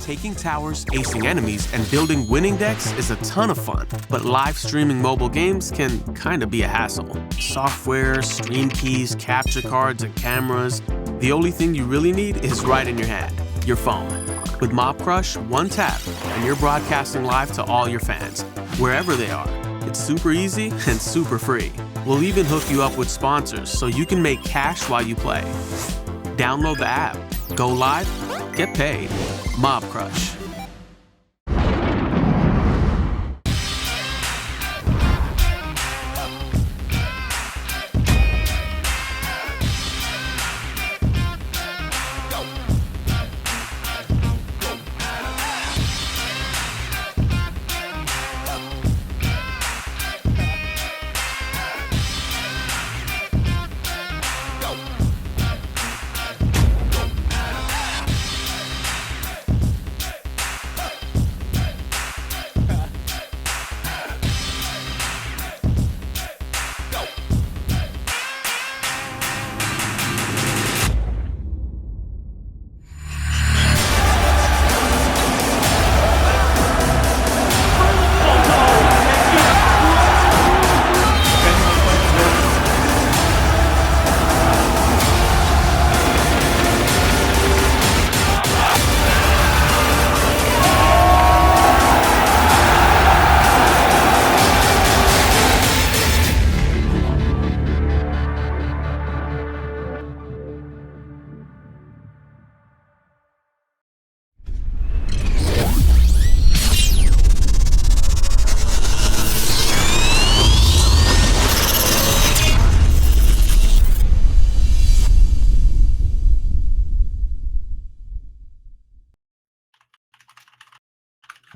Taking towers, acing enemies, and building winning decks is a ton of fun, but live streaming mobile games can kinda be a hassle. Software, stream keys, capture cards, and cameras. The only thing you really need is right in your hand, your phone. With Mobcrush, one tap, and you're broadcasting live to all your fans, wherever they are. It's super easy and super free. We'll even hook you up with sponsors so you can make cash while you play. Download the app, go live, get paid. Mobcrush.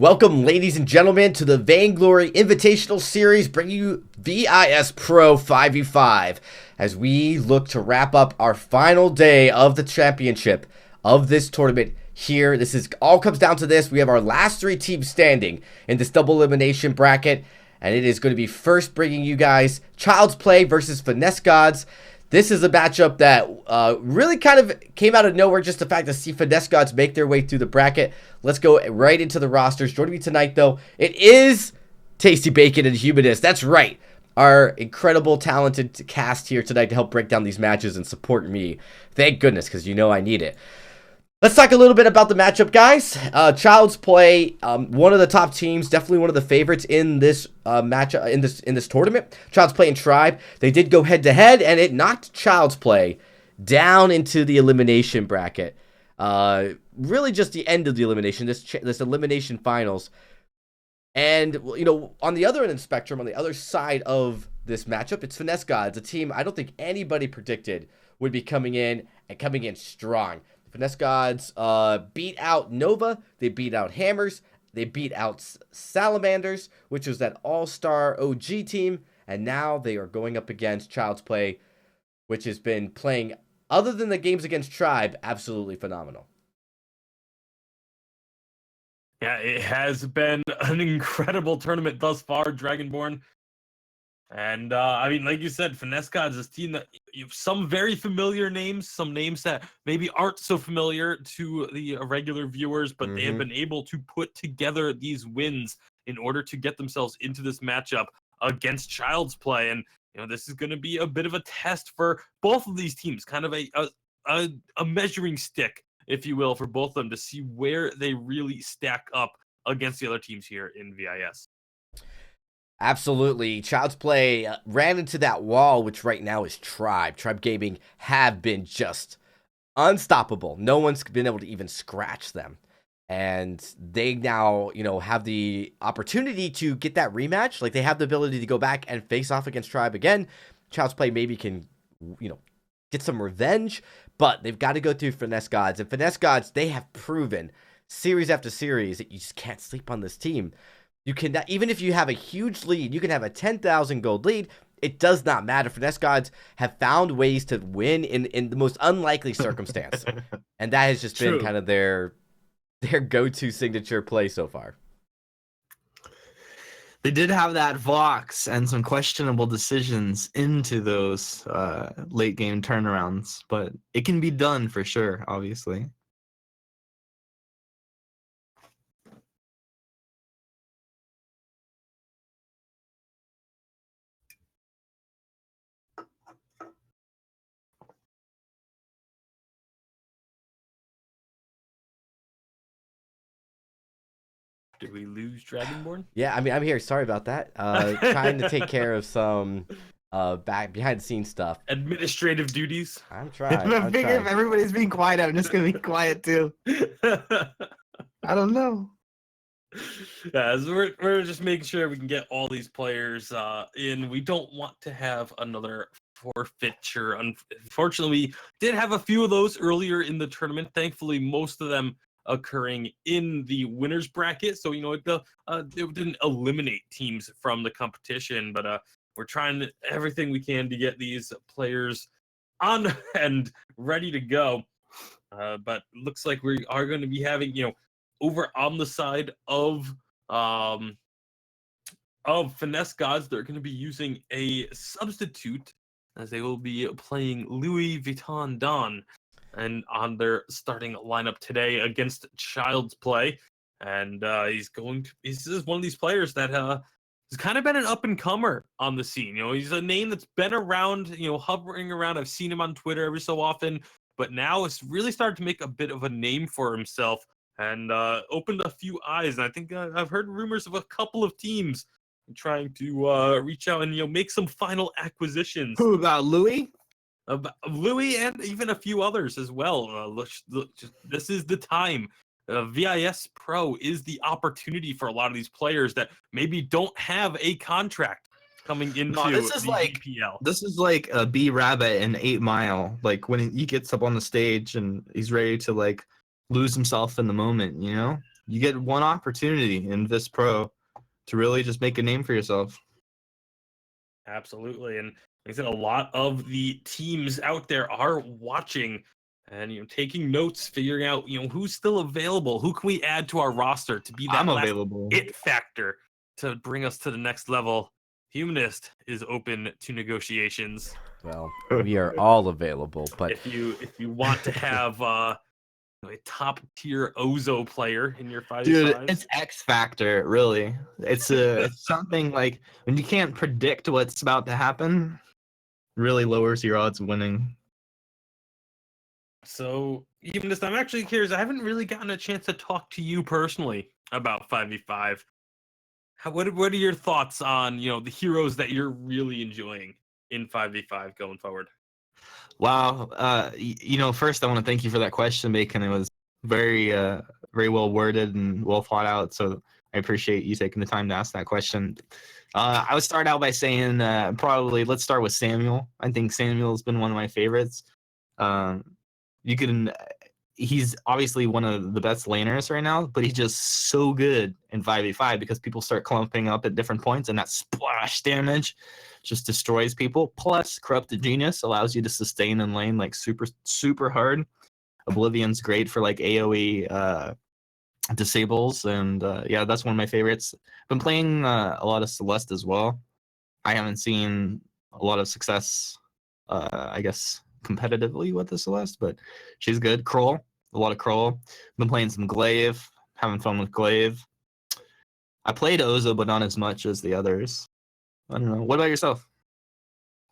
Welcome, ladies and gentlemen, to the Vainglory Invitational Series, bringing you VISPRO 5v5 as we look to wrap up our final day of the championship of this tournament here. This is all comes down to this. We have our last three teams standing in this double elimination bracket, and it is going to be first bringing you guys Child's Play versus Finesse Gods. This is a matchup that really kind of came out of nowhere, just the fact to see Finesse Gods make their way through the bracket. Let's go right into the rosters. Joining me tonight, though, it is Tasty Bacon and Humanist. That's right. Our incredible, talented cast here tonight to help break down these matches and support me. Thank goodness, because you know I need it. Let's talk a little bit about the matchup, guys. Child's Play, one of the top teams, definitely one of the favorites in this matchup in this tournament. Child's Play and Tribe, they did go head to head, and it knocked Child's Play down into the elimination bracket. Really, just the end of the elimination, this elimination finals. And you know, on the other end of the spectrum, on the other side of this matchup, it's Finesse Gods, a team I don't think anybody predicted would be coming in strong. Finesse Gods beat out Nova, they beat out Hammers, they beat out Salamanders, which was that all-star OG team, and now they are going up against Child's Play, which has been playing, other than the games against Tribe, absolutely phenomenal. Yeah, it has been an incredible tournament thus far, Dragonborn. And, I mean, like you said, Finesse Gods is a team that you have some very familiar names, some names that maybe aren't so familiar to the regular viewers, but they have been able to put together these wins in order to get themselves into this matchup against Child's Play. And, you know, this is going to be a bit of a test for both of these teams, kind of a measuring stick, if you will, for both of them to see where they really stack up against the other teams here in VIS. Absolutely. Child's Play ran into that wall, which right now is Tribe. Tribe Gaming have been just unstoppable. No one's been able to even scratch them. And they now, you know, have the opportunity to get that rematch. Like, they have the ability to go back and face off against Tribe again. Child's Play maybe can, you know, get some revenge, but they've got to go through Finesse Gods. And Finesse Gods, they have proven series after series that you just can't sleep on this team. You can, even if you have a huge lead, you can have a 10,000 gold lead. It does not matter. Finesse Gods have found ways to win in the most unlikely circumstance. And that has just been kind of their go-to signature play so far. They did have that Vox and some questionable decisions into those late game turnarounds, but it can be done for sure, obviously. Did we lose Dragonborn? Yeah, I mean, I'm here. Sorry about that. Trying to take care of some back behind the scenes stuff. Administrative duties. I'm trying. I I'm figure if trying. everybody's being quiet, I'm just gonna be quiet too. I don't know. Yeah, so we're just making sure we can get all these players in. We don't want to have another forfeiture. Unfortunately, we did have a few of those earlier in the tournament. Thankfully, most of them occurring in the winners bracket. So it didn't eliminate teams from the competition, but we're trying everything we can to get these players on and ready to go. But looks like we are going to be having over on the side of Finesse Gods, they're going to be using a substitute as they will be playing Louis Vuitton Don and on their starting lineup today against Child's Play. And this is one of these players that has kind of been an up and comer on the scene. He's a name that's been around, hovering around. I've seen him on Twitter every so often, but now it's really started to make a bit of a name for himself and opened a few eyes. And I think I've heard rumors of a couple of teams trying to reach out and make some final acquisitions. Who about Louis? Louis and even a few others as well. This is the time. VISPRO is the opportunity for a lot of these players that maybe don't have a contract coming into this is the like EPL. This is like a B Rabbit in 8 Mile. Like when he gets up on the stage and he's ready to like lose himself in the moment. You get one opportunity in VISPRO to really just make a name for yourself. Absolutely. And like I said, a lot of the teams out there are watching and taking notes, figuring out who's still available, who can we add to our roster to be that I'm last available. it factor to bring us to the next level. Humanist is open to negotiations. Well, we are all available, but if you want to have a top tier Ozo player in your 5v5s. Dude, it's X Factor, really. It's something like when you can't predict what's about to happen, really lowers your odds of winning. So, even this, I'm actually curious. I haven't really gotten a chance to talk to you personally about 5v5. What are your thoughts on the heroes that you're really enjoying in 5v5 going forward? Wow. First I want to thank you for that question, Bacon. It was very very well worded and well thought out. So I appreciate you taking the time to ask that question. I would start out by saying probably let's start with Samuel. I think Samuel's been one of my favorites. He's obviously one of the best laners right now, but he's just so good in 5v5 because people start clumping up at different points and that splash damage just destroys people. Plus, Corrupted Genius allows you to sustain in lane like super, super hard. Oblivion's great for like AoE disables, and yeah, that's one of my favorites. Been playing a lot of Celeste as well. I haven't seen a lot of success, I guess, competitively with the Celeste, but she's good. Kroll, a lot of Kroll. Been playing some Glaive, having fun with Glaive. I played Ozo, but not as much as the others. I don't know. What about yourself?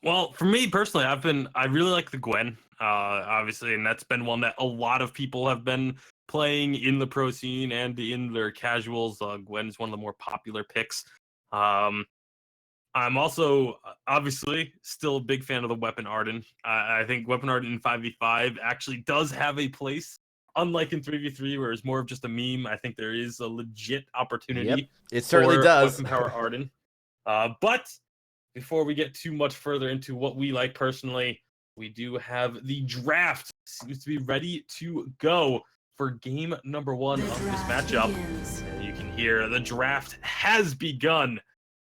Well, for me personally, I really like the Gwen, obviously, and that's been one that a lot of people have been playing in the pro scene and in their casuals. Gwen is one of the more popular picks. I'm also obviously still a big fan of the Weapon Arden. I think Weapon Arden in 5v5 actually does have a place, unlike in 3v3 where it's more of just a meme. I think there is a legit opportunity. Yep, it certainly does. Weapon Power Arden. But before we get too much further into what we like personally, we do have the draft. Seems to be ready to go for game number 1 of this matchup. And you can hear the draft has begun.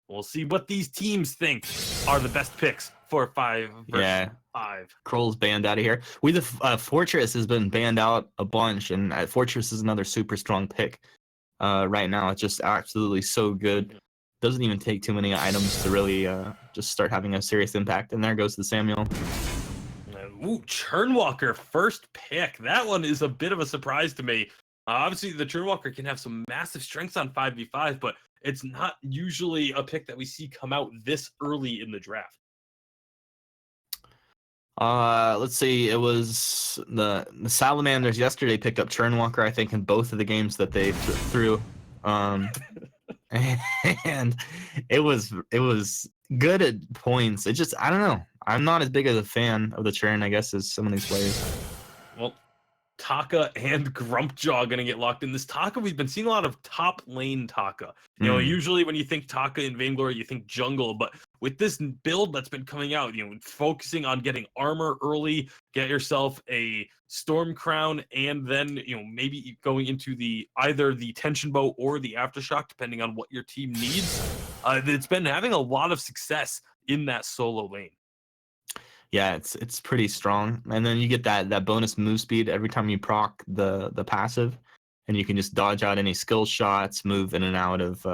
We'll see what these teams think are the best picks for 5 versus 5. Kroll's banned out of here. Fortress has been banned out a bunch, and Fortress is another super strong pick right now. It's just absolutely so good. Doesn't even take too many items to really just start having a serious impact. And there goes the Samuel. Ooh, Churnwalker, first pick. That one is a bit of a surprise to me. Obviously, the Churnwalker can have some massive strengths on 5v5, but it's not usually a pick that we see come out this early in the draft. Let's see. It was the Salamanders yesterday picked up Churnwalker, I think, in both of the games that they threw. And it was good at points. It just, I don't know. I'm not as big of a fan of the churn, I guess, as some of these players. Well, Taka and Grumpjaw going to get locked in. This Taka, we've been seeing a lot of top lane Taka. You know, usually when you think Taka in Vainglory, you think jungle, but with this build that's been coming out, you know, focusing on getting armor early, get yourself a Storm Crown, and then, you know, maybe going into either the Tension Bow or the Aftershock, depending on what your team needs. It's been having a lot of success in that solo lane. Yeah, it's pretty strong. And then you get that bonus move speed every time you proc the passive, and you can just dodge out any skill shots, move in and out of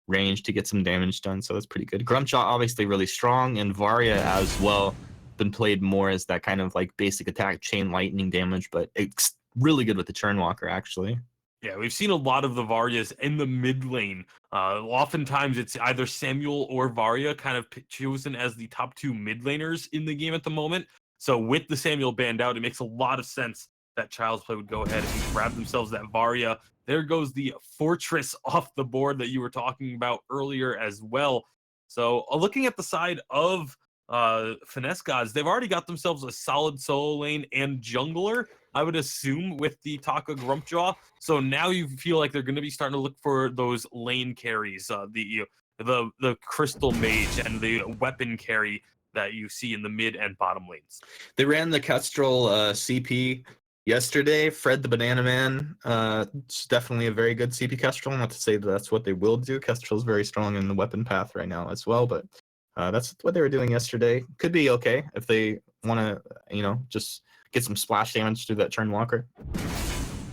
range to get some damage done. So that's pretty good. Grumpjaw obviously really strong, and Varya as well, been played more as that kind of like basic attack chain lightning damage, but it's really good with the Churnwalker actually. Yeah, we've seen a lot of the Varyas in the mid lane. Oftentimes, it's either Samuel or Varya kind of chosen as the top two mid laners in the game at the moment. So with the Samuel banned out, it makes a lot of sense that Child's Play would go ahead and grab themselves that Varya. There goes the fortress off the board that you were talking about earlier as well. So looking at the side of Finesse Gods, they've already got themselves a solid solo lane and jungler, I would assume, with the Taka Grumpjaw. So now you feel like they're going to be starting to look for those lane carries, the Crystal Mage and the weapon carry that you see in the mid and bottom lanes. They ran the Kestrel CP yesterday. Fred the Banana Man. It's definitely a very good CP Kestrel. Not to say that that's what they will do. Kestrel's very strong in the weapon path right now as well, but that's what they were doing yesterday. Could be okay if they want to, you know, just get some splash damage through that Churnwalker.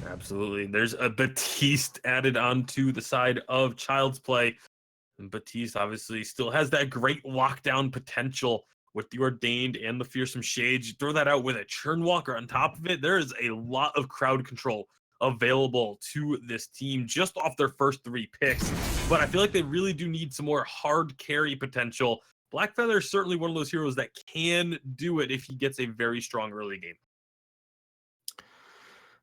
Absolutely. There's a Baptiste added onto the side of Child's Play. And Baptiste obviously still has that great lockdown potential with the Ordained and the Fearsome Shades. You throw that out with a Churnwalker on top of it, there is a lot of crowd control available to this team just off their first 3 picks. But I feel like they really do need some more hard carry potential. Blackfeather is certainly one of those heroes that can do it if he gets a very strong early game.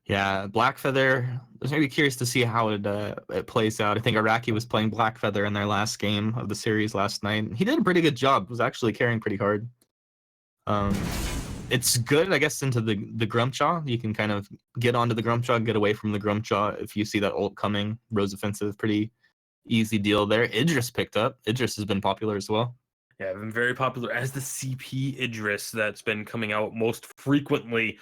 Yeah, Blackfeather. I was maybe curious to see how it plays out. I think Iraqi was playing Blackfeather in their last game of the series last night. He did a pretty good job. Was actually carrying pretty hard. It's good, I guess, into the Grumpjaw. You can kind of get onto the Grumpjaw, get away from the Grumpjaw if you see that ult coming. Rose offensive, pretty easy deal there. Idris picked up. Idris has been popular as well. Yeah, been very popular as the CP Idris that's been coming out most frequently.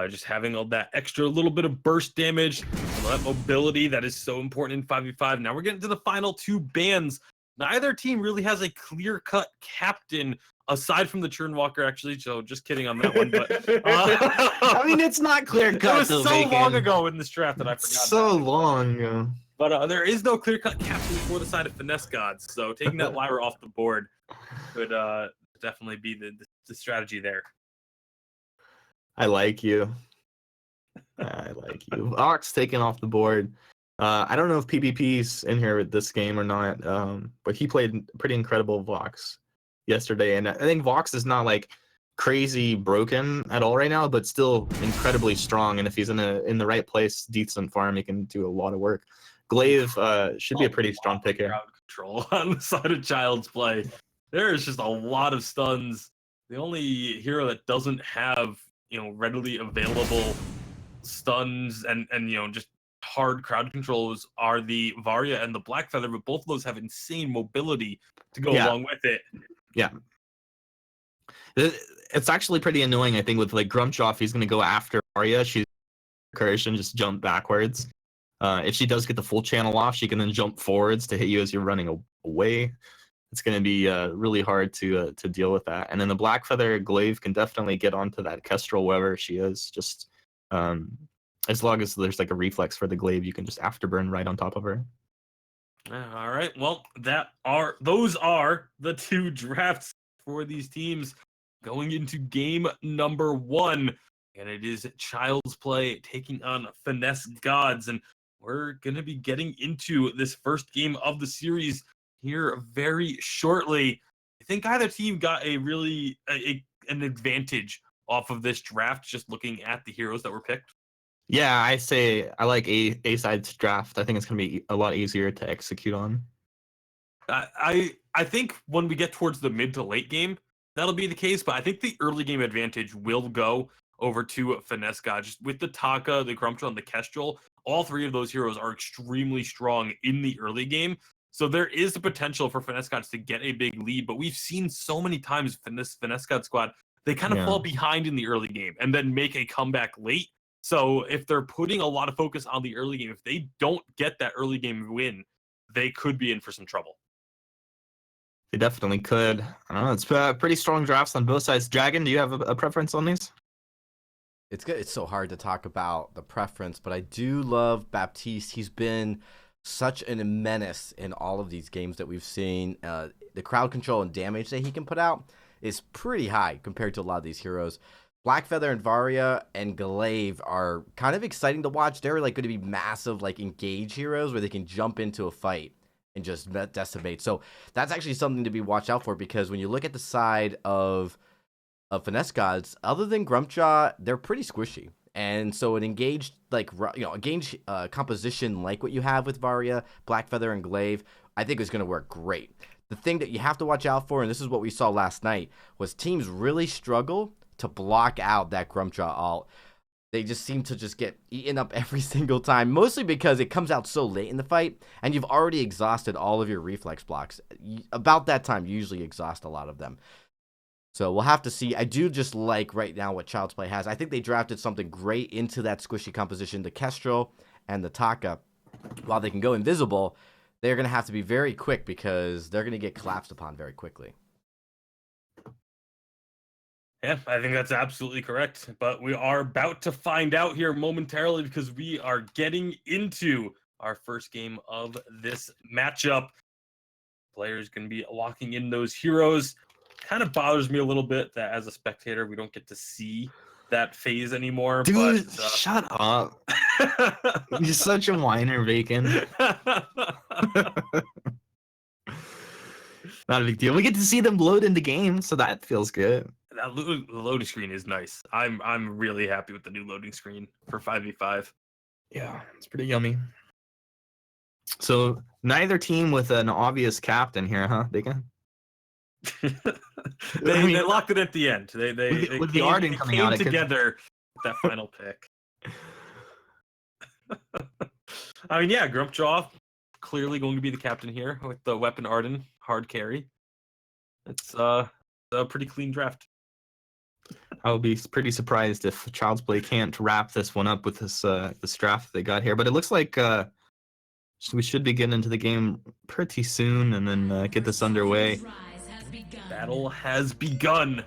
Just having all that extra little bit of burst damage, all that mobility that is so important in 5v5. Now we're getting to the final 2 bans. Neither team really has a clear-cut captain aside from the Churnwalker, actually. So just kidding on that one. But I mean, it's not clear-cut. It was so long ago in this draft that I forgot. So long ago. But there is no clear-cut captain for the side of Finesse Gods. So taking that Lyra off the board could definitely be the strategy there. I like you. I like you. Ox taken off the board. I don't know if PvP's in here with this game or not, but he played pretty incredible Vox yesterday. And I think Vox is not like crazy broken at all right now, but still incredibly strong. And if he's in the right place, decent farm, he can do a lot of work. Glaive should be a pretty strong pick here. Crowd control on the side of Child's Play. There is just a lot of stuns. The only hero that doesn't have, you know, readily available stuns and you know, just hard crowd controls are the Varya and the Blackfeather, but both of those have insane mobility to go along with it. Yeah. It's actually pretty annoying, I think, with like Grumpjaw. If he's going to go after Varya, she's and just jump backwards. If she does get the full channel off, she can then jump forwards to hit you as you're running away. It's going to be really hard to deal with that. And then the Blackfeather Glaive can definitely get onto that Kestrel wherever she is. Just as long as there's like a reflex for the Glaive, you can just afterburn right on top of her. All right. Well, those are the 2 drafts for these teams going into game number 1. And it is Child's Play taking on Finesse Gods. And we're going to be getting into this first game of the series here very shortly. I think either team got a really an advantage off of this draft, just looking at the heroes that were picked. Yeah, I say I like a sides draft. I think it's gonna be a lot easier to execute on. I think when we get towards the mid to late game, that'll be the case. But I think the early game advantage will go over to Finesse God. Just with the Taka, the Grumpjaw, and the Kestrel, all three of those heroes are extremely strong in the early game. So there is the potential for Finesse Gods to get a big lead. But we've seen so many times Finesse God squad, they kind of fall behind in the early game and then make a comeback late. So if they're putting a lot of focus on the early game, if they don't get that early game win, they could be in for some trouble. They definitely could. I don't know. It's pretty strong drafts on both sides. Dragon, do you have a preference on these? It's good. It's so hard to talk about the preference, but I do love Baptiste. He's been such a menace in all of these games that we've seen. The crowd control and damage that he can put out is pretty high compared to a lot of these heroes. Blackfeather and Varia and Glaive are kind of exciting to watch. They're like going to be massive, like engage heroes where they can jump into a fight and just decimate. So that's actually something to be watched out for, because when you look at the side of Finesse Gods, other than Grumpjaw, they're pretty squishy. And so an engaged, like, engaged composition like what you have with Varia, Blackfeather, and Glaive, I think is going to work great. The thing that you have to watch out for, and this is what we saw last night, was teams really struggle to block out that Grumpjaw ult. They just seem to just get eaten up every single time, mostly because it comes out so late in the fight, and you've already exhausted all of your reflex blocks. About that time, you usually exhaust a lot of them. So we'll have to see. I do just like right now what Child's Play has. I think they drafted something great into that squishy composition. The Kestrel and the Taka, while they can go invisible, they're going to have to be very quick because they're going to get collapsed upon very quickly. Yeah, I think that's absolutely correct. But we are about to find out here momentarily, because we are getting into our first game of this matchup. Players going to be locking in those heroes. Kind of bothers me a little bit that as a spectator, we don't get to see that phase anymore. Dude, but, shut up. You're such a whiner, Bacon. Not a big deal. We get to see them load into games, so that feels good. That loading screen is nice. I'm really happy with the new loading screen for 5v5. Yeah, it's pretty yummy. So neither team with an obvious captain here, huh, Bacon? They locked it at the end. They with the Arden coming out together with that final pick. I mean, yeah, Grumpjaw clearly going to be the captain here with the weapon Arden hard carry. It's a pretty clean draft. I would be pretty surprised if Child's Play can't wrap this one up with this draft they got here. But it looks like we should be getting into the game pretty soon, and then get this underway. Battle has begun.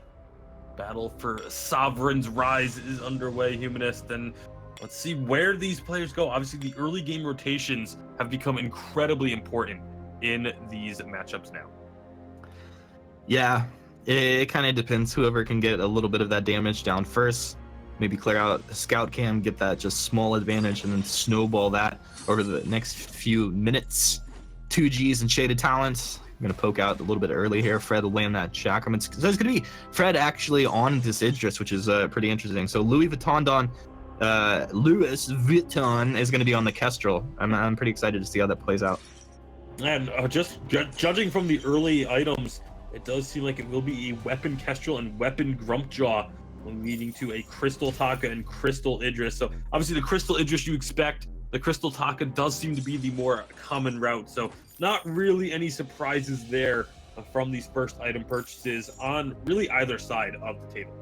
Battle for Sovereign's Rise is underway, Humanist, and let's see where these players go. Obviously, the early game rotations have become incredibly important in these matchups now. Yeah, it kind of depends. Whoever can get a little bit of that damage down first, maybe clear out a scout cam, get that just small advantage, and then snowball that over the next few minutes. 2Gs and Shaded Talents. I'm going to poke out a little bit early here. Fred will land that Chakram. So it's going to be Fred actually on this Idris, which is pretty interesting. So Louis Vuitton is going to be on the Kestrel. I'm pretty excited to see how that plays out. And just judging from the early items, it does seem like it will be a weapon Kestrel and weapon Grumpjaw, leading to a Crystal Taka and Crystal Idris. So obviously the Crystal Idris you expect. The Crystal Taka does seem to be the more common route. So not really any surprises there from these first item purchases on really either side of the table.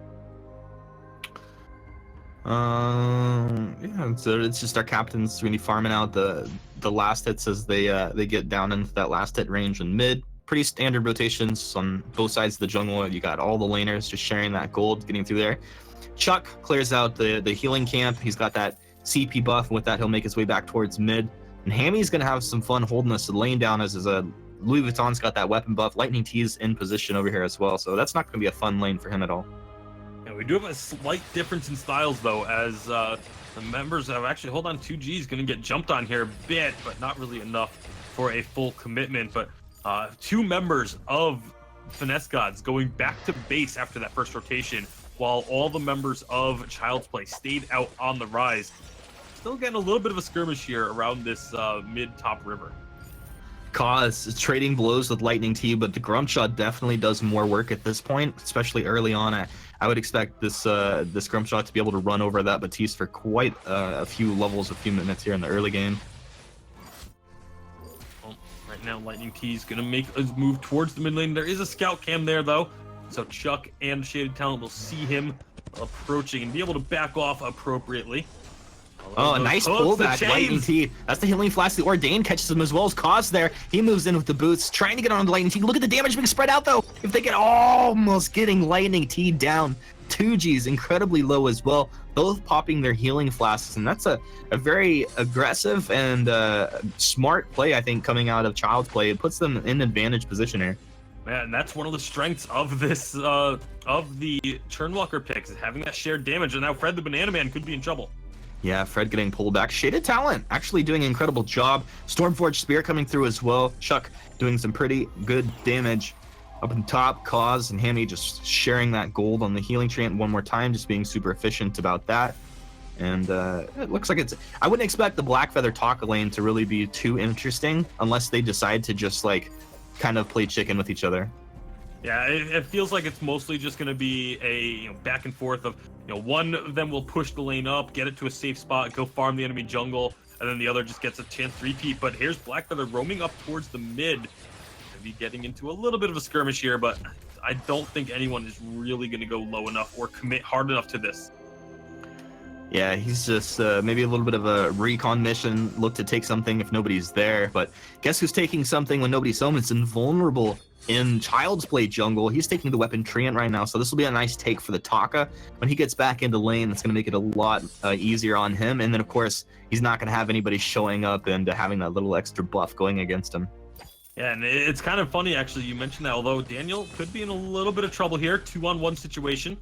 Yeah, so it's just our captains really farming out the last hits as they get down into that last hit range in mid. Pretty standard rotations on both sides of the jungle. You got all the laners just sharing that gold, getting through there. Chuck clears out the healing camp. He's got that CP buff, and with that he'll make his way back towards mid. And Hammy's gonna have some fun holding us lane down as Louis Vuitton's got that weapon buff. Lightning T's in position over here as well, so that's not gonna be a fun lane for him at all. Yeah, we do have a slight difference in styles though, as the members have actually, hold on, 2G's gonna get jumped on here a bit, but not really enough for a full commitment. But two members of Finesse Gods going back to base after that first rotation, while all the members of Child's Play stayed out on the Rise. still getting a little bit of a skirmish here around this mid-top river. Cause trading blows with Lightning T, but the Grumpshot definitely does more work at this point, especially early on. I would expect this Grumpshot to be able to run over that Batiste for quite a few levels, a few minutes here in the early game. Well, right now, Lightning T is going to make a move towards the mid lane. There is a scout cam there, though, so Chuck and Shaded Talent will see him approaching and be able to back off appropriately. Oh, a nice pullback, Lightning T. That's the healing flask. The Ordain catches him as well as Cause there. He moves in with the boots, trying to get on the Lightning T. Look at the damage being spread out, though. If they get almost getting Lightning T down. 2G's incredibly low as well, both popping their healing flasks. And that's a very aggressive and smart play, I think, coming out of Child's Play. It puts them in advantage position here. Man, that's one of the strengths of this, of the Churnwalker picks, is having that shared damage. And now Fred the Banana Man could be in trouble. Yeah, Fred getting pulled back. Shaded Talent actually doing an incredible job. Stormforge Spear coming through as well. Chuck doing some pretty good damage up in top. Cause and Hammy just sharing that gold on the healing treant one more time, just being super efficient about that. And it looks like it's... I wouldn't expect the Blackfeather Taka lane to really be too interesting unless they decide to just, like, kind of play chicken with each other. Yeah, it feels like it's mostly just going to be a back and forth of, one of them will push the lane up, get it to a safe spot, go farm the enemy jungle, and then the other just gets a chance to repeat. But here's Blackfeather roaming up towards the mid. Maybe getting into a little bit of a skirmish here, but I don't think anyone is really going to go low enough or commit hard enough to this. Yeah, he's just maybe a little bit of a recon mission, look to take something if nobody's there. But guess who's taking something when nobody's home? It's Invulnerable in Child's Play jungle. He's taking the weapon treant right now, so this will be a nice take for the Taka. When he gets back into lane, it's going to make it a lot easier on him. And then, of course, he's not going to have anybody showing up and having that little extra buff going against him. Yeah, and it's kind of funny, actually, you mentioned that, although Daniel could be in a little bit of trouble here, 2-on-1 situation.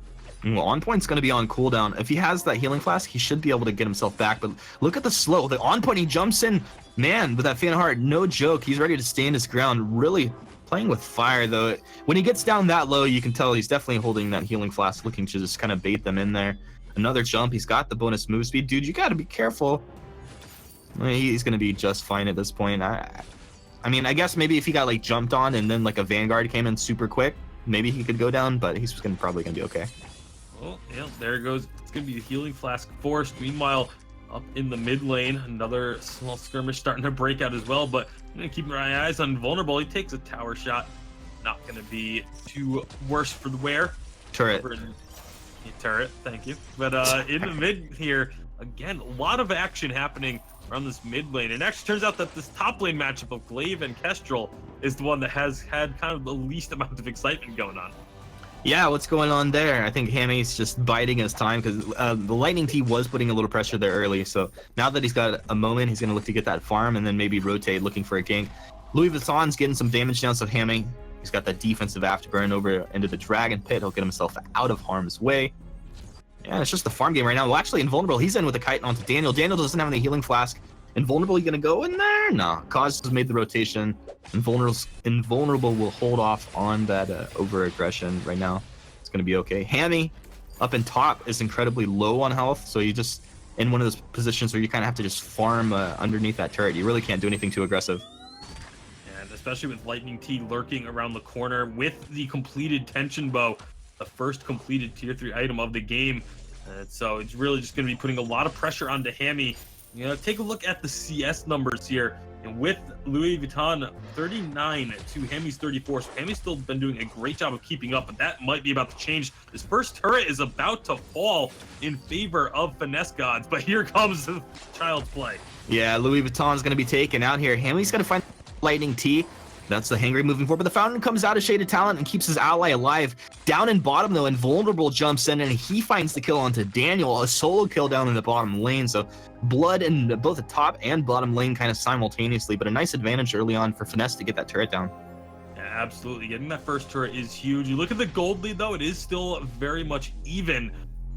Well, On Point's going to be on cooldown. If he has that healing flask, he should be able to get himself back. But look at the slow. The On Point, he jumps in. Man, with that Faint of Heart, no joke. He's ready to stand his ground. Really playing with fire, though. When he gets down that low, you can tell he's definitely holding that healing flask, looking to just kind of bait them in there. Another jump. He's got the bonus move speed. Dude, you got to be careful. I mean, he's going to be just fine at this point. I mean, I guess maybe if he got, like, jumped on and then, like, a Vanguard came in super quick, maybe he could go down, but he's probably going to be okay. Well, yeah, there it goes. It's going to be the healing flask forced. Meanwhile, up in the mid lane, another small skirmish starting to break out as well, but I'm going to keep my eyes on Vulnerable. He takes a tower shot. Not going to be too worse for the wear. Turret. Turret, thank you. But in the mid here, again, a lot of action happening around this mid lane. And it actually turns out that this top lane matchup of Glaive and Kestrel is the one that has had kind of the least amount of excitement going on. Yeah, what's going on there? I think Hammy's just biding his time because the Lightning T was putting a little pressure there early. So now that he's got a moment, he's going to look to get that farm and then maybe rotate looking for a gank. Louis Vuitton's getting some damage down, so Hammy, he's got that defensive afterburn over into the Dragon Pit. He'll get himself out of harm's way. Yeah, it's just the farm game right now. Well, actually, Invulnerable, he's in with a kite onto Daniel. Daniel doesn't have any healing flask. Invulnerable, you going to go in there? No. Cause has made the rotation. Invulnerable will hold off on that over-aggression right now. It's going to be okay. Hammy, up in top, is incredibly low on health, so you just in one of those positions where you kind of have to just farm underneath that turret. You really can't do anything too aggressive. And especially with Lightning T lurking around the corner with the completed Tension Bow, the first completed Tier 3 item of the game. So it's really just going to be putting a lot of pressure onto Hammy. Take a look at the CS numbers here. And with Louis Vuitton 39 to Hammy's 34, so Hammy's still been doing a great job of keeping up, but that might be about to change. This first turret is about to fall in favor of Finesse Gods, but here comes the Child's Play. Yeah, Louis Vuitton's going to be taken out here. Hammy's going to find Lightning T. That's the Hangry moving forward, but the Fountain comes out of Shaded Talent and keeps his ally alive. Down in bottom, though, Invulnerable jumps in, and he finds the kill onto Daniel, a solo kill down in the bottom lane, so blood in both the top and bottom lane kind of simultaneously, but a nice advantage early on for Finesse to get that turret down. Yeah, absolutely. Getting that first turret is huge. You look at the gold lead, though, it is still very much even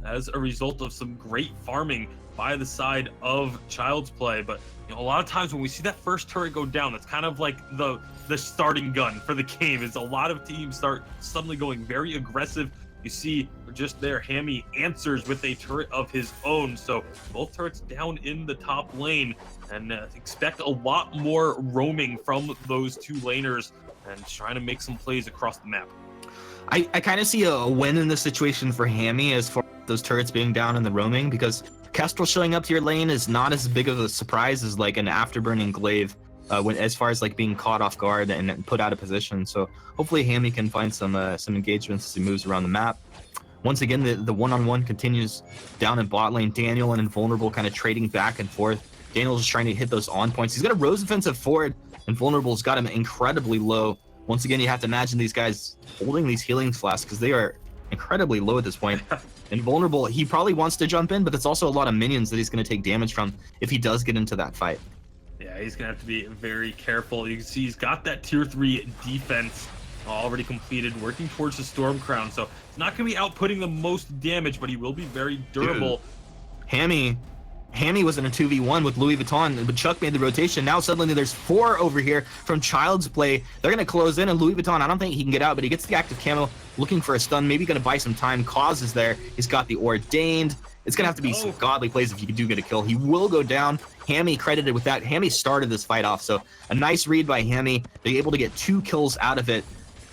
as a result of some great farming by the side of Child's Play, but a lot of times when we see that first turret go down, that's kind of like the starting gun for the game. Is a lot of teams start suddenly going very aggressive You see just there, Hammy answers with a turret of his own. So both turrets down in the top lane, and expect a lot more roaming from those two laners and trying to make some plays across the map. I kind of see a win in this situation for Hammy as far as those turrets being down in the roaming, because Kestrel showing up to your lane is not as big of a surprise as like an afterburning glaive as far as like being caught off guard and put out of position. So hopefully Hammy can find some engagements as he moves around the map. Once again, the one-on-one continues down in bot lane. Daniel and Invulnerable kind of trading back and forth. Daniel's just trying to hit those on points. He's got a Rose offensive forward. Invulnerable's got him incredibly low. Once again, you have to imagine these guys holding these healing flasks because they are incredibly low at this point. Invulnerable, he probably wants to jump in, but that's also a lot of minions that he's going to take damage from if he does get into that fight. Yeah, he's going to have to be very careful. You can see he's got that tier 3 defense already completed, working towards the Storm Crown. So it's not going to be outputting the most damage, but he will be very durable. Dude. Hammy was in a 2v1 with Louis Vuitton, but Chuck made the rotation. Now suddenly there's 4 over here from Child's Play. They're going to close in, and Louis Vuitton, I don't think he can get out, but he gets the active camo, looking for a stun, maybe going to buy some time. Cause is there. He's got the Ordained. It's going to have to be some godly plays if you do get a kill. He will go down. Hammy credited with that. Hammy started this fight off, so a nice read by Hammy. They're able to get 2 kills out of it.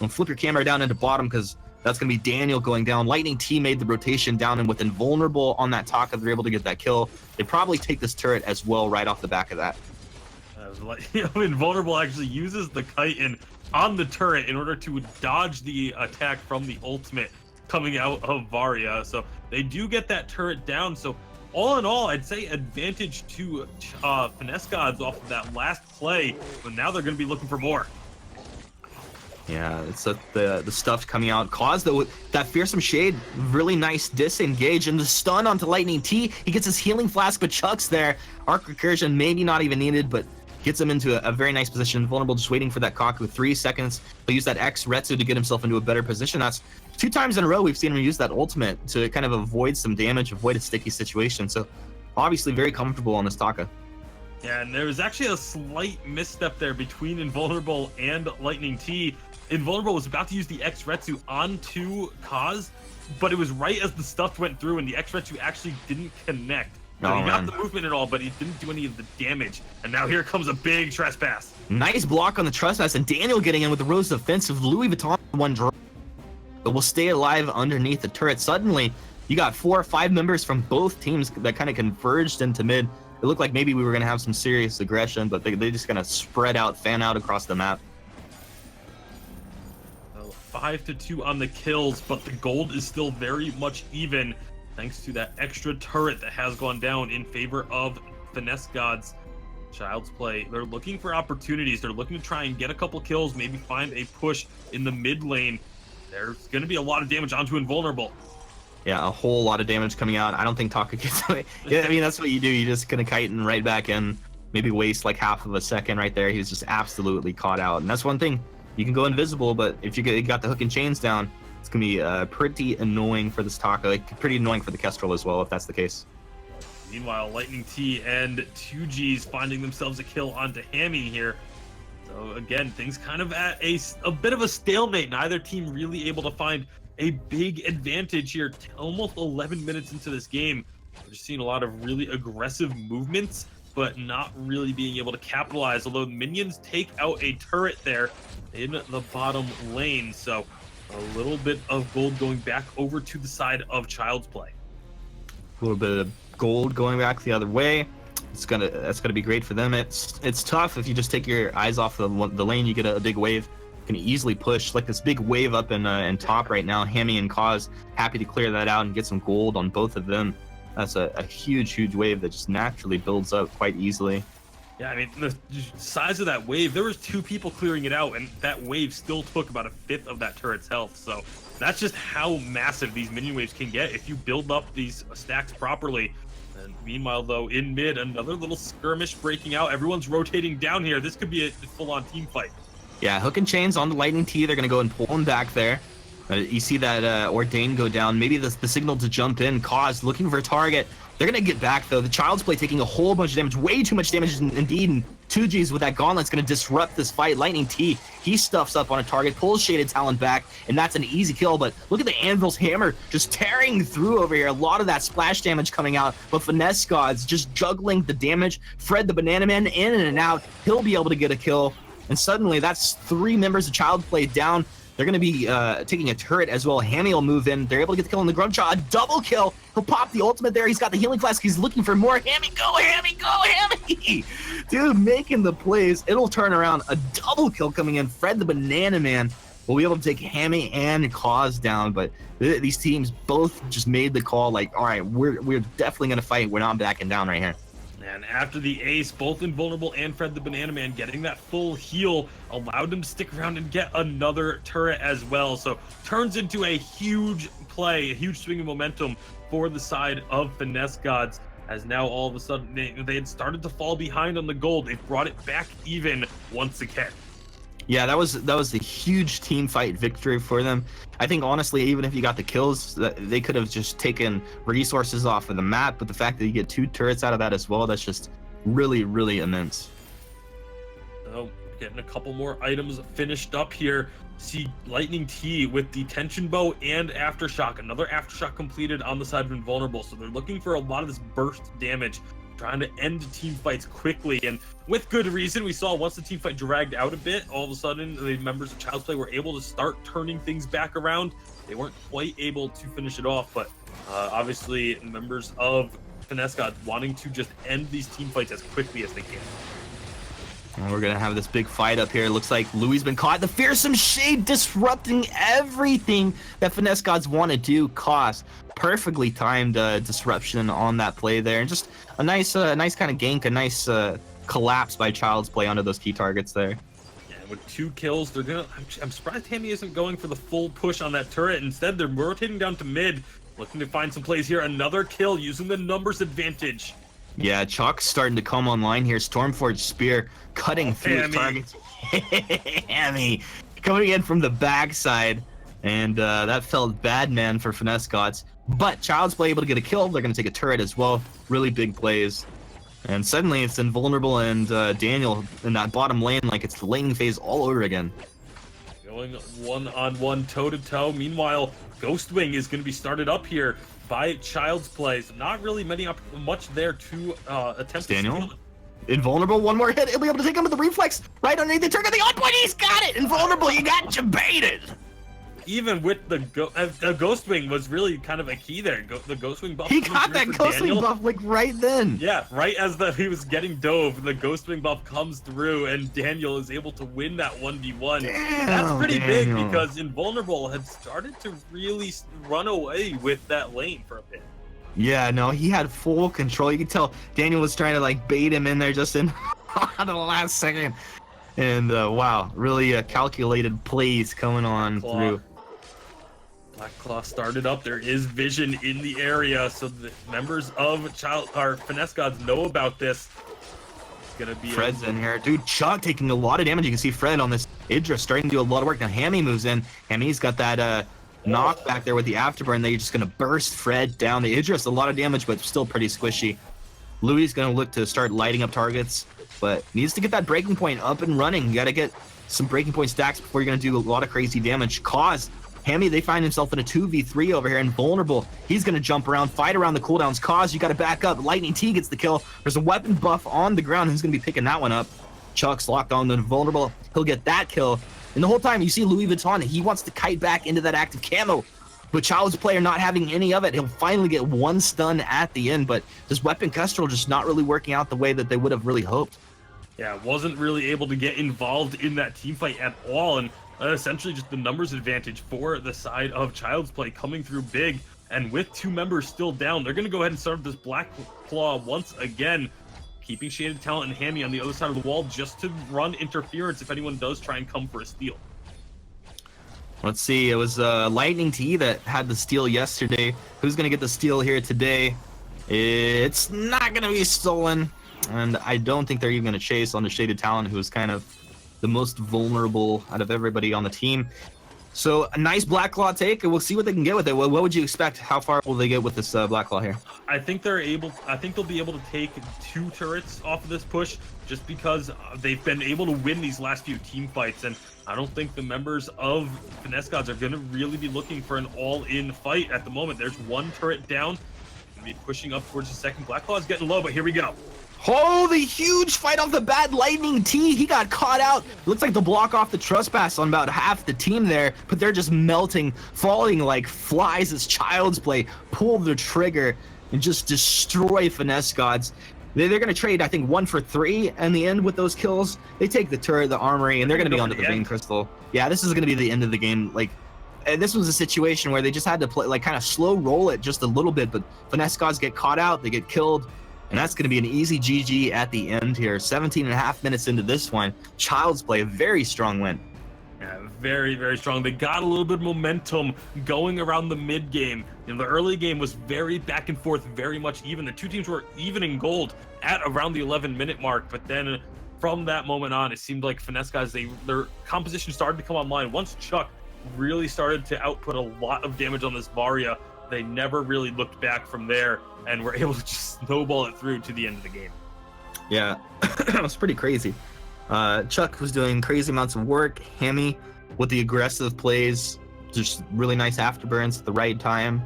And flip your camera down into bottom because that's going to be Daniel going down. Lightning T made the rotation down, and with Invulnerable on that Taka, they're able to get that kill. They probably take this turret as well right off the back of that. Invulnerable actually uses the chitin on the turret in order to dodge the attack from the ultimate coming out of Varia. So they do get that turret down. So all in all, I'd say advantage to Finesse Gods off of that last play, but now they're going to be looking for more. Yeah, it's the stuff coming out. Cause, though, that Fearsome Shade, really nice disengage, and the stun onto Lightning T. He gets his healing flask, but Chuck's there. Arc Recursion, maybe not even needed, but gets him into a very nice position. Vulnerable just waiting for that Kaku. 3 seconds. He'll use that X Retsu to get himself into a better position. That's 2 times in a row we've seen him use that ultimate to kind of avoid some damage, avoid a sticky situation. So obviously very comfortable on this Taka. Yeah, and there was actually a slight misstep there between Invulnerable and Lightning T. Invulnerable was about to use the X Retsu onto Kaz, but it was right as the stuff went through and the X Retsu actually didn't connect. He got the movement and all, but he didn't do any of the damage. And now here comes a big trespass. Nice block on the trespass, and Daniel getting in with the Rose defensive. Louis Vuitton one drop, but will stay alive underneath the turret. Suddenly, you got 4 or 5 members from both teams that kind of converged into mid. It looked like maybe we were going to have some serious aggression, but they just kind of spread out, fan out across the map. 5-2 on the kills, but the gold is still very much even thanks to that extra turret that has gone down in favor of Finesse Gods. Child's Play, they're looking for opportunities. They're looking to try and get a couple kills, maybe find a push in the mid lane. There's going to be a lot of damage onto Invulnerable. Yeah, a whole lot of damage coming out. I don't think Taka gets away. Yeah, I mean, that's what you do. You're just going to chitin right back in, maybe waste like half of a second right there. He's just absolutely caught out. And that's one thing. You can go invisible, but if you got the hook and chains down, it's going to be pretty annoying for this Taka. Like, pretty annoying for the Kestrel as well, if that's the case. Meanwhile, Lightning T and 2Gs finding themselves a kill onto Hammy here. So again, things kind of at a bit of a stalemate. Neither team really able to find a big advantage here. Almost 11 minutes into this game, we're just seeing a lot of really aggressive movements, but not really being able to capitalize. Although minions take out a turret there in the bottom lane, so a little bit of gold going back over to the side of Child's Play. A little bit of gold going back the other way. That's gonna be great for them. It's tough if you just take your eyes off the lane. You get a big wave. You can easily push like this big wave up in top right now. Hammy and Cause happy to clear that out and get some gold on both of them. That's a huge wave that just naturally builds up quite easily. Yeah, I mean, the size of that wave, there was 2 people clearing it out, and that wave still took about 1/5 of that turret's health. So that's just how massive these minion waves can get if you build up these stacks properly. And meanwhile, though, in mid, another little skirmish breaking out. Everyone's rotating down here. This could be a full-on team fight. Yeah, hook and chains on the Lightning T. They're going to go and pull him back there. You see that Ordain go down. Maybe the signal to jump in. Cause looking for a target. They're going to get back, though. The Child's Play taking a whole bunch of damage. Way too much damage, indeed. And 2Gs with that gauntlet's going to disrupt this fight. Lightning T, he stuffs up on a target, pulls Shaded Talon back, and that's an easy kill. But look at the Anvil's hammer just tearing through over here. A lot of that splash damage coming out, but Finesse Gods just juggling the damage. Fred the Banana Man in and out. He'll be able to get a kill. And suddenly that's 3 members of Child Play down. They're going to be taking a turret as well. Hammy will move in. They're able to get the kill on the Grunchaw. A double kill. He'll pop the ultimate there. He's got the healing flask. He's looking for more. Hammy, go, Hammy, go, Hammy. Dude, making the plays. It'll turn around. A double kill coming in. Fred the Banana Man will be able to take Hammy and Cause down. But these teams both just made the call like, all right, we're definitely going to fight. We're not backing down right here. And after the ace, both Invulnerable and Fred the Banana Man getting that full heal allowed him to stick around and get another turret as well. So turns into a huge play, a huge swing of momentum for the side of Finesse Gods, as now all of a sudden they had started to fall behind on the gold. They've brought it back even once again. Yeah, that was a huge team fight victory for them. I think honestly, even if you got the kills, they could have just taken resources off of the map. But the fact that you get 2 turrets out of that as well, that's just really, really immense. So getting a couple more items finished up here. See Lightning T with the Tension Bow and Aftershock. Another Aftershock completed on the side of Invulnerable. So they're looking for a lot of this burst damage, trying to end team fights quickly, and with good reason. We saw once the team fight dragged out a bit, all of a sudden the members of Child's Play were able to start turning things back around. They weren't quite able to finish it off, but obviously members of Finesse God wanting to just end these team fights as quickly as they can. And we're gonna have this big fight up here. Looks like Louis been caught. The Fearsome Shade disrupting everything that Finesse Gods want to do. Cost perfectly timed disruption on that play there, and just a nice kind of gank, a nice collapse by Child's Play onto those key targets there. Yeah, with 2 kills, they're gonna. I'm surprised Hammy isn't going for the full push on that turret. Instead, they're rotating down to mid, looking to find some plays here. Another kill using the numbers advantage. Yeah, Chalk's starting to come online here. Stormforge Spear cutting through his targets. Hammy coming in from the backside, and that felt bad, man, for Finesse Gods. But Child's Play able to get a kill. They're going to take a turret as well. Really big plays. And suddenly it's Invulnerable and Daniel in that bottom lane like it's the laning phase all over again. Going one-on-one, toe-to-toe. Meanwhile, Ghostwing is going to be started up here by Child's Play. So not really much there to attempt Daniel? to steal it. Invulnerable, one more hit. He'll be able to take him with the reflex right underneath the trigger. The on point, he's got it! Invulnerable, you got baited! Even with the Ghostwing was really kind of a key there. The Ghostwing buff. He coming got through that for Ghostwing Daniel. buff like right then. Yeah, right as he was getting dove, the Ghostwing buff comes through, and Daniel is able to win that 1v1. That's pretty big because Invulnerable had started to really run away with that lane for a bit. Yeah, no, he had full control. You could tell Daniel was trying to like bait him in there just in the last second. And wow, really calculated plays coming on through. Black Claw started up. There is vision in the area, so the members of Finesse Gods know about this. It's gonna be Fred's in here. Dude, Chuck taking a lot of damage. You can see Fred on this Idra starting to do a lot of work. Now Hammy moves in. Hammy's got that knockback there with the afterburn. They're just gonna burst Fred down. The Idris, a lot of damage, but still pretty squishy. Louis is gonna look to start lighting up targets, but needs to get that breaking point up and running. You gotta get some breaking point stacks before you're gonna do a lot of crazy damage. Cause Hammy, they find himself in a 2v3 over here, Invulnerable. He's going to jump around, fight around the cooldowns. Cause, you got to back up. Lightning T gets the kill. There's a weapon buff on the ground. Who's going to be picking that one up? Chuck's locked on the Invulnerable. He'll get that kill. And the whole time, you see Louis Vuitton. He wants to kite back into that active camo. But Child's Player not having any of it. He'll finally get 1 stun at the end. But this weapon Kestrel just not really working out the way that they would have really hoped. Yeah, wasn't really able to get involved in that team fight at all. And essentially just the numbers advantage for the side of Child's Play coming through big. And with 2 members still down, they're going to go ahead and start this Black Claw once again, keeping Shaded Talent and Hammy on the other side of the wall just to run interference if anyone does try and come for a steal. Let's see, it was Lightning T that had the steal yesterday. Who's going to get the steal here today? It's not going to be stolen. And I don't think they're even going to chase on the Shaded Talent, who is kind of the most vulnerable out of everybody on the team. So a nice Black Claw take, and we'll see what they can get with it. What would you expect? How far will they get with this Black Claw here? I think they'll be able to take 2 turrets off of this push, just because they've been able to win these last few team fights, and I don't think the members of Finesse Gods are going to really be looking for an all-in fight at the moment. There's 1 turret down, going to be pushing up towards the second. Black Claw is getting low, but here we go. Holy huge fight off the bat. Lightning T, he got caught out. Looks like the block off the trespass on about half the team there, but they're just melting, falling like flies as Child's Play pull the trigger and just destroy Finesse Gods. They're going to trade, I think, 1 for 3 in the end with those kills. They take the turret, the armory, and they're going to be onto the Vein Crystal. Yeah, this is going to be the end of the game. Like, and this was a situation where they just had to play, like, kind of slow roll it just a little bit, but Finesse Gods get caught out, they get killed. And that's going to be an easy GG at the end here. 17.5 minutes into this one. Child's Play, a very strong win. Yeah, very, very strong. They got a little bit of momentum going around the mid game. You know, the early game was very back and forth, very much even. The 2 teams were even in gold at around the 11-minute mark. But then from that moment on, it seemed like Finesse Guys, their composition started to come online. Once Chuck really started to output a lot of damage on this Varia, they never really looked back from there and were able to just snowball it through to the end of the game. Yeah, it was pretty crazy. Chuck was doing crazy amounts of work. Hammy with the aggressive plays, just really nice afterburns at the right time.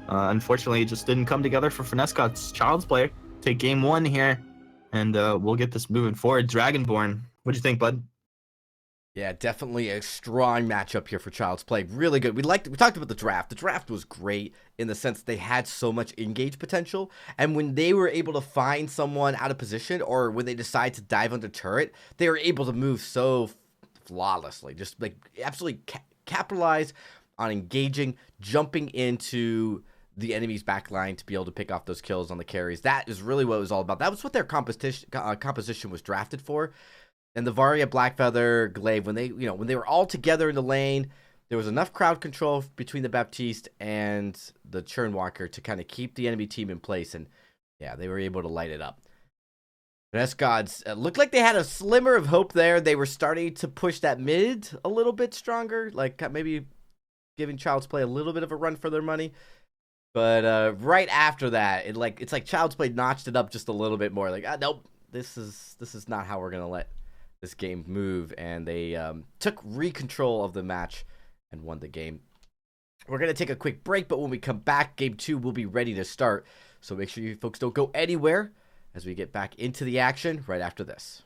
Unfortunately, it just didn't come together for Finesse Gods. Child's Play take game 1 here, and we'll get this moving forward. Dragonborn, what'd you think, bud? Yeah, definitely a strong matchup here for Child's Play. Really good. We talked about the draft. The draft was great in the sense they had so much engage potential. And when they were able to find someone out of position, or when they decide to dive onto turret, they were able to move so flawlessly. Just like absolutely capitalize on engaging, jumping into the enemy's backline to be able to pick off those kills on the carries. That is really what it was all about. That was what their composition was drafted for. And the Varia, Blackfeather, Glaive, when they were all together in the lane, there was enough crowd control between the Baptiste and the Churnwalker to kind of keep the enemy team in place. And yeah, they were able to light it up. Finesse Gods looked like they had a slimmer of hope there. They were starting to push that mid a little bit stronger, like maybe giving Child's Play a little bit of a run for their money. But right after that, it's like Child's Play notched it up just a little bit more. Like, nope, this is not how we're gonna let this game move, and they took re-control of the match and won the game. We're going to take a quick break, but when we come back, game 2 will be ready to start. So make sure you folks don't go anywhere as we get back into the action right after this.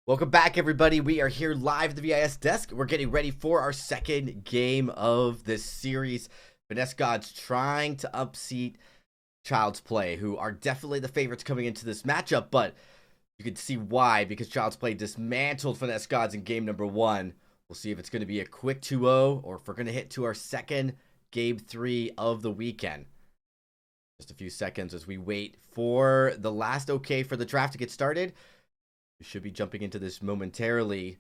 Welcome back, everybody. We are here live at the VIS desk. We're getting ready for our second game of this series. Finesse Gods trying to upseat Child's Play, who are definitely the favorites coming into this matchup, but you can see why, because Child's Play dismantled Finesse Gods in game number 1. We'll see if it's going to be a quick 2-0 or if we're going to hit to our second game 3 of the weekend. Just a few seconds as we wait for the last okay for the draft to get started. We should be jumping into this momentarily.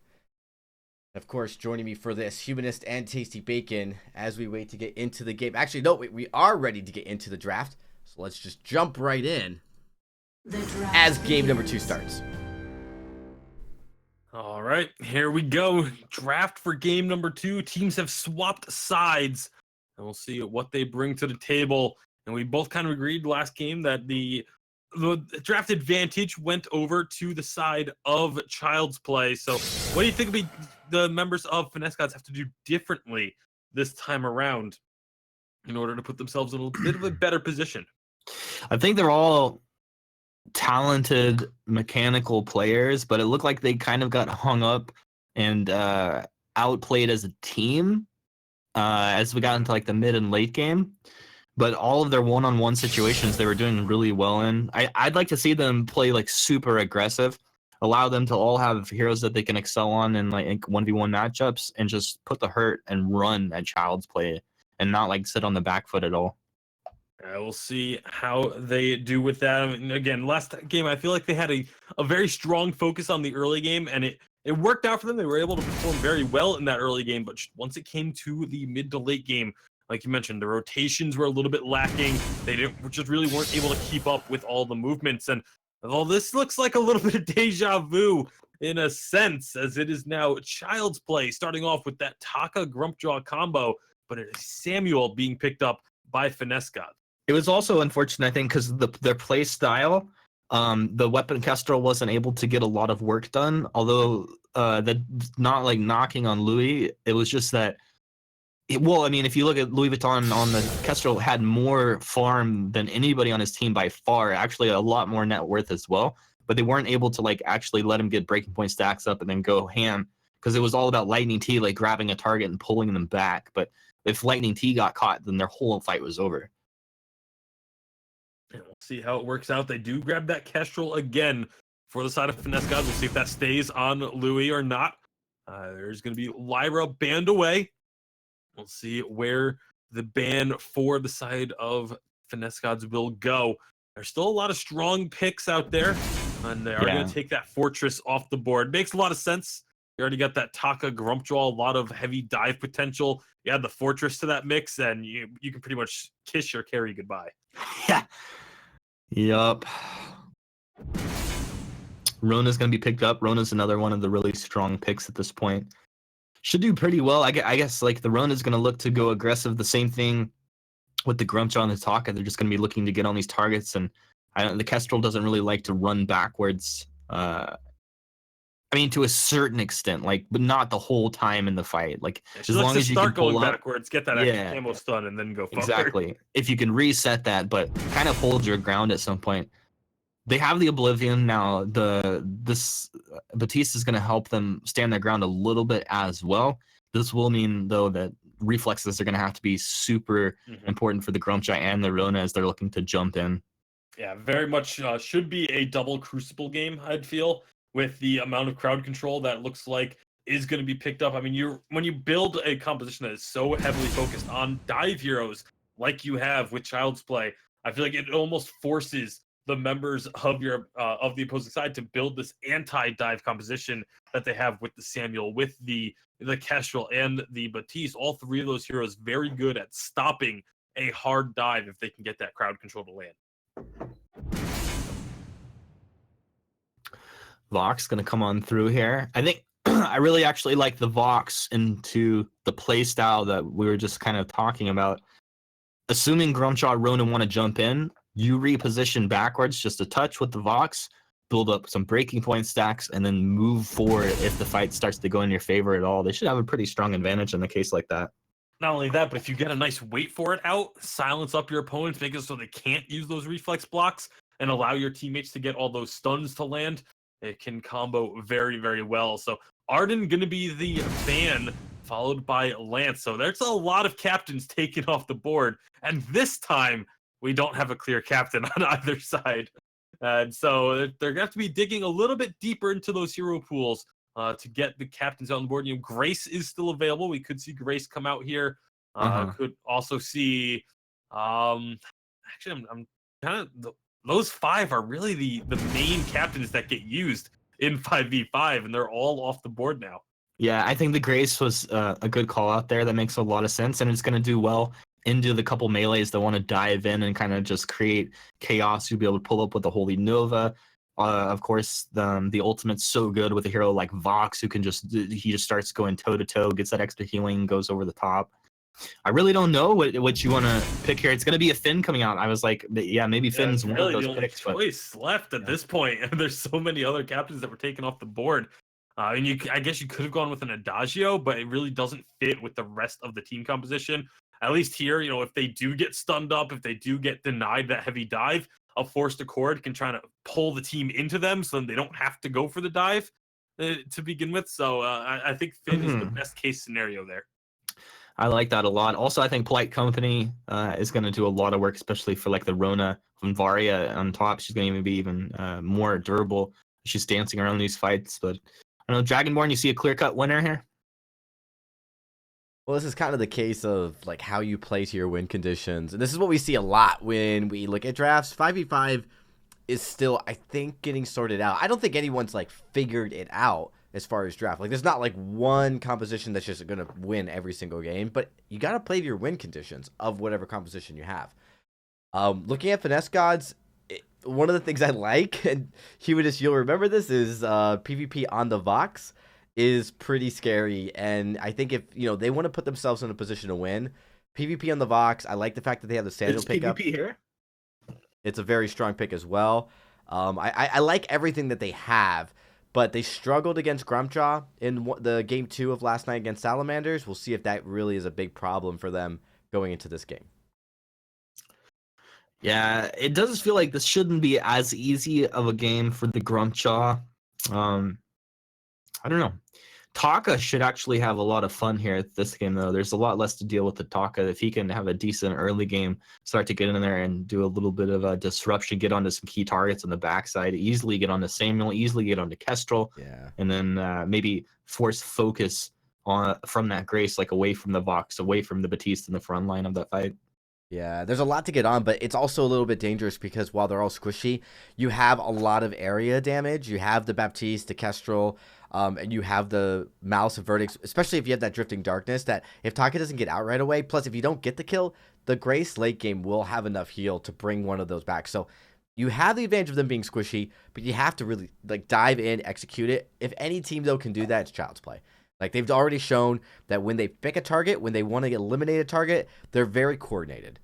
Of course, joining me for this, Humanist and Tasty Bacon, as we wait to get into the game. Actually, no, we are ready to get into the draft. So let's just jump right in as game number 2 starts. All right, here we go. Draft for game number 2. Teams have swapped sides, and we'll see what they bring to the table. And we both kind of agreed last game that the draft advantage went over to the side of Child's Play. So what do you think the members of Finesse Gods have to do differently this time around in order to put themselves in a bit of a better position? I think they're all talented mechanical players, but it looked like they kind of got hung up and outplayed as a team as we got into like the mid and late game. But all of their one-on-one situations they were doing really well in. I'd like to see them play like super aggressive, allow them to all have heroes that they can excel on in like 1v1 matchups, and just put the hurt and run at Child's Play and not like sit on the back foot at all. We'll see how they do with that. I mean, again, last game, I feel like they had a very strong focus on the early game, and it worked out for them. They were able to perform very well in that early game, but once it came to the mid to late game, like you mentioned, the rotations were a little bit lacking. They just really weren't able to keep up with all the movements. And well, this looks like a little bit of deja vu in a sense, as it is now Child's Play, starting off with that Taka Grumpjaw combo, but it is Samuel being picked up by Finesse God. It was also unfortunate, I think, because their play style, the weapon Kestrel wasn't able to get a lot of work done. Although that's not like knocking on Louis, it was just that. Well, I mean, if you look at Louis Vuitton on the Kestrel, had more farm than anybody on his team by far. Actually, a lot more net worth as well. But they weren't able to like actually let him get breaking point stacks up and then go ham, because it was all about Lightning T like grabbing a target and pulling them back. But if Lightning T got caught, then their whole fight was over. And we'll see how it works out. They do grab that Kestrel again for the side of Finesse Gods. We'll see if that stays on Louis or not. There's going to be Lyra banned away. We'll see where the ban for the side of Finesse Gods will go. There's still a lot of strong picks out there, and they are going to take that Fortress off the board. Makes a lot of sense. You already got that Taka Grumpjaw, a lot of heavy dive potential. You add the Fortress to that mix, and you can pretty much kiss your carry goodbye. Yeah. Yup. Rona's going to be picked up. Rona's another one of the really strong picks at this point. Should do pretty well. I guess like the Rona's going to look to go aggressive. The same thing with the Grumpjaw and the Taka. They're just going to be looking to get on these targets. And the Kestrel doesn't really like to run backwards. I mean, to a certain extent, like, but not the whole time in the fight. Like, as long as you can pull up, backwards, get that extra camo stun, and then go forward. Exactly. If you can reset that, but kind of hold your ground at some point. They have the Oblivion now. This Batiste is going to help them stand their ground a little bit as well. This will mean, though, that reflexes are going to have to be super important for the Grumpjaw and the Rona as they're looking to jump in. Yeah, very much should be a double Crucible game, I'd feel, with the amount of crowd control that looks like is going to be picked up. I mean, when you build a composition that is so heavily focused on dive heroes like you have with Child's Play, I feel like it almost forces the members of of the opposing side to build this anti-dive composition that they have with the Samuel, with the Kestrel, and the Batiste. All three of those heroes very good at stopping a hard dive if they can get that crowd control to land. Vox going to come on through here. I think I really actually like the Vox into the play style that we were just kind of talking about. Assuming Grumpjaw Rona want to jump in, you reposition backwards just a touch with the Vox, build up some breaking point stacks, and then move forward if the fight starts to go in your favor at all. They should have a pretty strong advantage in a case like that. Not only that, but if you get a nice wait for it out, silence up your opponents, make it so they can't use those reflex blocks, and allow your teammates to get all those stuns to land, it can combo very, very well. So Arden going to be the ban, followed by Lance. So there's a lot of captains taken off the board. And this time, we don't have a clear captain on either side. And so they're going to have to be digging a little bit deeper into those hero pools to get the captains on the board. You know, Grace is still available. We could see Grace come out here. Could also see... actually, I'm kind of... Those 5 are really the main captains that get used in 5v5, and they're all off the board now. Yeah, I think the Grace was a good call out there. That makes a lot of sense, and it's going to do well into the couple melees that want to dive in and kind of just create chaos. You'll be able to pull up with the Holy Nova. Of course, the ultimate's so good with a hero like Vox, who can he just starts going toe to toe, gets that extra healing, goes over the top. I really don't know what you want to pick here. It's going to be a Finn coming out. I was like, yeah, maybe Finn's one really of those the only picks. choice left at this point. There's so many other captains that were taken off the board. And I guess you could have gone with an Adagio, but it really doesn't fit with the rest of the team composition. At least here, if they do get stunned up, if they do get denied that heavy dive, a Forced Accord can try to pull the team into them so then they don't have to go for the dive to begin with. So I think Finn is the best case scenario there. I like that a lot. Also, I think Polite Company is going to do a lot of work, especially for like the Rona from Varia on top. She's going to be even more durable. She's dancing around these fights. But I don't know, Dragonborn, you see a clear-cut winner here? Well, this is kind of the case of like how you play to your win conditions. And this is what we see a lot when we look at drafts. 5v5 is still, I think, getting sorted out. I don't think anyone's like figured it out as far as draft. Like, there's not like one composition that's just going to win every single game, but you got to play to your win conditions of whatever composition you have. Looking at Finesse Gods, one of the things I like, and Humidus, you'll remember this, is PvP on the Vox is pretty scary. And I think if, they want to put themselves in a position to win, PvP on the Vox, I like the fact that they have the Sandal pickup. PvP here? It's a very strong pick as well. I like everything that they have. But they struggled against Grumpjaw in the game 2 of last night against Salamanders. We'll see if that really is a big problem for them going into this game. Yeah, it does feel like this shouldn't be as easy of a game for the Grumpjaw. I don't know. Taka should actually have a lot of fun here at this game, though. There's a lot less to deal with the Taka. If he can have a decent early game, start to get in there and do a little bit of a disruption, get onto some key targets on the backside, easily get onto Samuel, easily get onto Kestrel, and then maybe force focus from that Grace, like away from the Vox, away from the Batiste in the front line of that fight. Yeah, there's a lot to get on, but it's also a little bit dangerous because while they're all squishy, you have a lot of area damage. You have the Baptiste, the Kestrel, and you have the Malice and Verdict, especially if you have that Drifting Darkness, that if Taka doesn't get out right away, plus if you don't get the kill, the Grace late game will have enough heal to bring one of those back. So you have the advantage of them being squishy, but you have to really dive in, execute it. If any team, though, can do that, it's Child's Play. Like, they've already shown that when they pick a target, when they want to eliminate a target, they're very coordinated.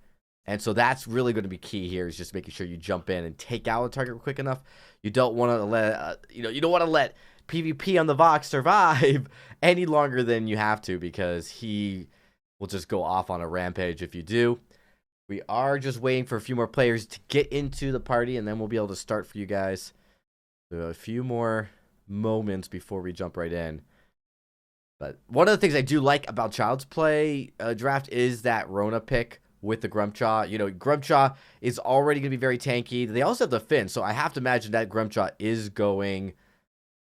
And so that's really going to be key here, is just making sure you jump in and take out a target quick enough. You don't want to let, you don't want to let PvP on the Vox survive any longer than you have to, because he will just go off on a rampage if you do. We are just waiting for a few more players to get into the party, and then we'll be able to start for you guys. So a few more moments before we jump right in. But one of the things I do like about Child's Play draft is that Rona pick with the Grumpjaw. Grumpjaw is already going to be very tanky. They also have the Finn, so I have to imagine that Grumpjaw is going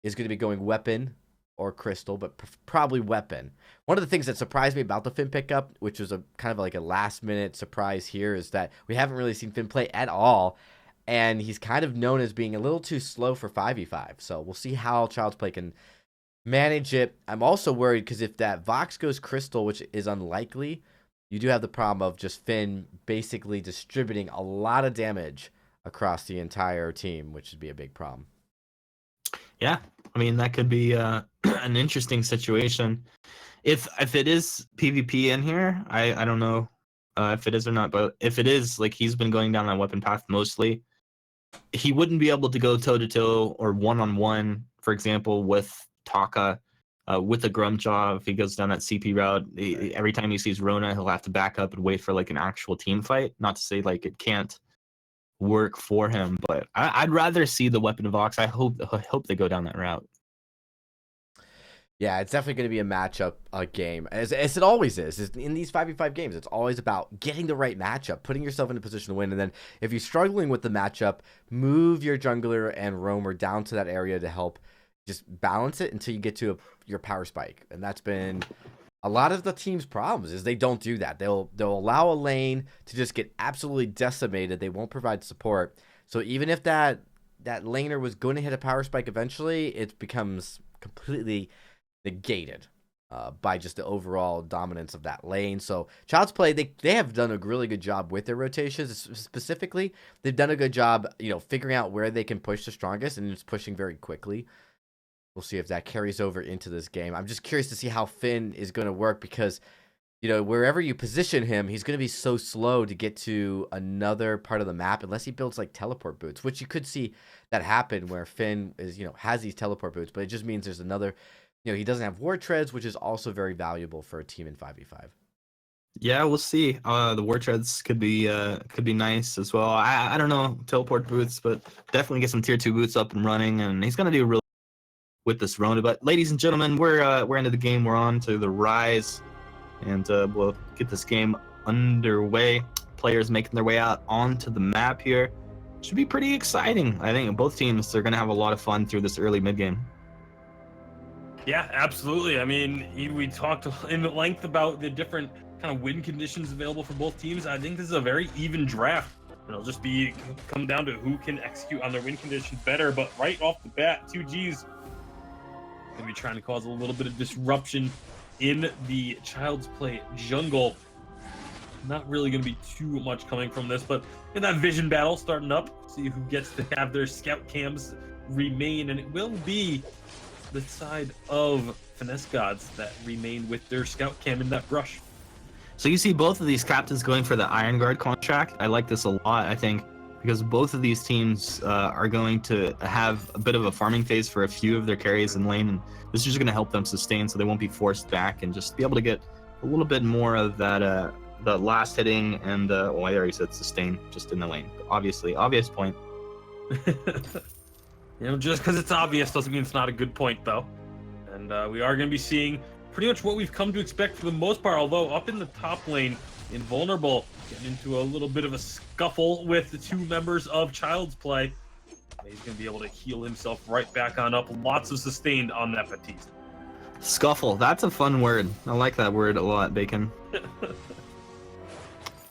to be going weapon or crystal, but probably weapon. One of the things that surprised me about the Finn pickup, which was a kind of like a last-minute surprise here, is that we haven't really seen Finn play at all, and he's kind of known as being a little too slow for 5v5. So we'll see how Child's Play can manage it. I'm also worried because if that Vox goes crystal, which is unlikely, you do have the problem of just Finn basically distributing a lot of damage across the entire team, which would be a big problem. Yeah, I mean, that could be an interesting situation. If it is PvP in here, I don't know if it is or not, but if it is, like, he's been going down that weapon path mostly, he wouldn't be able to go toe-to-toe or one-on-one, for example, with Taka, with the Grumpjaw. If he goes down that CP route, every time he sees Rona, he'll have to back up and wait for like an actual team fight. Not to say like it can't work for him, but I'd rather see the weapon of Vox. I hope they go down that route. Yeah, it's definitely going to be a matchup game, as it always is. In these 5v5 games, it's always about getting the right matchup, putting yourself in a position to win, and then if you're struggling with the matchup, move your jungler and roamer down to that area to help just balance it until you get to your power spike. And that's been a lot of the team's problems, is they don't do that. They'll allow a lane to just get absolutely decimated. They won't provide support. So even if that laner was going to hit a power spike eventually, it becomes completely negated by just the overall dominance of that lane. So Child's Play, they have done a really good job with their rotations. Specifically, they've done a good job, figuring out where they can push the strongest and just pushing very quickly. We'll see if that carries over into this game. I'm just curious to see how Finn is going to work because, wherever you position him, he's going to be so slow to get to another part of the map unless he builds like teleport boots, which you could see that happen where Finn is, has these teleport boots, but it just means there's another, he doesn't have war treads, which is also very valuable for a team in 5v5. Yeah, we'll see. The war treads could be nice as well. I don't know teleport boots, but definitely get some tier 2 boots up and running, and he's going to do really with this Rona. But ladies and gentlemen, we're into the game. We're on to the Rise, and we'll get this game underway. Players making their way out onto the map here. Should be pretty exciting. I think both teams are going to have a lot of fun through this early mid game. Yeah, absolutely. I mean, we talked in length about the different kind of win conditions available for both teams. I think this is a very even draft. It'll just come down to who can execute on their win conditions better. But right off the bat, 2G's gonna be trying to cause a little bit of disruption in the Child's Play jungle. Not really gonna be too much coming from this, but in that vision battle starting up, see who gets to have their scout cams remain, and it will be the side of Finesse Gods that remain with their scout cam in that brush. So you see both of these captains going for the Iron Guard contract. I like this a lot, I think, because both of these teams are going to have a bit of a farming phase for a few of their carries in lane, and this is just going to help them sustain so they won't be forced back and just be able to get a little bit more of that the last hitting and well, I already said sustain just in the lane. Obviously, obvious point. Just because it's obvious doesn't mean it's not a good point, though. And we are going to be seeing pretty much what we've come to expect for the most part, although up in the top lane, Invulnerable getting into a little bit of a scuffle with the two members of Child's Play. He's going to be able to heal himself right back on up. Lots of sustained on that Batiste. Scuffle, that's a fun word. I like that word a lot, Bacon.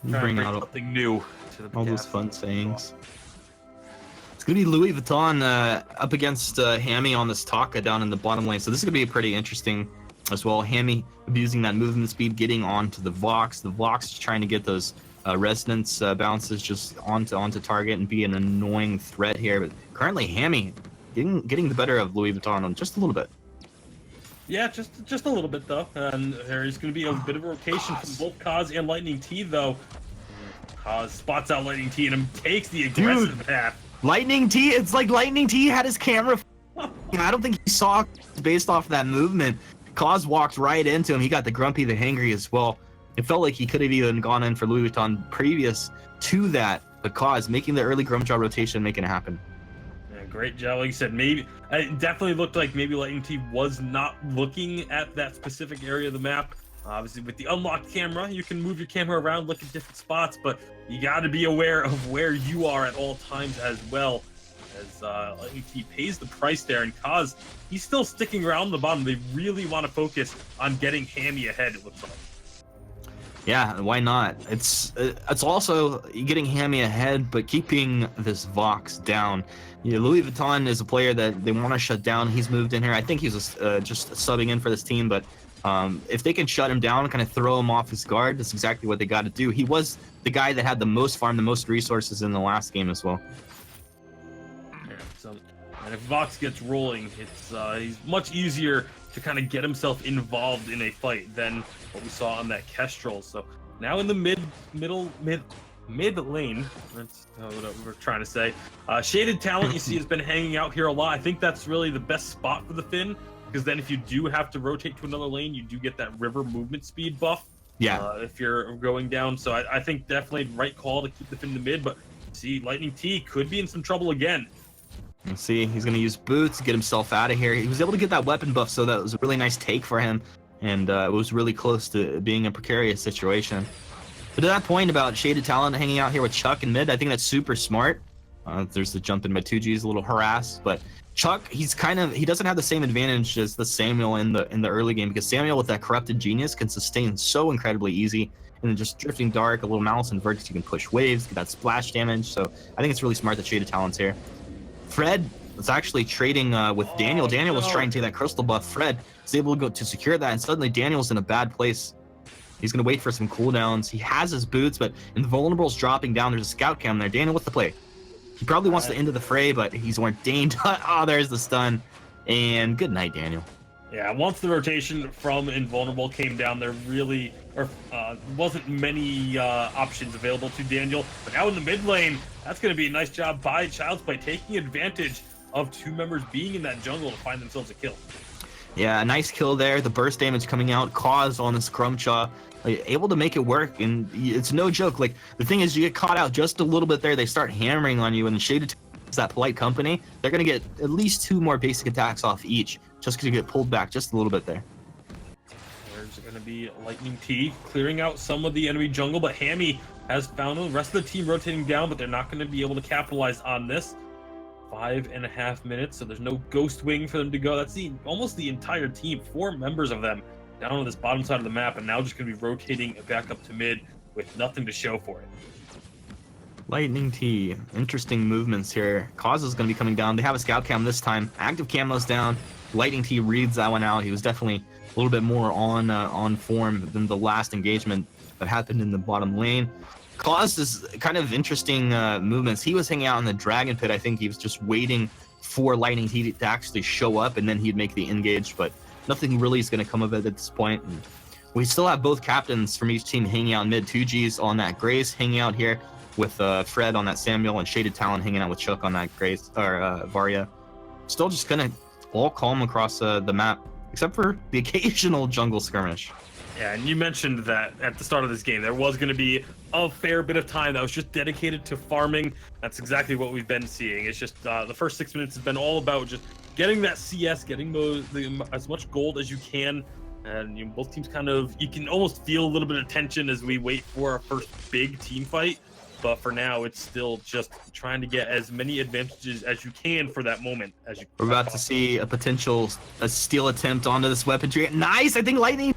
Bring out something new to the all those fun sayings. It's going to be Louis Vuitton up against Hammy on this Taka down in the bottom lane. So this is going to be pretty interesting as well. Hammy abusing that movement speed, getting onto the Vox. The Vox is trying to get those resonance bounces just onto target and be an annoying threat here. But currently Hammy getting the better of Louis Vuitton on just a little bit. Yeah, just a little bit though. And there's going to be a bit of a rotation from both Kaz and Lightning T though. Kaz spots out Lightning T and takes the aggressive path. Lightning T, it's like Lightning T had his camera. I don't think he saw based off that movement. Kaz walked right into him. He got the grumpy, the hangry as well. It felt like he could have even gone in for Louis Vuitton previous to that, but Kaz making the early Grumjaw rotation, making it happen. Yeah, great job. Like you said, maybe it definitely looked like maybe Lightning T was not looking at that specific area of the map. Obviously, with the unlocked camera, you can move your camera around, look at different spots, but you got to be aware of where you are at all times as well. As Lightning T pays the price there, and Kaz, he's still sticking around the bottom. They really want to focus on getting Hammy ahead, it looks like. Yeah, why not? It's also getting Hammy ahead, but keeping this Vox down. Louis Vuitton is a player that they want to shut down. He's moved in here. I think he's just subbing in for this team, but if they can shut him down, kind of throw him off his guard, that's exactly what they got to do. He was the guy that had the most farm, the most resources in the last game as well. Yeah, so, and if Vox gets rolling, it's he's much easier to kind of get himself involved in a fight than what we saw on that Kestrel. So now in the mid lane, that's what we're trying to say. Shaded Talent, you see, has been hanging out here a lot. I think that's really the best spot for the Finn, because then if you do have to rotate to another lane, you do get that river movement speed buff. Yeah. If you're going down. So I think definitely right call to keep the Finn in the mid, but see, Lightning T could be in some trouble again. Let's see, he's going to use boots to get himself out of here. He was able to get that weapon buff, so that was a really nice take for him, and it was really close to being a precarious situation. But to that point about Shaded Talent hanging out here with Chuck in mid, I think that's super smart. There's the jump in by 2G's a little harassed, but Chuck, he doesn't have the same advantage as the Samuel in the early game, because Samuel with that Corrupted Genius can sustain so incredibly easy, and then just Drifting Dark, a little Malice and Vertex, you can push waves, get that splash damage. So I think it's really smart that Shaded Talent's here. Fred was actually trading with Daniel. Daniel was trying to take that crystal buff. Fred was able to go to secure that, and suddenly Daniel's in a bad place. He's going to wait for some cooldowns. He has his boots, but Invulnerable's dropping down. There's a scout cam there. Daniel, what's the play? He probably wants to end the fray, but he's ordained. Oh, there's the stun. And good night, Daniel. Yeah, once the rotation from Invulnerable came down, there really wasn't many options available to Daniel. But now in the mid lane, that's going to be a nice job by Child's Play, taking advantage of two members being in that jungle to find themselves a kill. Yeah, a nice kill there. The burst damage coming out, Cause on this Crumchaw, able to make it work, and it's no joke. Like, the thing is, you get caught out just a little bit there, they start hammering on you, and Shaded is that polite company. They're going to get at least 2 more basic attacks off each, just because you get pulled back just a little bit there. There's going to be Lightning T clearing out some of the enemy jungle, but Hammy has found the rest of the team rotating down, but they're not going to be able to capitalize on this. 5.5 minutes, so there's no Ghost Wing for them to go. That's almost the entire team, 4 members of them down on this bottom side of the map, and now just going to be rotating back up to mid with nothing to show for it. Lightning T, interesting movements here. Cause is going to be coming down. They have a scout cam this time. Active camo's down. Lightning T reads that one out. He was definitely a little bit more on form than the last engagement that happened in the bottom lane. Cause is kind of interesting movements. He was hanging out in the Dragon Pit. I think he was just waiting for Lightning T to actually show up, and then he'd make the engage, but nothing really is going to come of it at this point. And we still have both captains from each team hanging out mid. 2G's on that Grace hanging out here with Fred on that Samuel, and Shaded Talon hanging out with Chuck on that Grace, or Varya. Still just kind of all calm across the map, except for the occasional jungle skirmish. Yeah, and you mentioned that at the start of this game, there was going to be a fair bit of time that was just dedicated to farming. That's exactly what we've been seeing. It's just the first 6 minutes has been all about just getting that CS, getting as much gold as you can. And both teams kind of, you can almost feel a little bit of tension as we wait for our first big team fight. But for now, it's still just trying to get as many advantages as you can for that moment. We're about to see a potential steal attempt onto this weaponry. Nice, I think Lightning.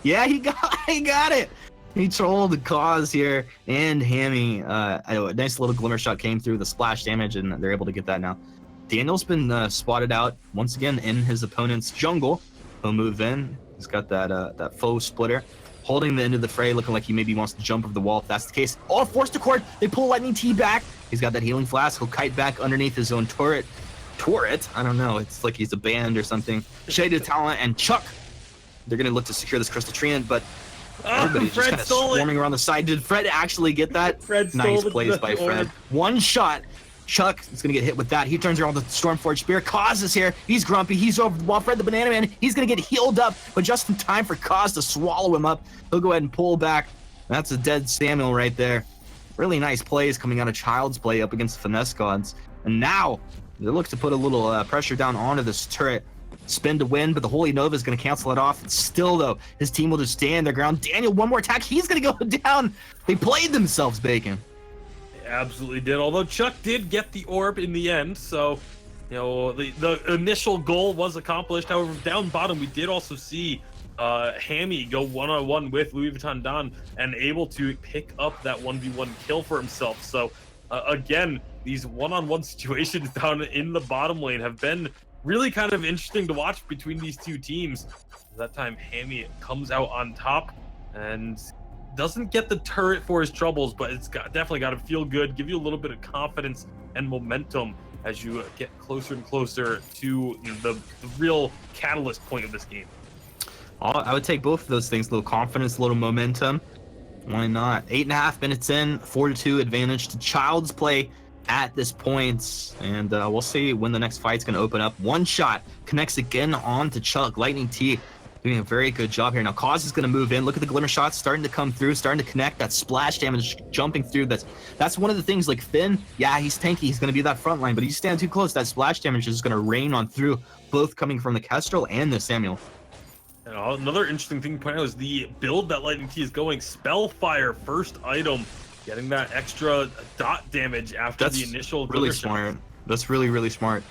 Yeah, he got it. He trolled the Cause here, and Hammy. A nice little glimmer shot came through the splash damage, and they're able to get that now. Daniel's been spotted out once again in his opponent's jungle. He'll move in. He's got that faux splitter, holding the end of the fray, looking like he maybe wants to jump over the wall. If that's the case, oh, forced to court. They pull Lightning T back. He's got that healing flask. He'll kite back underneath his own turret. I don't know. It's like he's a band or something. Shaded Talent and Chuck. They're going to look to secure this Crystal Treant, but everybody's just kind of swarming around the side. Did Fred actually get that? Nice plays by Fred. One shot. Chuck is going to get hit with that. He turns around with the Stormforged Spear. Cause is here. He's grumpy. He's over the wall. Fred the Banana Man, he's going to get healed up, but just in time for Cause to swallow him up. He'll go ahead and pull back. That's a dead Samuel right there. Really nice plays coming out of Child's Play up against Finesse Gods. And now they look to put a little pressure down onto this turret. Spin to win, but the Holy Nova is going to cancel it off. Still, though, his team will just stand their ground. Daniel, one more attack. He's going to go down. They played themselves, Bacon. They absolutely did, although Chuck did get the orb in the end, so the initial goal was accomplished. However, down bottom, we did also see Hammy go one-on-one with Louis Vuitton Don and able to pick up that 1v1 kill for himself. So, again, these one-on-one situations down in the bottom lane have been really kind of interesting to watch between these two teams. That time, Hammy comes out on top and doesn't get the turret for his troubles, but it's definitely got to feel good, give you a little bit of confidence and momentum as you get closer and closer to the real catalyst point of this game. I would take both of those things, a little confidence, a little momentum. Why not? 8.5 minutes in, 4-2 advantage to Child's Play at this point, and we'll see when the next fight's going to open up. One shot connects again on to Chuck. Lightning T doing a very good job here. Now Cause is going to move in. Look at the glimmer shots starting to come through, starting to connect. That splash damage jumping through. That's one of the things. Like Finn, yeah, he's tanky. He's going to be that front line, but you stand too close, that splash damage is going to rain on through, both coming from the Kestrel and the Samuel. And another interesting thing to point out is the build that Lightning T is going. Spellfire, first item. Getting that extra dot damage after the initial. Really smart. That's really, really smart.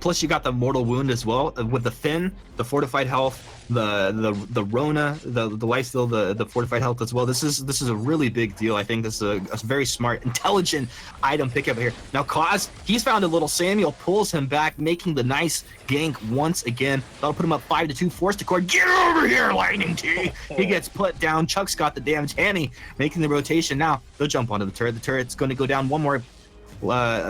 Plus, you got the mortal wound as well with the fin, the fortified health, the Rona, the lifesteal, the fortified health as well. This is a really big deal. I think this is a very smart, intelligent item pickup here. Now, Kaz, he's found a little Samuel, pulls him back, making the nice gank once again. That'll put him up 5-2. Force to core. Get over here, Lightning T. He gets put down. Chuck's got the damage. Hanny making the rotation. Now they'll jump onto the turret. The turret's going to go down. One more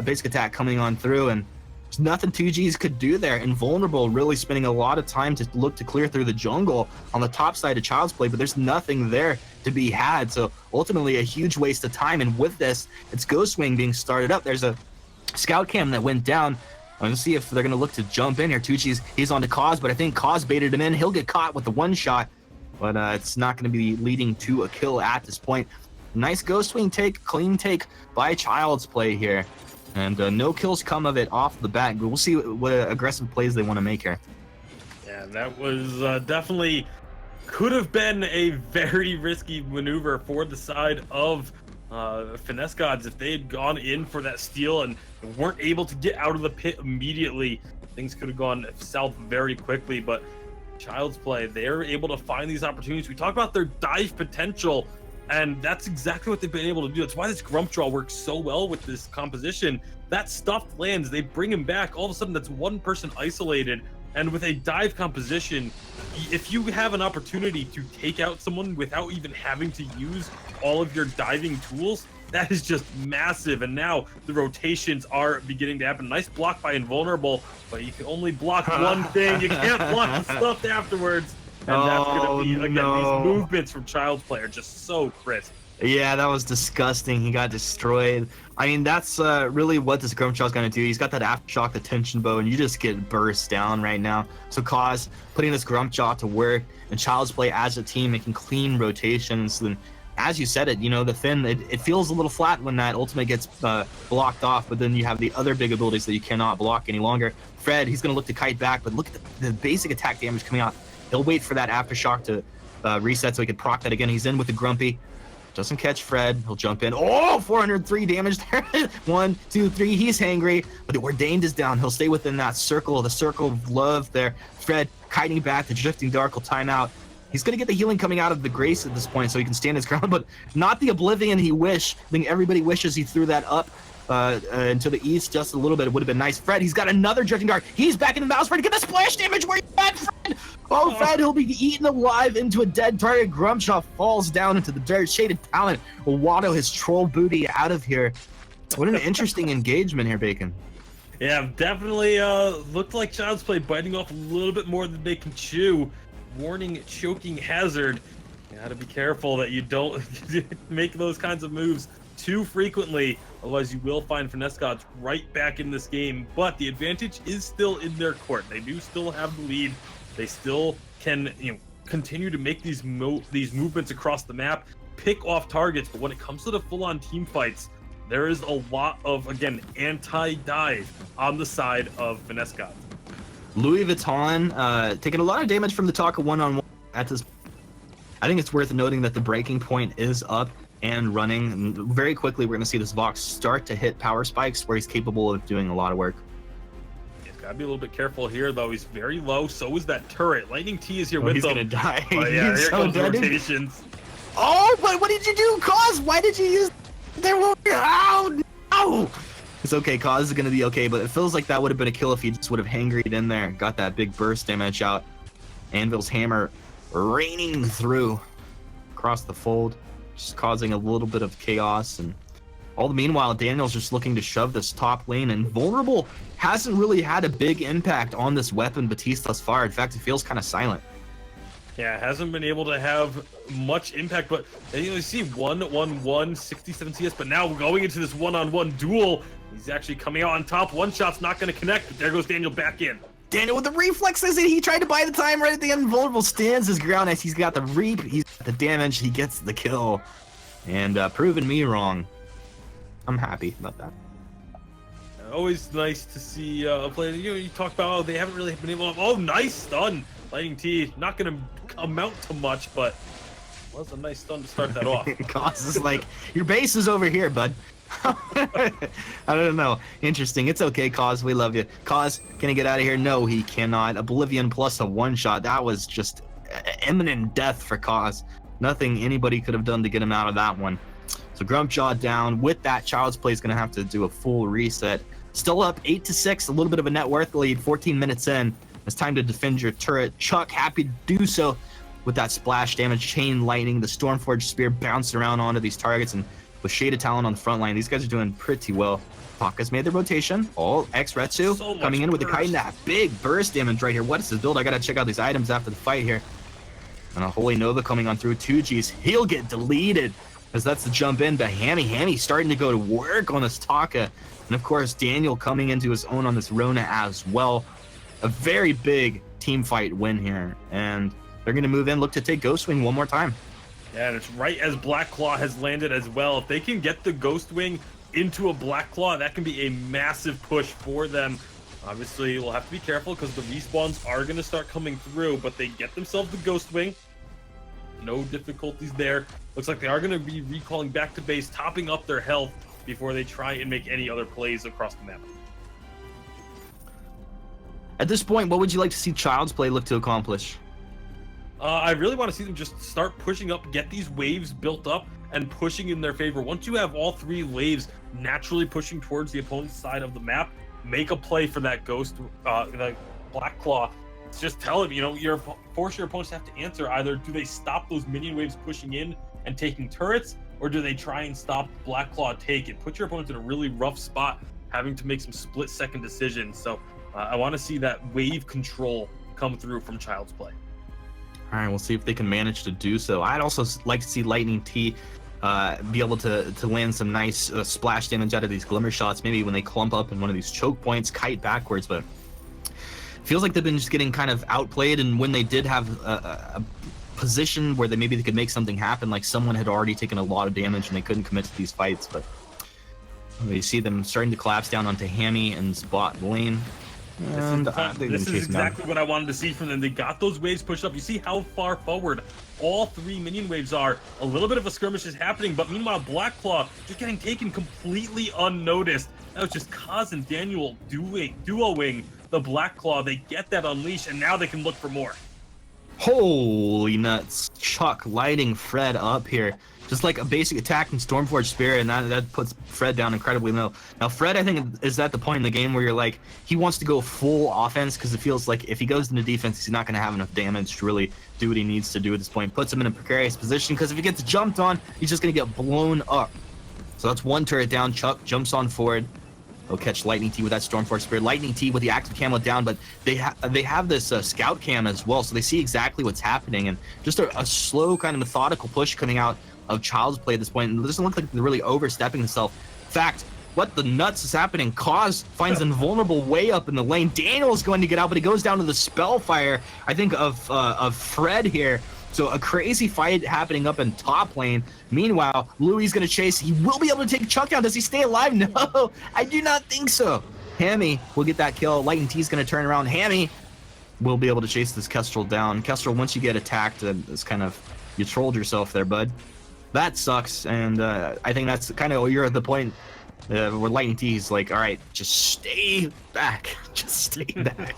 basic attack coming on through, and there's nothing 2Gs could do there. Invulnerable really spending a lot of time to look to clear through the jungle on the top side of Child's Play, but there's nothing there to be had. So ultimately a huge waste of time. And with this, it's Ghost Wing being started up. There's a scout cam that went down. I'm going to see if they're going to look to jump in here. 2Gs, he's on to Cause, but I think Cause baited him in. He'll get caught with the one shot, but it's not going to be leading to a kill at this point. Nice Ghost Wing take, clean take by Child's Play here. And no kills come of it off the bat. We'll see what aggressive plays they want to make here. Yeah, that was definitely could have been a very risky maneuver for the side of Finesse Gods. If they had gone in for that steal and weren't able to get out of the pit immediately, things could have gone south very quickly. But Child's Play, they're able to find these opportunities. We talk about their dive potential, and that's exactly what they've been able to do. That's why this Grump Draw works so well with this composition. That stuff lands, they bring him back. All of a sudden, that's one person isolated. And with a dive composition, if you have an opportunity to take out someone without even having to use all of your diving tools, that is just massive. And now the rotations are beginning to happen. Nice block by Invulnerable, but you can only block one thing. You can't block the stuff afterwards. And that's going to be, again, these movements from Child's Play are just so crisp. Yeah, that was disgusting. He got destroyed. I mean, that's really what this Grumshaw's going to do. He's got that Aftershock, the tension bow, and you just get burst down right now. So Cause putting this Grumshaw to work, and Child's Play as a team making clean rotations. And as you said it, you know, the Finn, it feels a little flat when that ultimate gets blocked off, but then you have the other big abilities that you cannot block any longer. Fred, he's going to look to kite back, but look at the basic attack damage coming out. He'll wait for that Aftershock to reset so he can proc that again. He's in with the Grumpy. Doesn't catch Fred. He'll jump in. Oh, 403 damage there. 1, 2, 3. He's hangry. But the Ordained is down. He'll stay within that circle, the circle of love there. Fred kiting back. The Drifting Dark will time out. He's going to get the healing coming out of the Grace at this point so he can stand his ground, but not the Oblivion he wished. I think everybody wishes he threw that up into the east just a little bit. It would have been nice. Fred, he's got another Drifting Dark. He's back in the mouse. Fred, get the splash damage. Where you at, Fred? Oh, Fred, he'll be eaten alive into a dead target. Grumshaw falls down into the dirt. Shaded Talent will waddle his troll booty out of here. What an interesting engagement here, Bacon. Yeah, definitely looked like Child's Play biting off a little bit more than they can chew. Warning, choking hazard. You gotta be careful that you don't make those kinds of moves too frequently, otherwise you will find Finesse Gods right back in this game. But the advantage is still in their court. They do still have the lead. They still can, you know, continue to make these movements across the map, pick off targets. But when it comes to the full-on team fights, there is a lot of, again, anti-dive on the side of Finesse Gods. Louis Vuitton taking a lot of damage from the Taka one-on-one at this. I think it's worth noting that the breaking point is up and running. And very quickly, we're going to see this Vox start to hit power spikes where he's capable of doing a lot of work. He's got to be a little bit careful here, though. He's very low. So is that turret. Lightning T is here with him. He's going to die. But yeah, here comes rotations. Oh, but what did you do, Cause? Why did you use... There won't be... Oh, no! It's okay, Cause is going to be okay, but it feels like that would have been a kill if he just would have hangried in there. Got that big burst damage out. Anvil's hammer raining through across the fold, just causing a little bit of chaos. And all the meanwhile, Daniel's just looking to shove this top lane, and Vulnerable hasn't really had a big impact on this weapon Batiste thus far. In fact, it feels kind of silent. Yeah, hasn't been able to have much impact, but you see 1-1-1, 67 CS, but now going into this one-on-one duel, he's actually coming out on top. One shot's not going to connect, but there goes Daniel back in. Daniel with the reflexes, and he tried to buy the time right at the end. Vulnerable stands his ground as he's got the reap, he's got the damage, he gets the kill. And proving me wrong. I'm happy about that. Always nice to see a player, you talk about, oh, they haven't really been able to, oh, nice stun. Lightning T, not going to amount to much, but was a nice stun to start that off. Cause is like, your base is over here, bud. I don't know. Interesting. It's okay, Cause. We love you. Cause, can he get out of here? No, he cannot. Oblivion plus a one-shot. That was just imminent death for Cause. Nothing anybody could have done to get him out of that one. So Grumpjaw down. With that, Child's Play is going to have to do a full reset. Still up 8-6, a little bit of a net worth lead. 14 minutes in. It's time to defend your turret. Chuck, happy to do so with that splash damage. Chain Lightning, the Stormforged Spear bouncing around onto these targets, and with Shaded Talon on the front line, these guys are doing pretty well. Paka's made their rotation. All X-Retsu coming in with the Kite. That big burst damage right here. What is this build? I gotta check out these items after the fight here. And a Holy Nova coming on through 2Gs. He'll get deleted, as that's the jump in. But Hammy starting to go to work on this Taka. And of course, Daniel coming into his own on this Rona as well. A very big team fight win here. And they're going to move in, look to take Ghostwing one more time. Yeah, and it's right as Black Claw has landed as well. If they can get the Ghostwing into a Black Claw, that can be a massive push for them. Obviously, we'll have to be careful because the respawns are going to start coming through, but they get themselves the Ghostwing. No difficulties there. Looks like they are going to be recalling back to base, topping up their health before they try and make any other plays across the map. At this point, what would you like to see Child's Play look to accomplish? I really want to see them just start pushing up, get these waves built up, and pushing in their favor. Once you have all three waves naturally pushing towards the opponent's side of the map, make a play for that ghost, that Black Claw. Just tell him, force your opponents to have to answer. Either do they stop those minion waves pushing in and taking turrets, or do they try and stop Black Claw take it? Put your opponents in a really rough spot, having to make some split-second decisions. So I want to see that wave control come through from Child's Play. All right, we'll see if they can manage to do so. I'd also like to see Lightning T be able to land some nice splash damage out of these Glimmer shots, maybe when they clump up in one of these choke points, kite backwards, but feels like they've been just getting kind of outplayed, and when they did have a position where maybe they could make something happen, like someone had already taken a lot of damage and they couldn't commit to these fights, but you see them starting to collapse down onto Hammy and spot lane. And this is exactly what I wanted to see from them. They got those waves pushed up. You see how far forward all three minion waves are. A little bit of a skirmish is happening, but meanwhile, Black Claw just getting taken completely unnoticed. That was just Kaz and Daniel duoing the Black Claw. They get that unleash, and now they can look for more. Holy nuts. Chuck lighting Fred up here. Just like a basic attack in Stormforged Spirit, and that puts Fred down incredibly low. Now, Fred, I think, is at the point in the game where you're like, he wants to go full offense because it feels like if he goes into defense, he's not going to have enough damage to really do what he needs to do at this point. Puts him in a precarious position because if he gets jumped on, he's just going to get blown up. So that's one turret down. Chuck jumps on forward. He'll catch Lightning T with that Stormforged Spirit. Lightning T with the active camo down, but they have this scout cam as well, so they see exactly what's happening, and just a slow kind of methodical push coming out of Child's Play at this point, and it doesn't look like they're really overstepping themselves. In fact, what the nuts is happening? Kaz finds Invulnerable way up in the lane. Daniel's going to get out, but he goes down to the Spellfire, I think, of Fred here. So a crazy fight happening up in top lane. Meanwhile, Louis is going to chase. He will be able to take Chuck down. Does he stay alive? No, I do not think so. Hammy will get that kill. Lightning T is going to turn around. Hammy will be able to chase this Kestrel down. Kestrel, once you get attacked, it's kind of, you trolled yourself there, bud. That sucks, and I think that's kind of, you're at the point where Lightning T is like, all right, just stay back. Just stay back.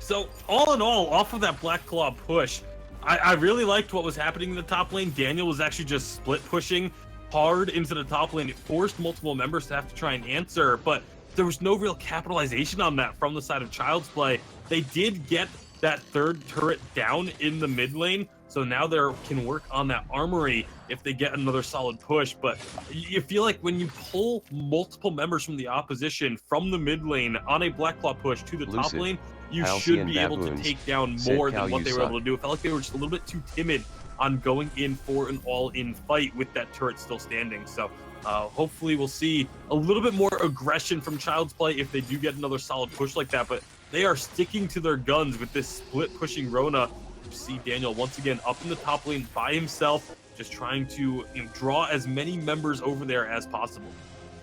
So, all in all, off of that Black Claw push, I really liked what was happening in the top lane. Daniel was actually just split pushing hard into the top lane. It forced multiple members to have to try and answer, but there was no real capitalization on that from the side of Child's Play. They did get that third turret down in the mid lane, so now they can work on that armory if they get another solid push. But you feel like when you pull multiple members from the opposition from the mid lane on a Black Claw push to the top lane, you should be able to take down more than what they were able to do. It felt like they were just a little bit too timid on going in for an all-in fight with that turret still standing. So hopefully we'll see a little bit more aggression from Child's Play if they do get another solid push like that. But they are sticking to their guns with this split pushing Rona. You see Daniel once again up in the top lane by himself, just trying to draw as many members over there as possible.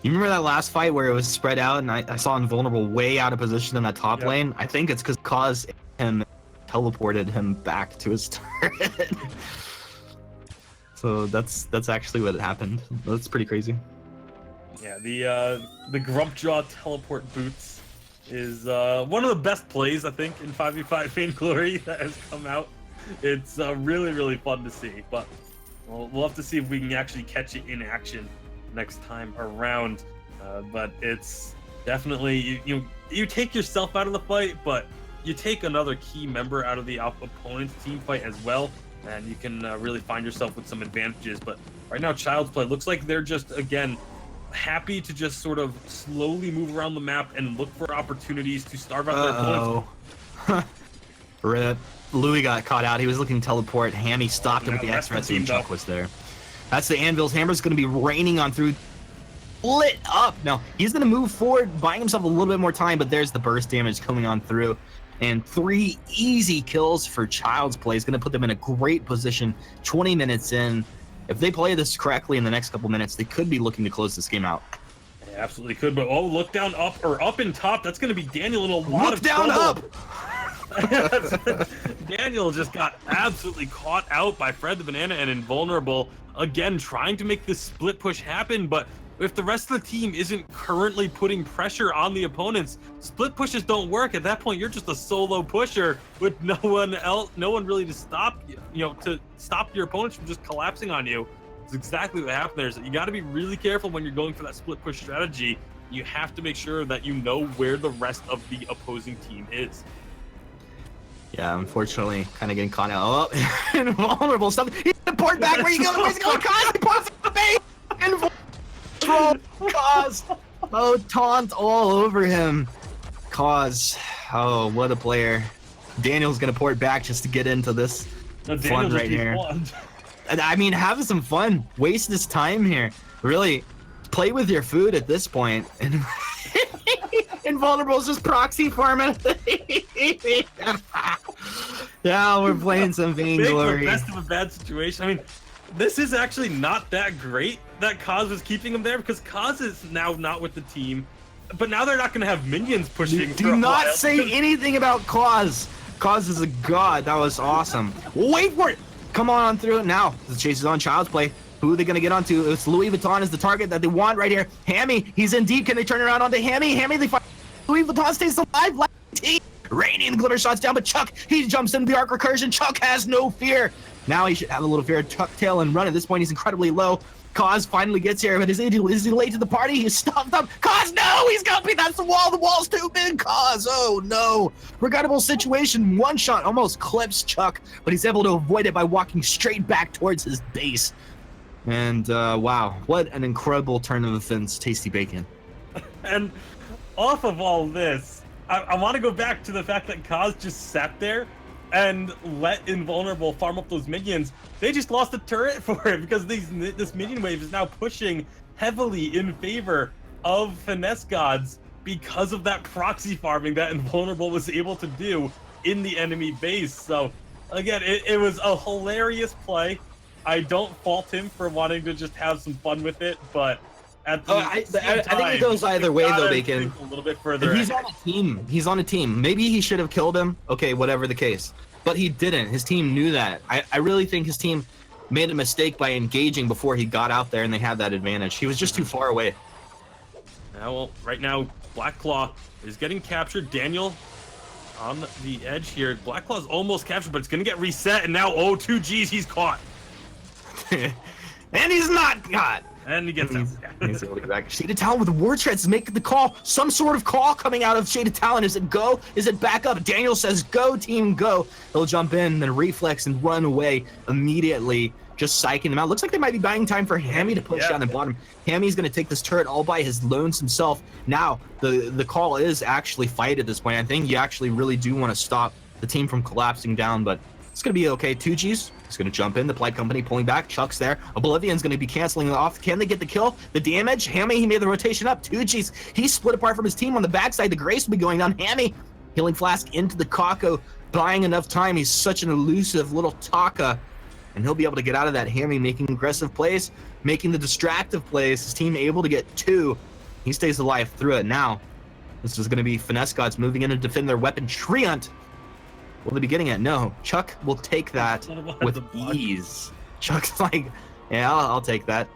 You remember that last fight where it was spread out and I saw Invulnerable way out of position in that top lane? I think it's because Kaz him teleported him back to his turret. So that's actually what happened. That's pretty crazy. Yeah, the Grumpjaw teleport boots is one of the best plays, I think, in 5v5 Vainglory that has come out. It's really, really fun to see, but we'll have to see if we can actually catch it in action next time around. But it's definitely, you take yourself out of the fight, but you take another key member out of the opponent's team fight as well, and you can really find yourself with some advantages. But right now, Child's Play looks like they're just, again, happy to just sort of slowly move around the map and look for opportunities to starve out their opponents. Rip. Louis got caught out. He was looking to teleport. Hammy stopped him with the X-Res, and Chuck was there. That's the Anvil's Hammer's going to be raining on through. Lit up. Now, he's going to move forward, buying himself a little bit more time, but there's the burst damage coming on through. And 3 easy kills for Child's Play is going to put them in a great position 20 minutes in. If they play this correctly in the next couple minutes, they could be looking to close this game out. They absolutely could, but look down up, or up in top. That's going to be Daniel in a lot of trouble. Look down up! Daniel just got absolutely caught out by Fred the Banana and Invulnerable. Again, trying to make this split push happen, but if the rest of the team isn't currently putting pressure on the opponents, split pushes don't work. At that point, you're just a solo pusher with no one else, no one really to stop you, to stop your opponents from just collapsing on you. It's exactly what happened there. So you got to be really careful when you're going for that split push strategy. You have to make sure that you know where the rest of the opposing team is. Yeah, unfortunately, kind of getting caught out. Oh, Invulnerable stuff. He's gonna port back. Where you going? Where's he going? Cause he ports the base. Cause. Oh, taunt all over him. Cause. Oh, what a player. Daniel's gonna port back just to get into this fun right here. I mean, have some fun. Waste this time here. Really, play with your food at this point. And Invulnerable's just proxy farming. Yeah, we're playing some Vainglory. Best of a bad situation. I mean, this is actually not that great that Kaz was keeping him there, because Kaz is now not with the team. But now they're not going to have minions pushing. Do not say anything about Kaz. Kaz is a god. That was awesome. Wait for it. Come on through now. The chase is on Child's Play. Who are they going to get onto? It's Louis Vuitton is the target that they want right here. Hammy, he's in deep. Can they turn around onto Hammy? Hammy, they fight. Louis Vuitton stays alive. Last team. Raining the glitter shots down, but Chuck, he jumps into the arc recursion. Chuck has no fear. Now he should have a little fear. Tuck tail and run. At this point, he's incredibly low. Kaz finally gets here, but is he late to the party? He's stuffed up. Kaz, no! He's got me. That's the wall. The wall's too big. Kaz, oh no. Regrettable situation. One shot almost clips Chuck, but he's able to avoid it by walking straight back towards his base. And wow, what an incredible turn of events, Tasty Bacon. And off of all this, I want to go back to the fact that Kaz just sat there and let Invulnerable farm up those minions. They just lost the turret for it because this minion wave is now pushing heavily in favor of Finesse Gods because of that proxy farming that Invulnerable was able to do in the enemy base. So again, it was a hilarious play. I don't fault him for wanting to just have some fun with it, but at the I think it goes either way though, Bacon. A little bit further. He's on a team. He's on a team. Maybe he should have killed him. Okay, whatever the case. But he didn't. His team knew that. I really think his team made a mistake by engaging before he got out there and they had that advantage. He was just too far away. Now, well, right now, Black Claw is getting captured. Daniel on the edge here. Black Claw's almost captured, but it's going to get reset. And now, oh, 2Gs, he's caught. And he's not caught. And he gets out. He's able to get back. Shaded Talon with the War Treads make the call. Some sort of call coming out of Shaded Talon. Is it go? Is it back up? Daniel says go, team, go. He'll jump in, then reflex and run away immediately, just psyching them out. Looks like they might be buying time for Hammy to push down the bottom. Hammy's going to take this turret all by his lonesome self. Now, the call is actually fight at this point. I think you actually really do want to stop the team from collapsing down, but it's going to be okay. 2Gs. He's going to jump in. The Plight Company pulling back. Chuck's there. Oblivion's going to be canceling it off. Can they get the kill? The damage? Hammy, he made the rotation up. 2Gs. He's split apart from his team on the backside. The Grace will be going down. Hammy, healing flask into the Kako, buying enough time. He's such an elusive little Taka, and he'll be able to get out of that. Hammy making aggressive plays, making the distractive plays. His team able to get 2. He stays alive through it. Now, this is going to be Finesse Gods moving in to defend their weapon. Treant. Will they be getting it? No. Chuck will take that with ease. Chuck's like, yeah, I'll take that.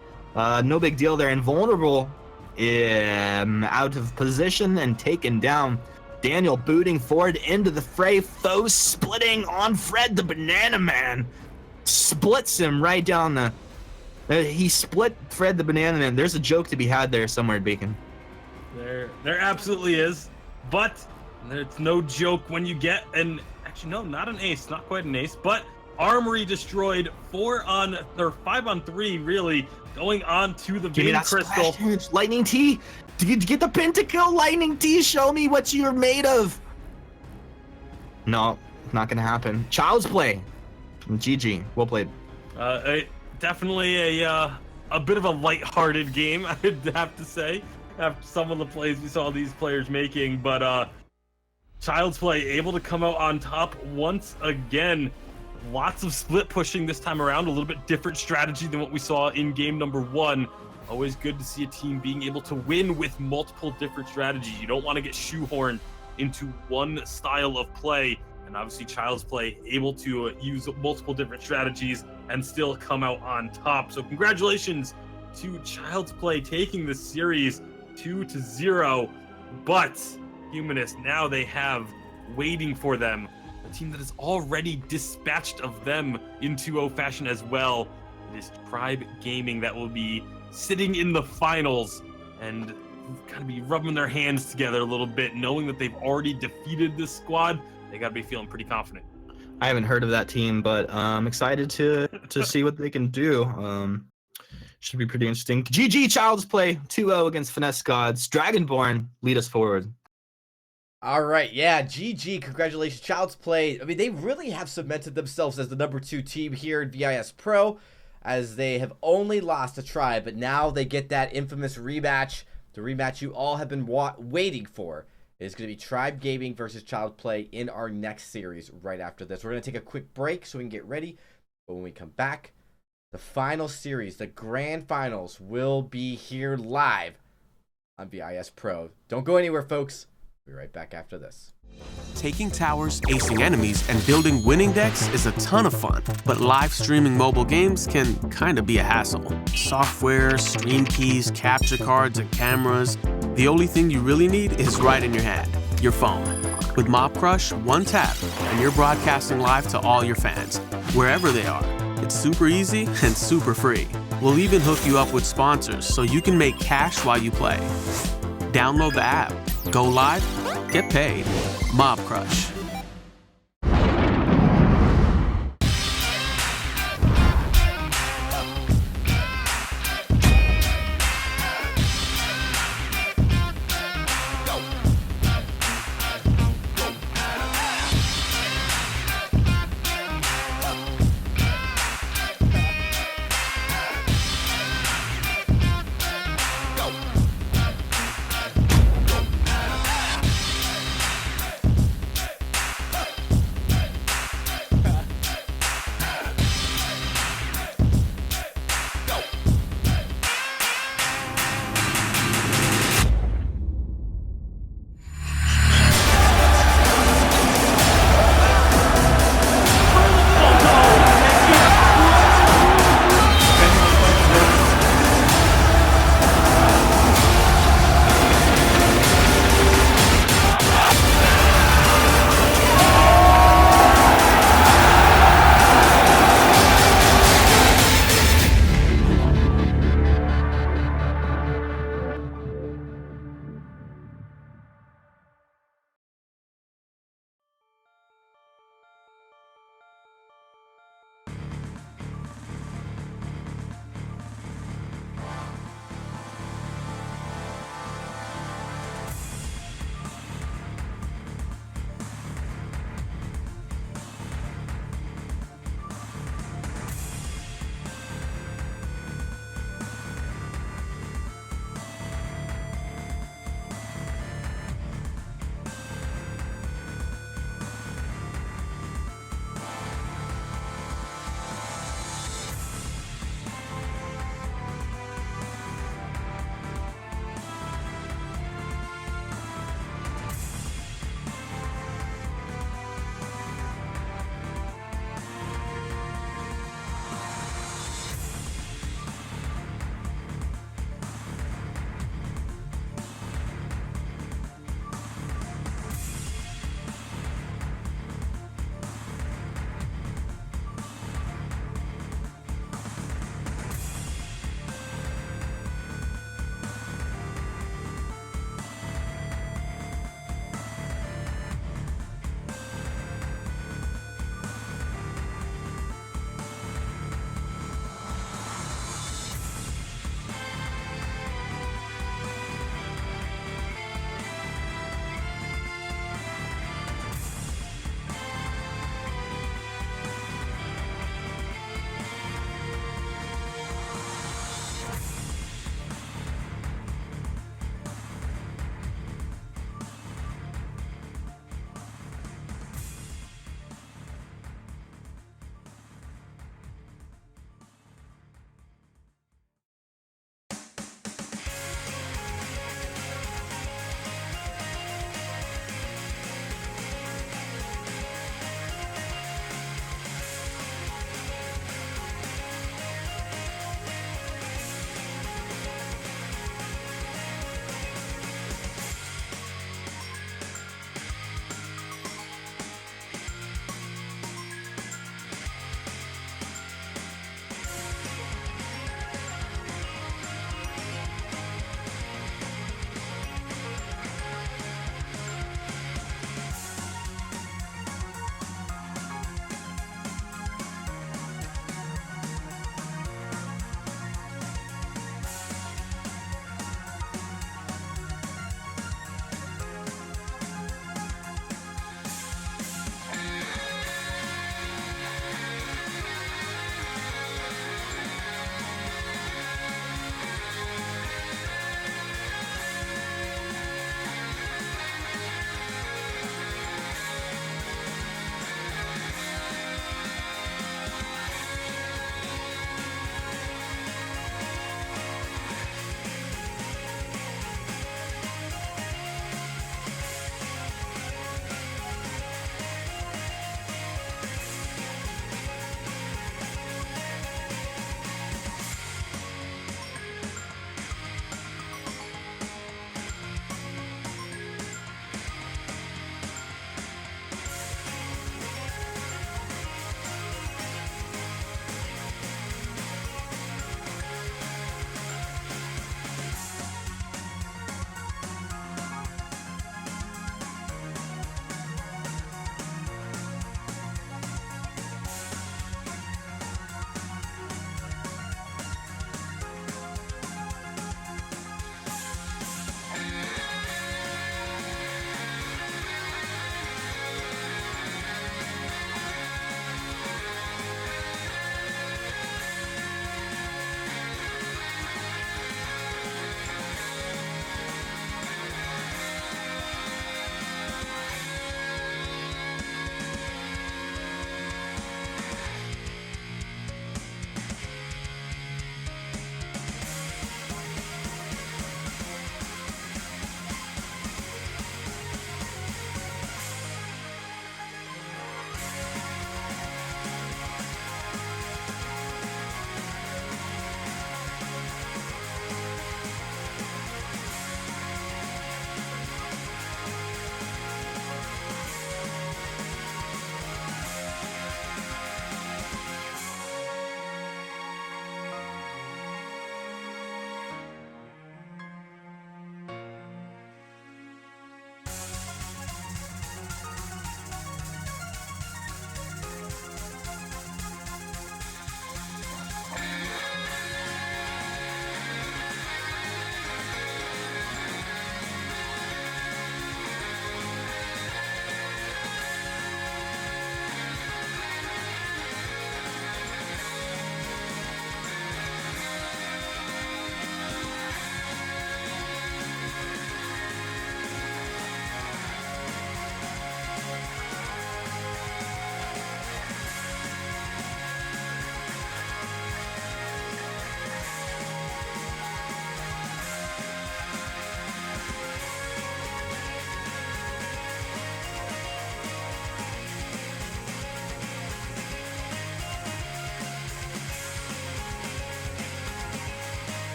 No big deal there. Invulnerable out of position and taken down. Daniel booting forward into the fray. Foes splitting on Fred the Banana Man. Splits him right down the... he split Fred the Banana Man. There's a joke to be had there somewhere, Bacon. There absolutely is. But it's no joke when you get an... Actually, no, not an ace. Not quite an ace. But Armory destroyed 5-on-3, really, going on to the Vein Crystal. Lightning T! Get the pentakill, Lightning T! Show me what you're made of! No, not gonna happen. Child's Play. GG. Well played. Definitely a bit of a light-hearted game, I'd have to say, after some of the plays we saw these players making. But Child's Play able to come out on top once again. Lots of split pushing this time around, a little bit different strategy than what we saw in game number 1. Always good to see a team being able to win with multiple different strategies. You don't want to get shoehorned into one style of play. And obviously Child's Play able to use multiple different strategies and still come out on top. So congratulations to Child's Play taking the series 2-0. But Humanist, now they have waiting for them a team that is already dispatched of them in 2-0 fashion as well. It is Tribe Gaming that will be sitting in the finals and kind of be rubbing their hands together a little bit, knowing that they've already defeated this squad. They got to be feeling pretty confident. I haven't heard of that team, but I'm excited to see what they can do. Should be pretty interesting. GG Child's Play 2-0 against Finesse Gods. Dragonborn, lead us forward. All right, yeah, GG, congratulations, Child's Play. I mean, they really have cemented themselves as the number 2 team here in VIS Pro, as they have only lost to Tribe, but now they get that infamous rematch, the rematch you all have been waiting for. It's going to be Tribe Gaming versus Child's Play in our next series right after this. We're going to take a quick break so we can get ready, but when we come back, the final series, the grand finals, will be here live on VIS Pro. Don't go anywhere, folks. We'll be right back after this. Taking towers, acing enemies, and building winning decks is a ton of fun, but live streaming mobile games can kind of be a hassle. Software, stream keys, capture cards, and cameras. The only thing you really need is right in your hand, your phone. With Mobcrush, one tap, and you're broadcasting live to all your fans, wherever they are. It's super easy and super free. We'll even hook you up with sponsors so you can make cash while you play. Download the app, go live, get paid. Mobcrush.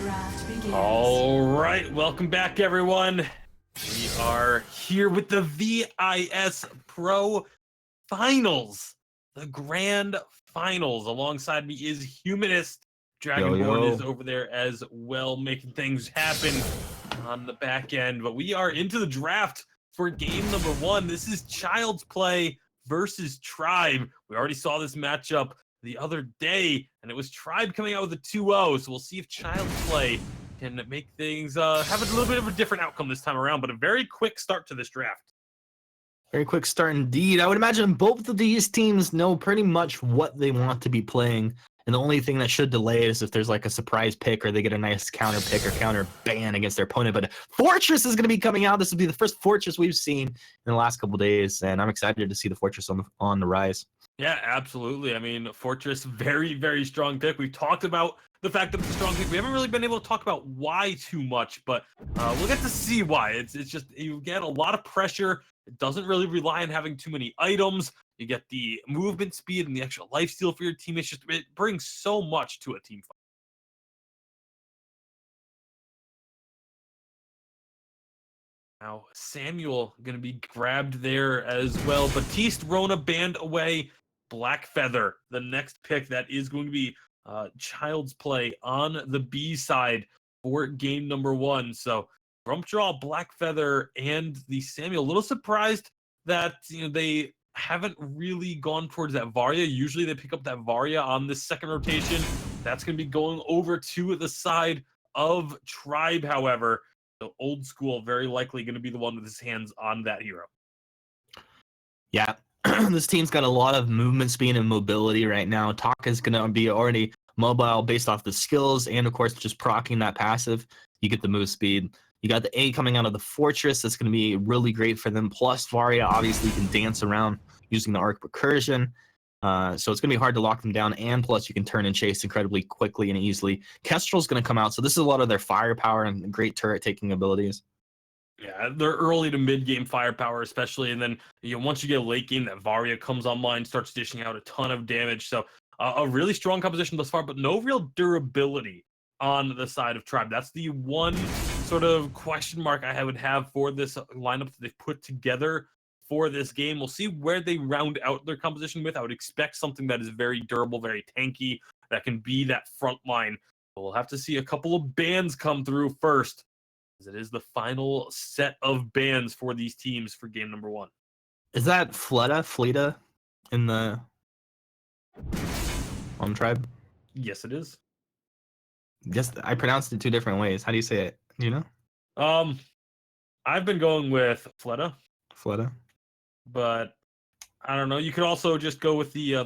draft begins. All right, welcome back, everyone. We are here with the VIS Pro Finals, the grand finals. Alongside me is Humanist. Dragonborn is over there as well, making things happen on the back end. But we are into the draft for game number 1. This is Child's Play versus Tribe. We already saw this matchup the other day, and it was Tribe coming out with a 2-0. So we'll see if Child's Play can make things have a little bit of a different outcome this time around. But a very quick start to this draft. Very quick start indeed. I would imagine both of these teams know pretty much what they want to be playing. And the only thing that should delay is if there's like a surprise pick or they get a nice counter pick or counter ban against their opponent. But Fortress is going to be coming out. This will be the first Fortress we've seen in the last couple of days. And I'm excited to see the Fortress on the rise. Yeah, absolutely. I mean, Fortress, very, very strong pick. We've talked about the fact that it's a strong pick. We haven't really been able to talk about why too much, but we'll get to see why. It's just you get a lot of pressure. It doesn't really rely on having too many items. You get the movement speed and the extra lifesteal for your team. It brings so much to a team fight. Now, Samuel going to be grabbed there as well. Batiste, Rona banned away. Black Feather, the next pick that is going to be Child's Play on the B side for game number 1. So Grumpjaw, Black Feather, and the Samuel. A little surprised that they haven't really gone towards that Varya. Usually they pick up that Varya on this second rotation. That's going to be going over to the side of Tribe, however. So Old School very likely going to be the one with his hands on that hero. Yeah, this team's got a lot of movement speed and mobility right now. Taka's going to be already mobile based off the skills and, of course, just proccing that passive. You get the move speed. You got the A coming out of the Fortress. That's going to be really great for them. Plus, Varya obviously can dance around using the arc recursion. So it's going to be hard to lock them down. And plus, you can turn and chase incredibly quickly and easily. Kestrel's going to come out. So this is a lot of their firepower and great turret taking abilities. Yeah, they're early to mid-game firepower, especially. And then once you get late game, that Varya comes online, starts dishing out a ton of damage. So a really strong composition thus far, but no real durability on the side of Tribe. That's the one sort of question mark I would have for this lineup that they've put together for this game. We'll see where they round out their composition with. I would expect something that is very durable, very tanky, that can be that front line. But we'll have to see a couple of bans come through first, as it is the final set of bans for these teams for game number 1. Is that Fleta in the on Tribe? Yes, it is. Yes, I pronounced it 2 different ways. How do you say it? Do you know? I've been going with Fleta, Fleta. but I don't know. You could also just go with the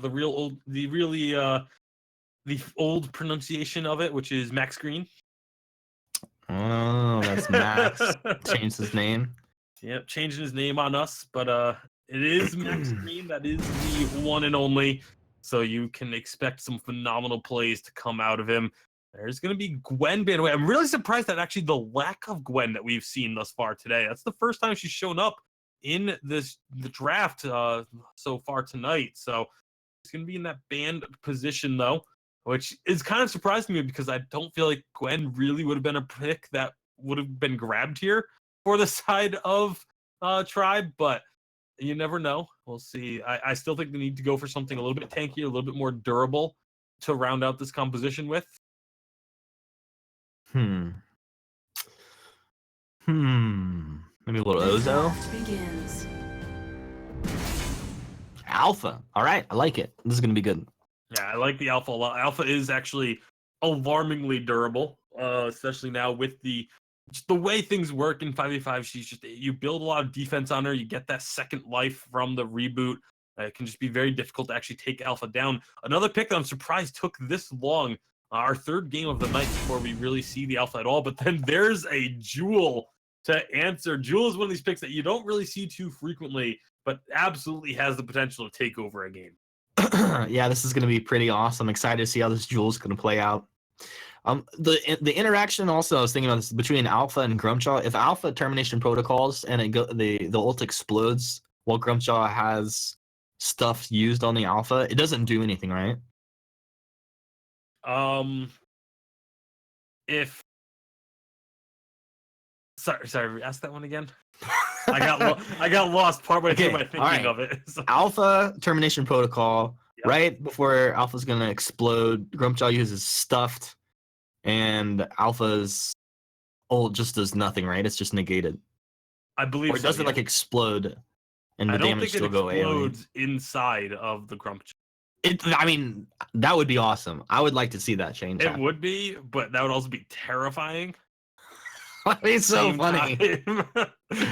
old pronunciation of it, which is Max Green. Oh, that's Max. Changed his name. Yep, changing his name on us, but it is Max Green. That is the one and only. So you can expect some phenomenal plays to come out of him. There's going to be Gwen banned away. I'm really surprised at actually the lack of Gwen that we've seen thus far today. That's the first time she's shown up in the draft so far tonight. So it's going to be in that banned position, though, which is kind of surprising me because I don't feel like Gwen really would have been a pick that would have been grabbed here for the side of Tribe, but you never know. We'll see. I still think they need to go for something a little bit tankier, a little bit more durable to round out this composition with. Maybe a little Ozo. Begins. Alpha. All right, I like it. This is gonna be good. Yeah, I like the Alpha a lot. Alpha is actually alarmingly durable, especially now with just the way things work in 5v5. You build a lot of defense on her. You get that second life from the reboot. It can just be very difficult to actually take Alpha down. Another pick that I'm surprised took this long. Our third game of the night before we really see the Alpha at all. But then there's a Jewel to answer. Jewel is one of these picks that you don't really see too frequently, but absolutely has the potential to take over a game. Yeah, this is going to be pretty awesome. Excited to see how this Jewel's going to play out. The interaction also, I was thinking about this between Alpha and Grumpjaw. If Alpha termination protocols and the ult explodes while Grumpjaw has stuff used on the Alpha, it doesn't do anything, right? if sorry, ask that one again. I got lost partway through my thinking alright. of it. So, Alpha termination protocol. Yep. Right before Alpha's gonna explode, Grumpjaw uses stuffed, and Alpha's ult just does nothing. Right? It's just negated, I believe or it so, doesn't yeah. like explode, and the I don't damage think it still go AoE. explodes inside of the Grumpjaw. I mean, that would be awesome. I would like to see that change. It happen. would be, but that would also be terrifying. It's so Same funny. time.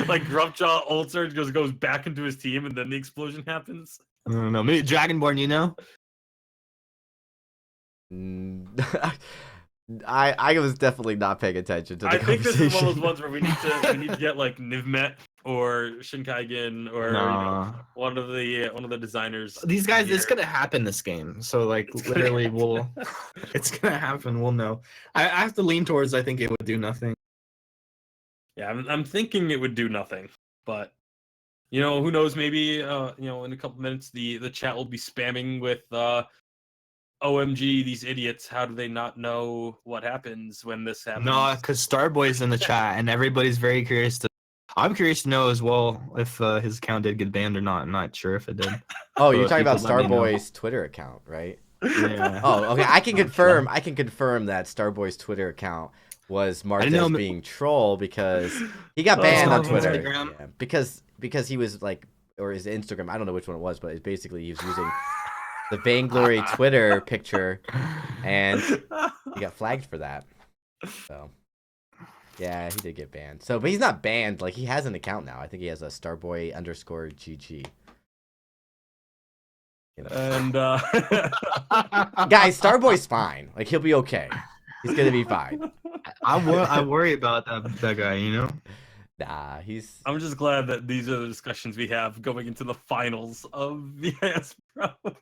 Like Grumpjaw ult surge goes back into his team, and then the explosion happens. I don't know. Maybe Dragonborn, you know? I was definitely not paying attention to the I think conversation. this is one of those ones where we need to get like Nivmet or Shinkaigen or one of the designers. These guys, here. it's gonna happen this game. So like literally it's gonna happen, we'll know. I have to lean towards I think it would do nothing. Yeah, I'm thinking it would do nothing, but who knows? Maybe in a couple minutes the chat will be spamming with OMG, these idiots! How do they not know what happens when this happens? No, because Starboy's in the chat and everybody's very curious to. I'm curious to know as well if his account did get banned or not. I'm not sure if it did. Oh, you're talking about people let me know. Starboy's Twitter account, right? Yeah. Oh, okay. I can confirm that Starboy's Twitter account was marked as being troll because he got banned on Twitter. Yeah, because he was like, or his Instagram, I don't know which one it was, but it's basically he was using the Vainglory Twitter picture, and he got flagged for that. So yeah, he did get banned. So, but he's not banned. Like, he has an account now. I think he has a Starboy_GG. And guys, Starboy's fine. Like, he'll be okay. He's gonna be fine. I worry about that guy, you know? Nah, I'm just glad that these are the discussions we have going into the finals of VISPRO.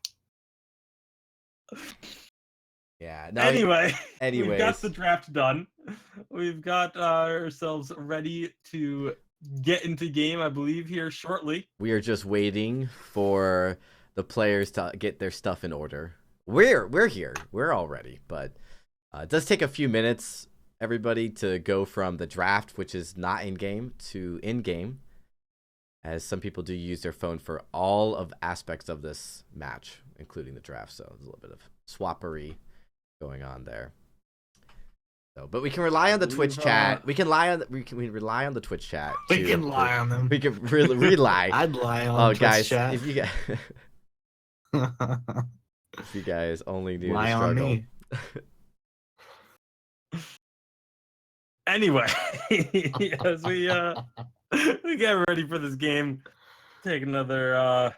Yeah. No, anyways, anyways, we've got the draft done. We've got ourselves ready to get into game, I believe, here shortly. We are just waiting for the players to get their stuff in order. We're here. We're all ready, but it does take a few minutes, everybody, to go from the draft, which is not in-game, to in-game, as some people do use their phone for all of aspects of this match, including the draft. So there's a little bit of swappery going on there. So, but we can rely on the Twitch chat. We can rely on the Twitch chat. We can lie on them. We can rely. I'd lie on Twitch guys, chat. if you guys only knew lie the on struggle. me. Anyway, as we get ready for this game, take another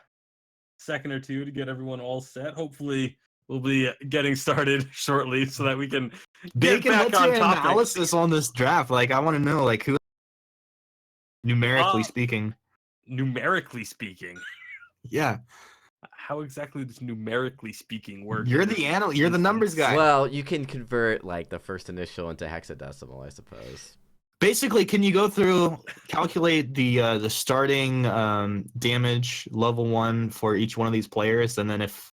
second or two to get everyone all set. Hopefully, we'll be getting started shortly so that we can get back what's on your topic. analysis on this draft? Like, I want to know, like, who, numerically speaking. Numerically speaking, yeah. How exactly does numerically speaking work? You're the numbers guy. Well, you can convert like the first initial into hexadecimal, I suppose. Basically, can you go through, calculate the starting damage level 1 for each one of these players, and then if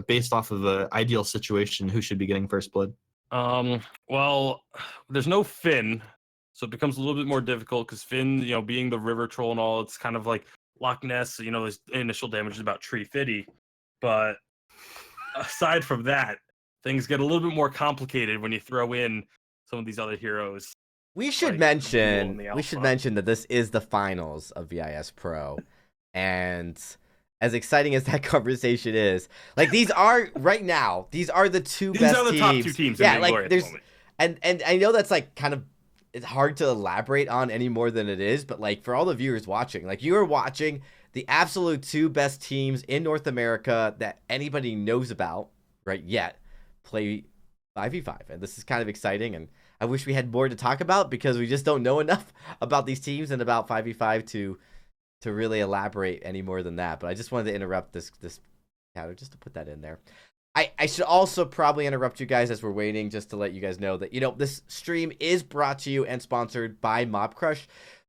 based off of the ideal situation, who should be getting first blood? Well, there's no Finn, so it becomes a little bit more difficult because Finn, being the river troll and all, it's kind of like Loch Ness. His initial damage is about 350, but aside from that, things get a little bit more complicated when you throw in some of these other heroes. We should mention that this is the finals of VISPRO, and as exciting as that conversation is, like these are right now, these are the two best teams. These are the top two teams. Yeah, like there's, and I know that's like kind of, it's hard to elaborate on any more than it is, but like for all the viewers watching, like you are watching the absolute two best teams in North America that anybody knows about right yet play 5v5, and this is kind of exciting, and I wish we had more to talk about because we just don't know enough about these teams and about 5v5 to really elaborate any more than that. But I just wanted to interrupt this counter just to put that in there. I should also probably interrupt you guys as we're waiting, just to let you guys know that, this stream is brought to you and sponsored by Mobcrush.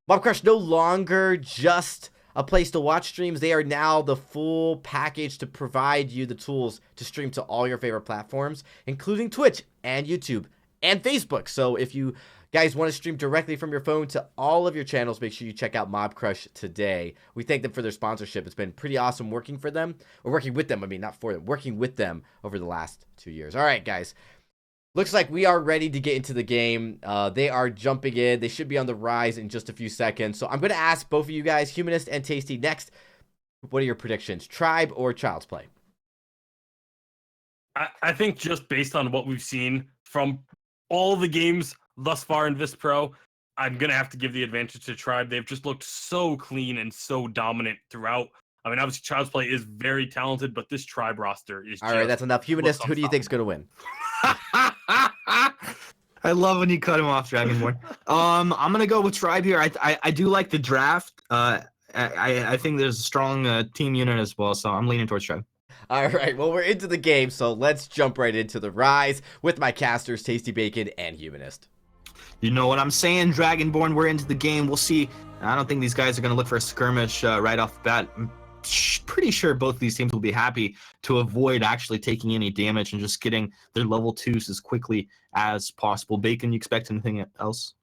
Mobcrush no longer just a place to watch streams. They are now the full package to provide you the tools to stream to all your favorite platforms, including Twitch and YouTube and Facebook. So if you guys want to stream directly from your phone to all of your channels, make sure you check out Mobcrush today. We thank them for their sponsorship. It's been pretty awesome working for them, or working with them. I mean, not for them, working with them over the last 2 years. All right, guys. Looks like we are ready to get into the game. They are jumping in. They should be on the rise in just a few seconds. So I'm going to ask both of you guys, Humanist and Tasty, next. What are your predictions? Tribe or Child's Play? I think just based on what we've seen from all the games thus far in VISPRO, I'm going to have to give the advantage to Tribe. They've just looked so clean and so dominant throughout. I mean, obviously, Child's Play is very talented, but this Tribe roster is all right, that's enough. Humanist, who do you think is going to win? I love when you cut him off, Dragonborn. I'm going to go with Tribe here. I do like the draft. I think there's a strong team unit as well, so I'm leaning towards Tribe. All right, well, we're into the game, so let's jump right into the rise with my casters, Tasty Bacon and Humanist. You know what I'm saying, Dragonborn? We're into the game. We'll see. I don't think these guys are going to look for a skirmish right off the bat. I'm pretty sure both of these teams will be happy to avoid actually taking any damage and just getting their level 2s as quickly as possible. Bacon, you expect anything else?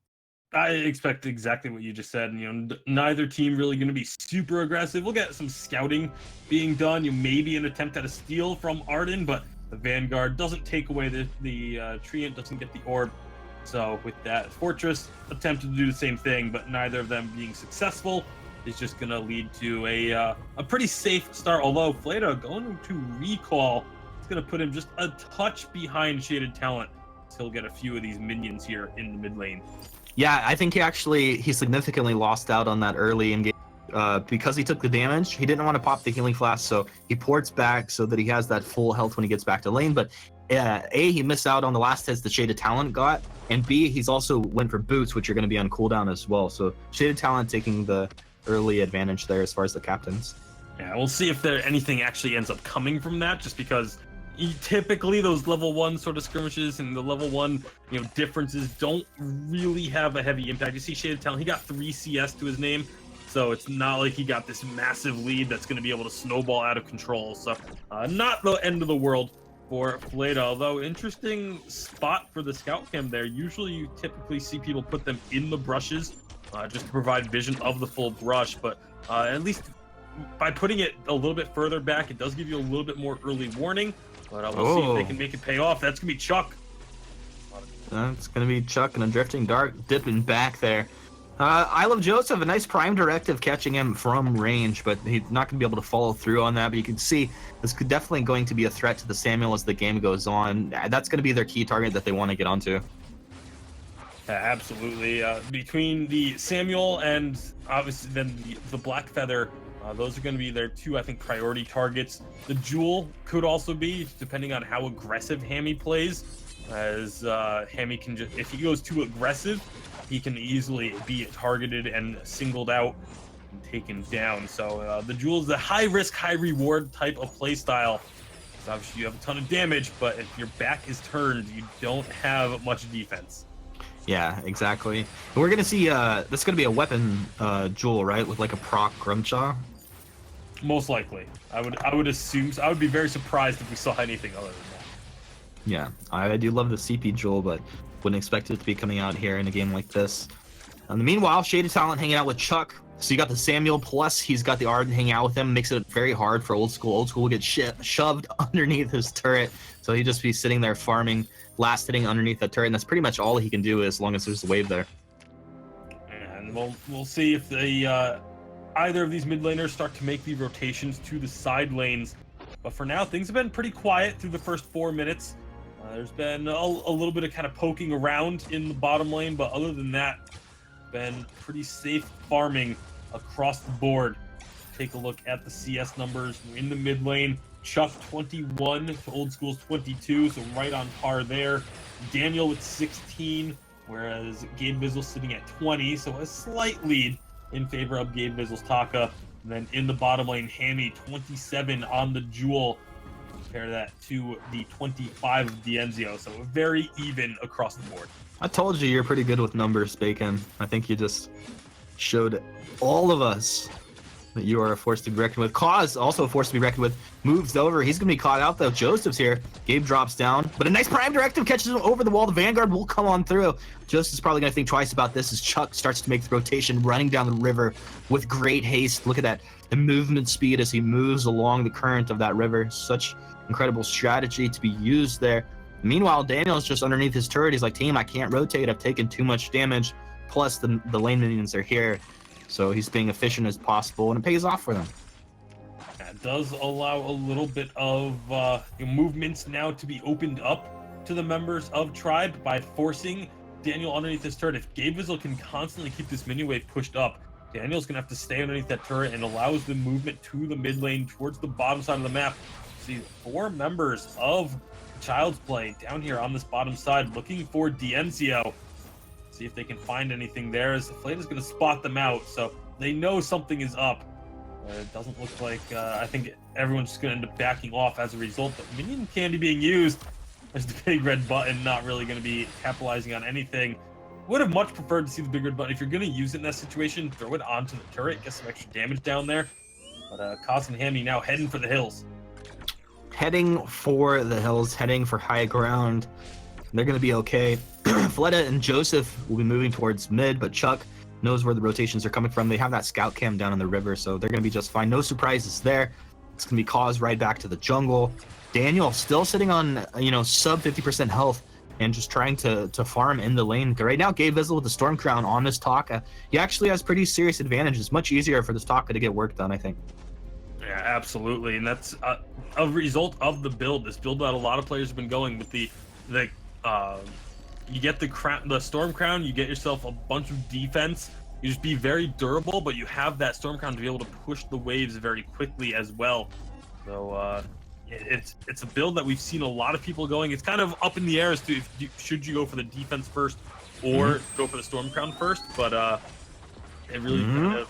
I expect exactly what you just said. You know, neither team really going to be super aggressive. We'll get some scouting being done. You maybe an attempt at a steal from Arden, but the Vanguard doesn't take away the Treant, doesn't get the orb. So with that, Fortress attempted to do the same thing, but neither of them being successful is just going to lead to a pretty safe start. Although Fleta going to recall, it's going to put him just a touch behind Shaded Talent. So he'll get a few of these minions here in the mid lane. Yeah, I think he significantly lost out on that early in game because he took the damage. He didn't want to pop the healing flask, so he ports back so that he has that full health when he gets back to lane. But A, he missed out on the last hits the Shaded Talent got, and B, he's also went for boots, which are going to be on cooldown as well. So Shaded Talent taking the early advantage there as far as the captains. Yeah, we'll see if anything actually ends up coming from that, just because typically those level 1 sort of skirmishes and the level 1 differences don't really have a heavy impact. You see Shaded Talent, he got 3 CS to his name, so it's not like he got this massive lead that's going to be able to snowball out of control. So not the end of the world for Fleta, although interesting spot for the scout cam there. Usually you typically see people put them in the brushes just to provide vision of the full brush, but at least by putting it a little bit further back, it does give you a little bit more early warning. But we'll see if they can make it pay off. That's going to be Chuck. That's going to be Chuck and a Drifting Dark dipping back there. Isle of Joseph, a nice prime directive catching him from range, but he's not going to be able to follow through on that. But you can see this could definitely going to be a threat to the Samuel as the game goes on. That's going to be their key target that they want to get onto. Absolutely. Between the Samuel and obviously then the Black Feather, those are going to be their 2, I think, priority targets. The Jewel could also be, depending on how aggressive Hammy plays, as Hammy can just, if he goes too aggressive, he can easily be targeted and singled out and taken down. So the Jewel is a high-risk, high-reward type of play style. So obviously you have a ton of damage, but if your back is turned, you don't have much defense. Yeah, exactly. We're going to see, this is going to be a weapon Jewel, right? With like a proc Grumshaw? Most likely. I would assume so. I would be very surprised if we saw anything other than that. Yeah, I do love the CP Jewel, but wouldn't expect it to be coming out here in a game like this. In the meanwhile, Shaded Talent hanging out with Chuck. So you got the Samuel, plus he's got the Arden hanging out with him. Makes it very hard for Old School. Old School will get shoved underneath his turret. So he'd just be sitting there farming, last hitting underneath that turret. And that's pretty much all he can do as long as there's a wave there. And we'll see if either of these mid laners start to make the rotations to the side lanes. But for now, things have been pretty quiet through the first 4 minutes. There's been a little bit of kind of poking around in the bottom lane, but other than that, been pretty safe farming across the board. Take a look at the CS numbers in the mid lane. Chuck 21 to Old School's 22, so right on par there. Daniel with 16, whereas Gabe Bizzle sitting at 20, so a slight lead in favor of Gabe Bizzle's Taka. And then in the bottom lane, Hammy 27 on the Jewel. Compare that to the 25 of Dienzio, so very even across the board. I told you you're pretty good with numbers, Bacon. I think you just showed all of us You are a force to be reckoned with. Cause also a force to be reckoned with. Moves over. He's going to be caught out, though. Joseph's here. Gabe drops down. But a nice prime directive catches him over the wall. The Vanguard will come on through. Joseph's probably going to think twice about this as Chuck starts to make the rotation, running down the river with great haste. Look at that. The movement speed as he moves along the current of that river. Such incredible strategy to be used there. Meanwhile, Daniel's just underneath his turret. He's like, team, I can't rotate. I've taken too much damage. Plus, the lane minions are here. So he's being efficient as possible, and it pays off for them. That does allow a little bit of movements now to be opened up to the members of Tribe by forcing Daniel underneath his turret. If Gabe Vizzle can constantly keep this mini wave pushed up, Daniel's going to have to stay underneath that turret and allows the movement to the mid lane towards the bottom side of the map. See 4 members of Child's Play down here on this bottom side looking for DNCO. See if they can find anything there, as Flade is going to spot them out, so they know something is up. It doesn't look like, I think everyone's just going to end up backing off as a result, but minion candy being used. There's the big red button, not really going to be capitalizing on anything. Would have much preferred to see the big red button. If you're going to use it in that situation, throw it onto the turret, get some extra damage down there. But Kaz and Hammy now heading for the hills. Heading for the hills, heading for high ground. They're going to be okay. Fleta and Joseph will be moving towards mid, but Chuck knows where the rotations are coming from. They have that scout cam down in the river, so they're going to be just fine. No surprises there. It's going to be Cause right back to the jungle. Daniel still sitting on, sub 50% health and just trying to farm in the lane. Right now, Gabe Vizzle with the Storm Crown on this Taka. He actually has pretty serious advantage. It's much easier for this Taka to get work done, I think. Yeah, absolutely, and that's a result of the build. This build that a lot of players have been going with the you get the Storm Crown, you get yourself a bunch of defense. You just be very durable, but you have that Storm Crown to be able to push the waves very quickly as well. So it's a build that we've seen a lot of people going. It's kind of up in the air as to should you go for the defense first or go for the Storm Crown first, but it really kind of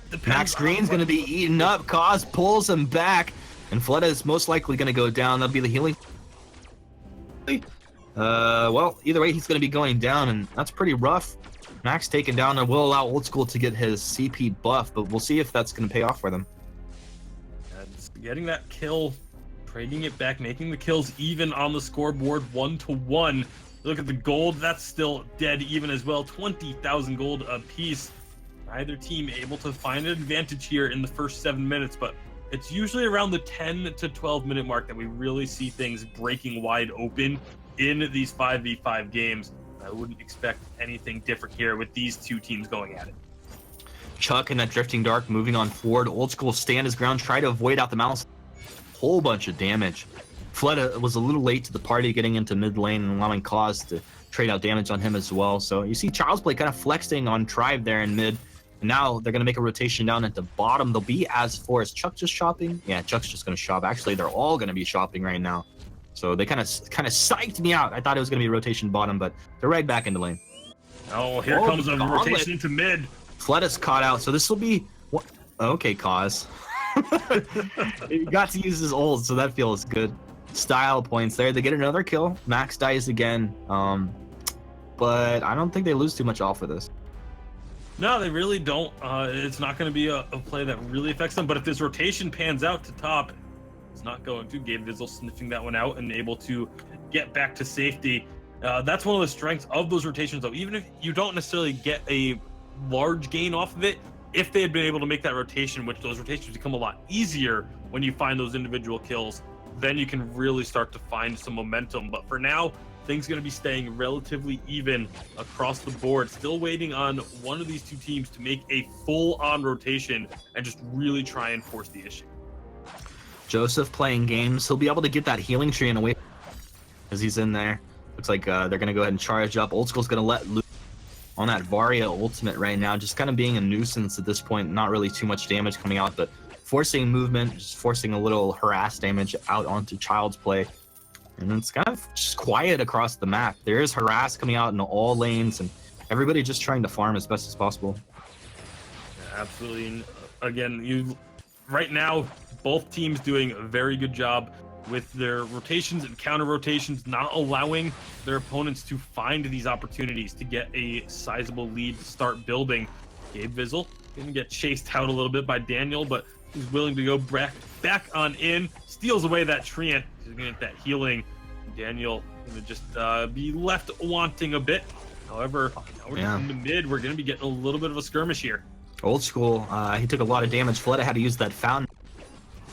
depends. Max Green's going to be eaten up. Cause pulls him back, and Fleta is most likely going to go down. That'll be the healing. Well, either way, he's going to be going down, and that's pretty rough. Max taken down and will allow Old School to get his CP buff, but we'll see if that's going to pay off for them. Getting that kill, trading it back, making the kills even on the scoreboard 1-1. Look at the gold, that's still dead even as well. 20,000 gold apiece. Neither team able to find an advantage here in the first 7 minutes, but it's usually around the 10 to 12 minute mark that we really see things breaking wide open in these 5v5 games. I wouldn't expect anything different here with these two teams going at it. Chuck and that Drifting Dark moving on forward. Old School stand his ground, try to avoid out the mouse. Whole bunch of damage. Fleta was a little late to the party, getting into mid lane and allowing Cause to trade out damage on him as well. So you see Child's Play kind of flexing on Tribe there in mid. And now they're going to make a rotation down at the bottom. They'll be as forced. Chuck just shopping? Yeah, Chuck's just going to shop. Actually, they're all going to be shopping right now. So they kind of psyched me out. I thought it was going to be rotation bottom, but they're right back into lane. Oh, here comes a rotation into mid. Fleta's caught out, so this will be... What? Okay, Cause. He got to use his ult, so that feels good. Style points there. They get another kill. Max dies again. But I don't think they lose too much off for this. No, they really don't. It's not going to be a play that really affects them, but if this rotation pans out to top, it's not going to. Gabe Vizzle sniffing that one out and able to get back to safety. That's one of the strengths of those rotations, though. Even if you don't necessarily get a large gain off of it, if they had been able to make that rotation, which those rotations become a lot easier when you find those individual kills, then you can really start to find some momentum. But for now, things going to be staying relatively even across the board. Still waiting on one of these two teams to make a full-on rotation and just really try and force the issue. Joseph playing games. He'll be able to get that healing tree in a way as he's in there. Looks like they're going to go ahead and charge up. Old School's going to let loose on that Varia ultimate right now, just kind of being a nuisance at this point. Not really too much damage coming out, but forcing movement, just forcing a little harass damage out onto Child's Play. And it's kind of just quiet across the map. There is harass coming out in all lanes, and everybody just trying to farm as best as possible. Yeah, absolutely. And again, right now, both teams doing a very good job with their rotations and counter rotations, not allowing their opponents to find these opportunities to get a sizable lead to start building. Gabe Vizzle Gonna get chased out a little bit by Daniel, but he's willing to go back on in. Steals away that treant. He's gonna get that healing. Daniel gonna just be left wanting a bit. However, now we're in the mid. We're gonna be getting a little bit of a skirmish here. Old school. He took a lot of damage. Fleta had to use that fountain.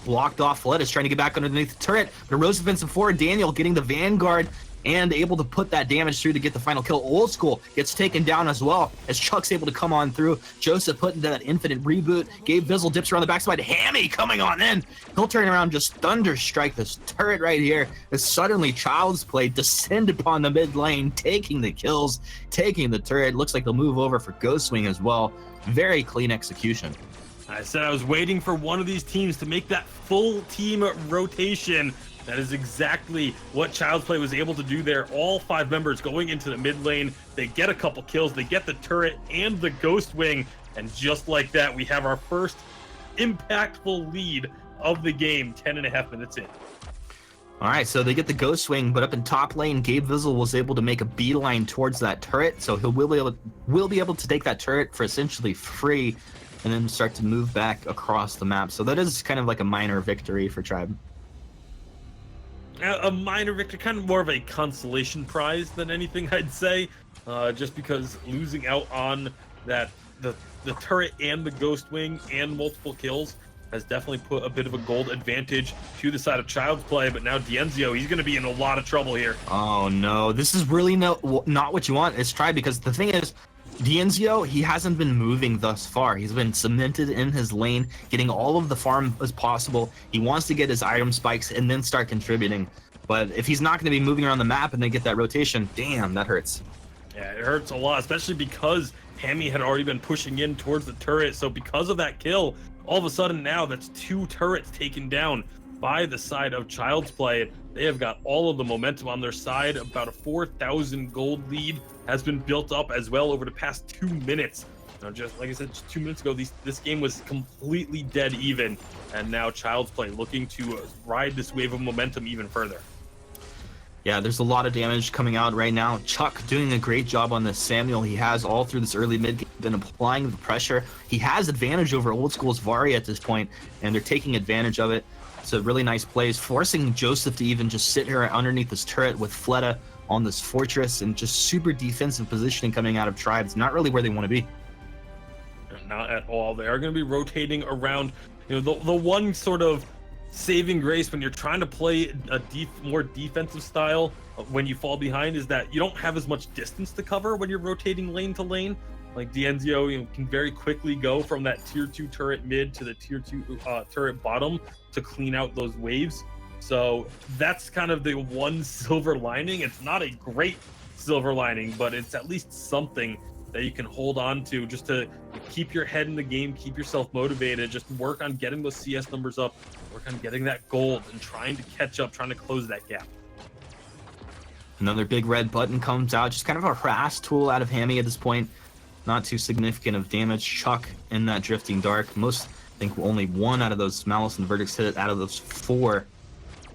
Blocked off. Fleta's trying to get back underneath the turret. But Rose defensive forward. Daniel getting the Vanguard and able to put that damage through to get the final kill. Old school gets taken down as well as Chuck's able to come on through. Joseph putting that infinite reboot. Gabe Vizzle dips around the backside. Hammy coming on in. He'll turn around, just thunder strike this turret right here as suddenly Child's Play descend upon the mid lane, taking the kills, taking the turret. Looks like they'll move over for Ghost Swing as well. Very clean execution. I said I was waiting for one of these teams to make that full team rotation. That is exactly what Child's Play was able to do there. All 5 members going into the mid lane. They get a couple kills. They get the turret and the Ghost Wing. And just like that, we have our first impactful lead of the game, 10.5 minutes in. All right, so they get the Ghost Swing, but up in top lane, Gabe Vizzle was able to make a beeline towards that turret. So will be able to take that turret for essentially free and then start to move back across the map. So that is kind of like a minor victory for Tribe. A minor victory, kind of more of a consolation prize than anything, I'd say, just because losing out on that the turret and the Ghost Wing and multiple kills has definitely put a bit of a gold advantage to the side of Child's Play. But now Dienzio, he's going to be in a lot of trouble here. Oh no, this is really not what you want. It's Tribe, because the thing is, Dienzio, he hasn't been moving thus far. He's been cemented in his lane, getting all of the farm as possible. He wants to get his item spikes and then start contributing. But if he's not going to be moving around the map and then get that rotation, damn, that hurts. Yeah, it hurts a lot, especially because Hammy had already been pushing in towards the turret. So because of that kill, all of a sudden now that's 2 turrets taken down by the side of Child's Play. They have got all of the momentum on their side. About a 4,000 gold lead has been built up as well over the past 2 minutes. Now, just like I said, just 2 minutes ago, this game was completely dead even, and now Child's Play looking to ride this wave of momentum even further. Yeah, there's a lot of damage coming out right now. Chuck doing a great job on this Samuel. He has all through this early mid game been applying the pressure. He has advantage over Old School's Vari at this point, and they're taking advantage of it. It's a really nice plays, forcing Joseph to even just sit here underneath this turret with Fleta on this fortress, and just super defensive positioning coming out of Tribes. Not really where they want to be. Not at all. They are going to be rotating around. You know, the one sort of saving grace when you're trying to play a more defensive style when you fall behind is that you don't have as much distance to cover when you're rotating lane to lane. Like Dienzio, you know, can very quickly go from that tier 2 turret mid to the tier 2 turret bottom to clean out those waves. So that's kind of the one silver lining. It's not a great silver lining, but it's at least something that you can hold on to just to keep your head in the game, keep yourself motivated, just work on getting those CS numbers up, work on getting that gold and trying to catch up, trying to close that gap. Another big red button comes out, just kind of a harass tool out of Hammy at this point. Not too significant of damage. Chuck in that Drifting Dark. I think only 1 out of those Malice and Verdicts hit it out of those 4.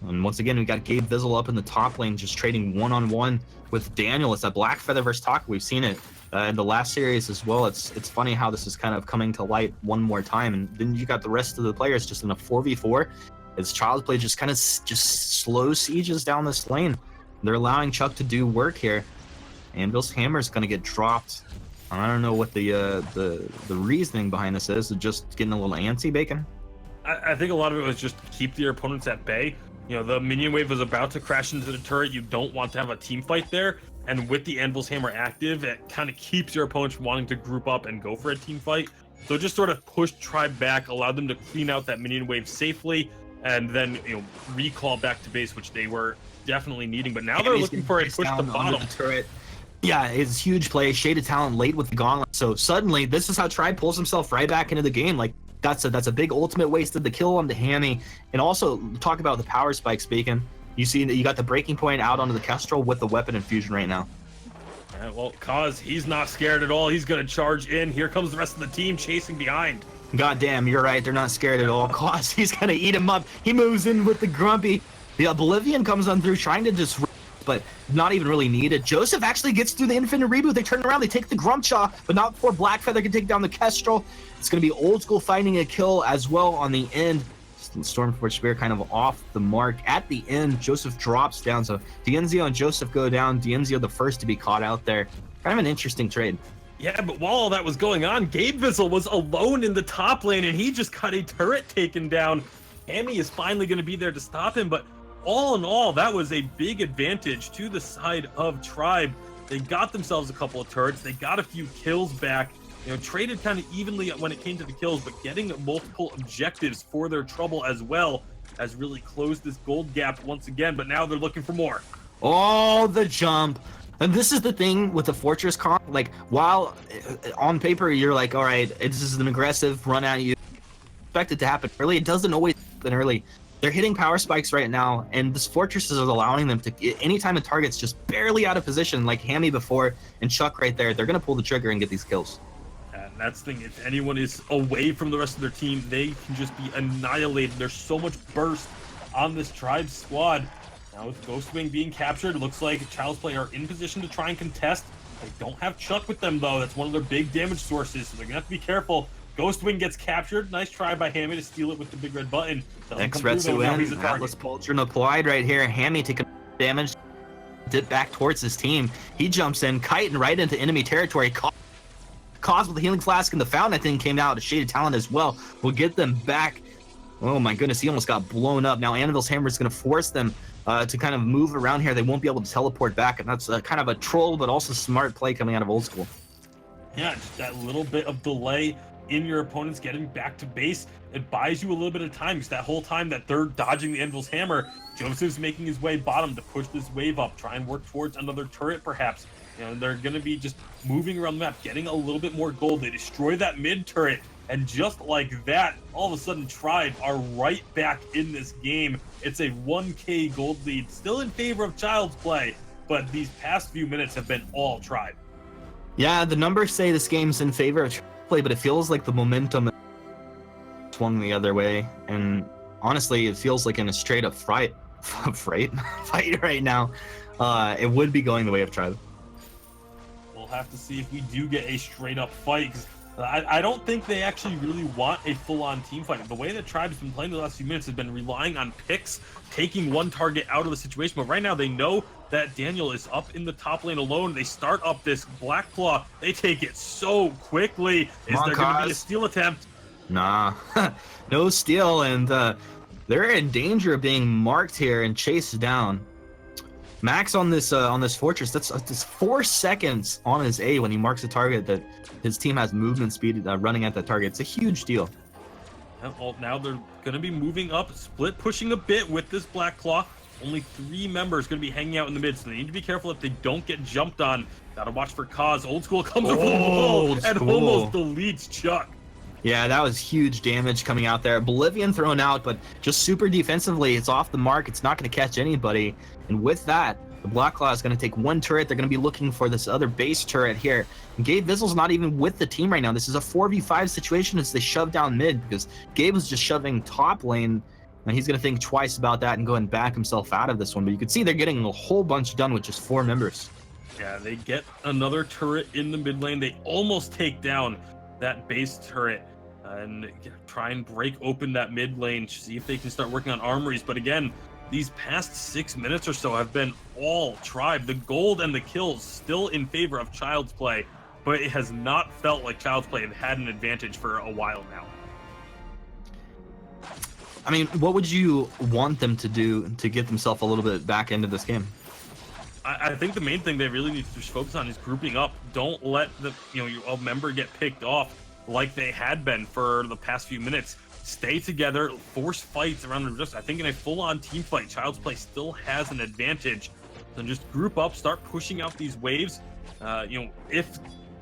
And once again, we got Gabe Vizzle up in the top lane, just trading one-on-one with Daniel. It's a Black Feather versus Taka. We've seen it in the last series as well. It's funny how this is kind of coming to light one more time. And then you got the rest of the players just in a 4v4. It's Child's Play just kind of just slow sieges down this lane. They're allowing Chuck to do work here. Anvil's Hammer is going to get dropped. I don't know what the reasoning behind this is. Just getting a little antsy, Bacon? I think a lot of it was just keep your opponents at bay. You know, the minion wave was about to crash into the turret. You don't want to have a team fight there. And with the Anvil's Hammer active, it kind of keeps your opponents from wanting to group up and go for a team fight. So just sort of push Tribe back, allow them to clean out that minion wave safely, and then, you know, recall back to base, which they were definitely needing. But now they're looking for a push to bottom. Turret. Yeah, it's huge play. Shaded Talent late with the gauntlet. So suddenly, this is how Tribe pulls himself right back into the game. Like, that's a big ultimate wasted the kill on the Hammy. And also, talk about the power spikes, Bacon. You see that you got the breaking point out onto the Kestrel with the weapon infusion right now. Yeah, well, Kaz, he's not scared at all. He's going to charge in. Here comes the rest of the team chasing behind. God damn, you're right. They're not scared at all. Kaz, he's going to eat him up. He moves in with the Grumpy. The Oblivion comes on through, trying to disrupt, but not even really needed. Joseph actually gets through the infinite reboot. They turn around, they take the Grumpjaw, but not before Blackfeather can take down the Kestrel. It's going to be Old School finding a kill as well on the end. Stormforge Spear kind of off the mark. At the end, Joseph drops down, so Dienzio and Joseph go down. Dienzio the first to be caught out there. Kind of an interesting trade. Yeah, but while all that was going on, Gabe Vizzle was alone in the top lane, and he just got a turret taken down. Hammy is finally going to be there to stop him, but all in all, that was a big advantage to the side of Tribe. They got themselves a couple of turrets. They got a few kills back. You know, traded kind of evenly when it came to the kills, but getting multiple objectives for their trouble as well has really closed this gold gap once again, but now they're looking for more. Oh, the jump. And this is the thing with the Fortress comp, like, while on paper you're like, all right, this is an aggressive run at you, expect it to happen early, it doesn't always happen early. They're hitting power spikes right now, and this Fortress is allowing them to, anytime a target's just barely out of position, like Hammy before and Chuck right there, they're going to pull the trigger and get these kills. And that's the thing, if anyone is away from the rest of their team, they can just be annihilated. There's so much burst on this Tribe squad. Now with Ghostwing being captured, it looks like Child's Play are in position to try and contest. They don't have Chuck with them, though. That's one of their big damage sources, so they're going to have to be careful. Ghostwing gets captured. Nice try by Hammy to steal it with the big red button. Next Retsu in. Atlas Pauldron applied right here. Hammy taking damage. Dip back towards his team. He jumps in, kiting right into enemy territory. Cause with the healing flask and the fountain, I think, came out. A Shaded Talon as well will get them back. Oh my goodness, he almost got blown up. Now Anvil's Hammer is going to force them to kind of move around here. They won't be able to teleport back, and that's kind of a troll, but also smart play coming out of Old School. Yeah, just that little bit of delay in your opponents getting back to base. It buys you a little bit of time, because that whole time that they're dodging the Anvil's Hammer, Joseph's making his way bottom to push this wave up, try and work towards another turret perhaps. You know, they're going to be just moving around the map, getting a little bit more gold. They destroy that mid turret, and just like that, all of a sudden Tribe are right back in this game. It's a 1k gold lead, still in favor of Child's Play, but these past few minutes have been all Tribe. Yeah, the numbers say this game's in favor of Child's Play, but it feels like the momentum swung the other way, and honestly, it feels like in a straight up fight right now. It would be going the way of Tribe. We'll have to see if we do get a straight up fight, because I don't think they actually really want a full-on team fight. The way that Tribe's been playing the last few minutes has been relying on picks, taking one target out of the situation. But right now they know that Daniel is up in the top lane alone. They start up this Black Claw. They take it so quickly. Is there going to be a steal attempt? Nah, no steal, and they're in danger of being marked here and chased down. Max on this Fortress, that's 4 seconds on his A when he marks a target that his team has movement speed running at that target. It's a huge deal. Well, now they're going to be moving up, split pushing a bit with this Black Claw. Only 3 members going to be hanging out in the mid, so they need to be careful that they don't get jumped on. Gotta watch for Cause. Old School comes over the wall and almost deletes Chuck. Yeah, that was huge damage coming out there. Bolivian thrown out, but just super defensively, it's off the mark. It's not going to catch anybody. And with that, the Black Claw is going to take 1 turret. They're going to be looking for this other base turret here. And Gabe Vizzle's not even with the team right now. This is a 4v5 situation as they shove down mid, because Gabe was just shoving top lane, and he's going to think twice about that and go and back himself out of this one. But you can see they're getting a whole bunch done with just 4 members. Yeah, they get another turret in the mid lane. They almost take down that base turret and try and break open that mid lane, see if they can start working on armories. But again, these past 6 minutes or so have been all Tribe. The gold and the kills still in favor of Child's Play, but it has not felt like Child's Play have had an advantage for a while now. I mean, what would you want them to do to get themselves a little bit back into this game? I think the main thing they really need to just focus on is grouping up. Don't let a member get picked off like they had been for the past few minutes. Stay together, force fights around the. I think in a full-on team fight, Child's Play still has an advantage. So just group up, start pushing out these waves. If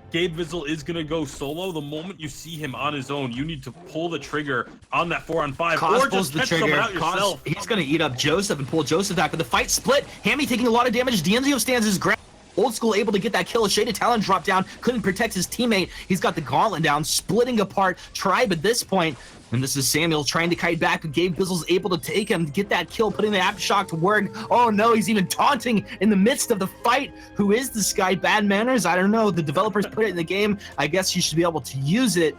Gabe Vizzle is gonna go solo, the moment you see him on his own, you need to pull the trigger on that 4-on-5, or just catch someone out yourself. He's gonna eat up Joseph and pull Joseph back, but the fight split. Hammy taking a lot of damage. Dienzio stands his ground. Old School able to get that kill. Shaded Talon dropped down, couldn't protect his teammate. He's got the gauntlet down, splitting apart Tribe at this point. And this is Samuel trying to kite back, but Gabe Bizzle's able to take him, get that kill, putting the aftershock to work. Oh no, he's even taunting in the midst of the fight. Who is this guy? Bad manners? I don't know. The developers put it in the game. I guess you should be able to use it.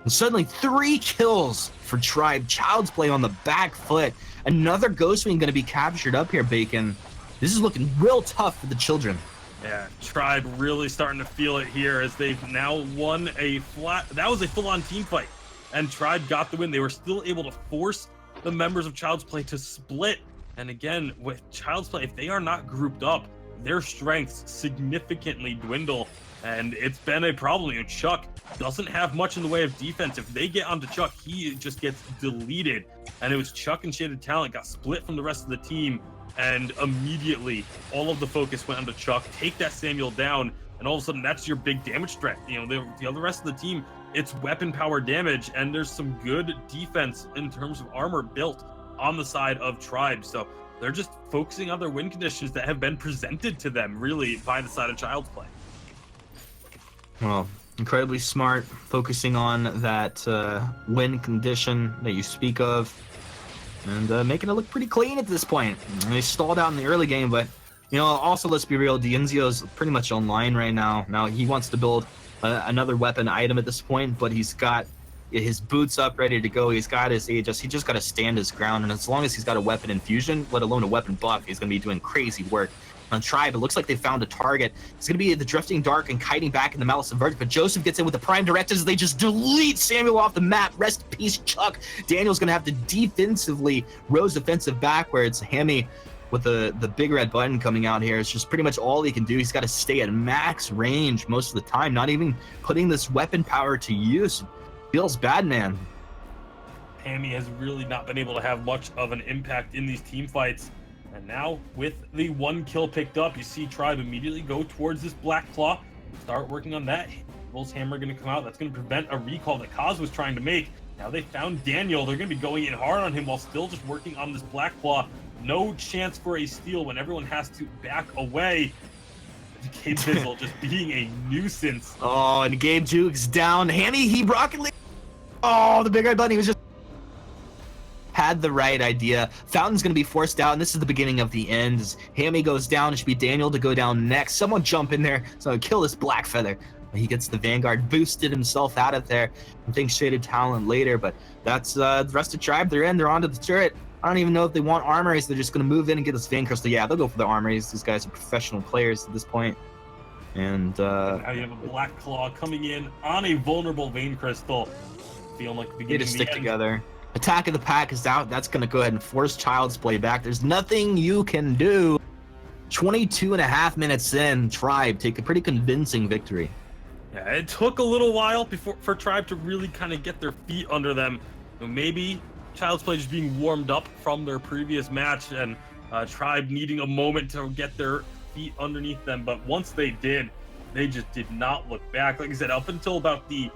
And suddenly 3 kills for Tribe. Child's Play on the back foot. Another Ghost Wing going to be captured up here, Bacon. This is looking real tough for the children. Yeah, Tribe really starting to feel it here as they've now won a flat. That was a full-on team fight, and Tribe got the win. They were still able to force the members of Child's Play to split. And again, with Child's Play, if they are not grouped up, their strengths significantly dwindle, and it's been a problem. You know, Chuck doesn't have much in the way of defense. If they get onto Chuck, he just gets deleted. And it was Chuck and Shaded Talent got split from the rest of the team, and immediately all of the focus went onto Chuck. Take that Samuel down, and all of a sudden that's your big damage threat. You know, the other rest of the team, it's weapon power damage, and there's some good defense in terms of armor built on the side of Tribe. So they're just focusing on their win conditions that have been presented to them, really, by the side of Child's Play. Well, incredibly smart, focusing on that win condition that you speak of, and making it look pretty clean at this point. And they stalled out in the early game, but, you know, also, let's be real, Dienzio's pretty much online right now. Now, he wants to build another weapon item at this point, but he's got his boots up, ready to go. He's got his Aegis. He just got to stand his ground, and as long as he's got a weapon infusion, let alone a weapon buff, he's going to be doing crazy work. On Tribe, it looks like they found a target. It's going to be the Drifting Dark and kiting back in the Malice of Verdict, but Joseph gets in with the Prime Directives. They just delete Samuel off the map. Rest in peace, Chuck. Daniel's going to have to defensively Rose offensive backwards. Hammy with the big red button coming out here. It's just pretty much all he can do. He's got to stay at max range most of the time, not even putting this weapon power to use. Feels bad, man. Hammy has really not been able to have much of an impact in these team fights. And now, with the 1 kill picked up, you see Tribe immediately go towards this Black Claw, start working on that. Evil's Hammer going to come out. That's going to prevent a recall that Kaz was trying to make. Now they found Daniel. They're going to be going in hard on him while still just working on this Black Claw. No chance for a steal when everyone has to back away. Gabe Bizzle just being a nuisance. Oh, and Gabe Jukes down. Hammy, he Rocket League. Oh, the big red button. He was just had the right idea. Fountain's going to be forced out, and this is the beginning of the end. As Hammy goes down, it should be Daniel to go down next. Someone jump in there, so kill this Black Feather. He gets the Vanguard, boosted himself out of there, and thinks Shaded Talent later, but that's the rest of Tribe. They're in, they're onto the turret. I don't even know if they want armories. They're just going to move in and get this Vein Crystal. Yeah, they'll go for the armories. These guys are professional players at this point. And now you have a Black Claw coming in on a vulnerable Vein Crystal. Feeling like the beginning they just of the stick end. together. Attack of the Pack is out. That's going to go ahead and force Child's Play back. There's nothing you can do. 22 and a half minutes in, Tribe take a pretty convincing victory. Yeah, it took a little while for Tribe to really kind of get their feet under them. Maybe Child's Play just being warmed up from their previous match, and Tribe needing a moment to get their feet underneath them. But once they did, they just did not look back. Like I said, up until about the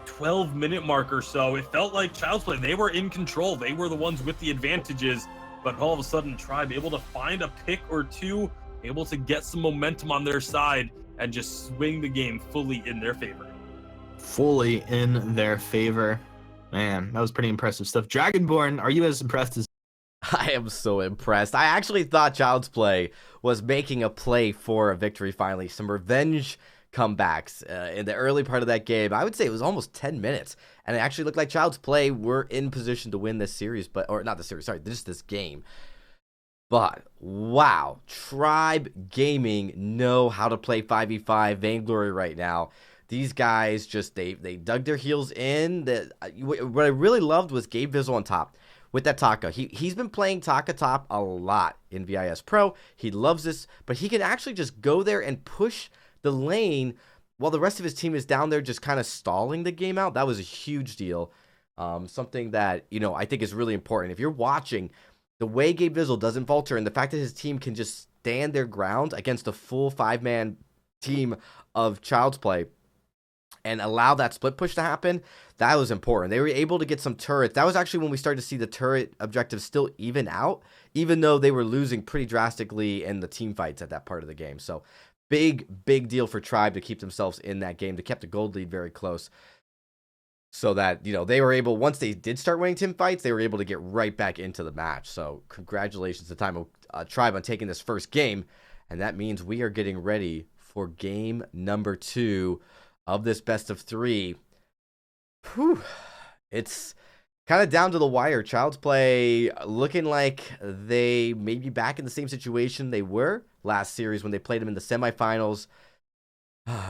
12-minute mark or so, it felt like Child's Play, they were in control. They were the ones with the advantages, but all of a sudden Tribe able to find a pick or two, able to get some momentum on their side and just swing the game fully in their favor. Fully in their favor. Man, that was pretty impressive stuff. Dragonborn, are you as impressed as I am so impressed. I actually thought Child's Play was making a play for a victory finally. Some revenge comebacks in the early part of that game. I would say it was almost 10 minutes. And it actually looked like Child's Play were in position to win this series, or not the series, sorry, just this game. But, wow, Tribe Gaming know how to play 5v5 Vainglory right now. These guys just, they dug their heels in. What I really loved was Gabe Bizzle on top with that Taka. He's been playing Taka top a lot in VISPRO. He loves this, but he can actually just go there and push the lane while the rest of his team is down there just kind of stalling the game out. That was a huge deal. Something that, you know, I think is really important. If you're watching, the way Gabe Bizzle doesn't falter and the fact that his team can just stand their ground against a full 5-man team of Child's Play and allow that split push to happen, that was important. They were able to get some turrets. That was actually when we started to see the turret objectives still even out, even though they were losing pretty drastically in the team fights at that part of the game. So big deal for Tribe to keep themselves in that game. They kept the gold lead very close, so that, you know, they were able, once they did start winning team fights, they were able to get right back into the match. So congratulations to Tribe on taking this first game, and that means we are getting ready for game number 2 of this best of 3. Whew. It's kind of down to the wire. Child's Play looking like they may be back in the same situation they were last series when they played them in the semifinals.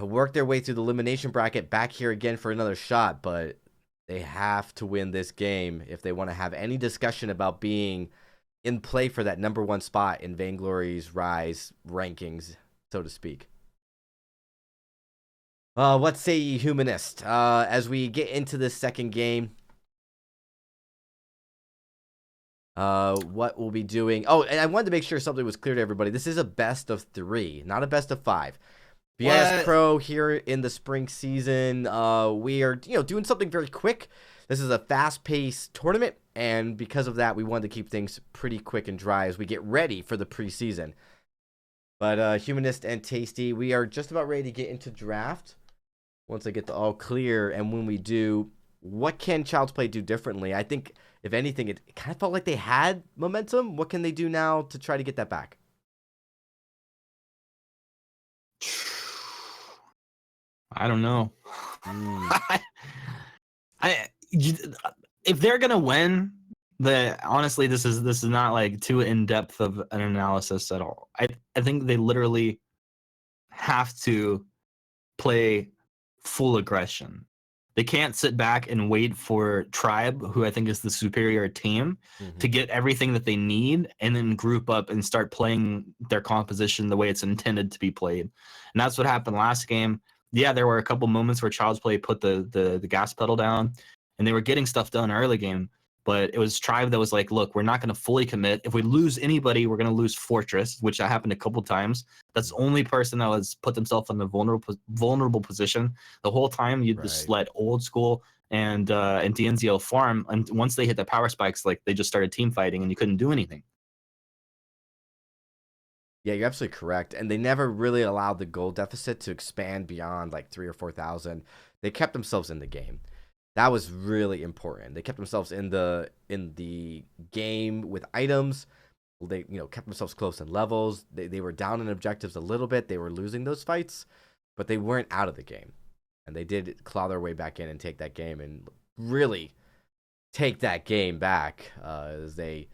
Worked their way through the elimination bracket, back here again for another shot, but they have to win this game if they want to have any discussion about being in play for that number 1 spot in Vainglory's Rise rankings, so to speak. What say ye, Humanist? As we get into this second game, what we'll be doing. Oh, and I wanted to make sure something was clear to everybody. This is a best of 3, not a best of 5. VISPRO here in the spring season. We are, doing something very quick. This is a fast-paced tournament, and because of that, we wanted to keep things pretty quick and dry as we get ready for the preseason. But Humanist and Tasty, we are just about ready to get into draft. Once I get the all clear, and when we do, what can Child's Play do differently? I think, if anything, it kind of felt like they had momentum. What can they do now to try to get that back? I don't know. If they're gonna win, honestly, this is not like too in depth of an analysis at all. I think they literally have to play full aggression. They can't sit back and wait for Tribe, who I think is the superior team, to get everything that they need and then group up and start playing their composition the way it's intended to be played. And that's what happened last game. Yeah, there were a couple moments where Child's Play put the gas pedal down and they were getting stuff done early game. But it was Tribe that was like, look, we're not going to fully commit. If we lose anybody, we're going to lose Fortress, which happened a couple times. That's the only person that was put themselves in a vulnerable position. The whole time, you just let Old School and DNZL farm. And once they hit the power spikes, like they just started team fighting and you couldn't do anything. Yeah, you're absolutely correct. And they never really allowed the goal deficit to expand beyond like 3,000 or 4,000. They kept themselves in the game. That was really important. They kept themselves in the game with items. They kept themselves close in levels. They were down in objectives a little bit. They were losing those fights, but they weren't out of the game. And they did claw their way back in and take that game and really take that game back as they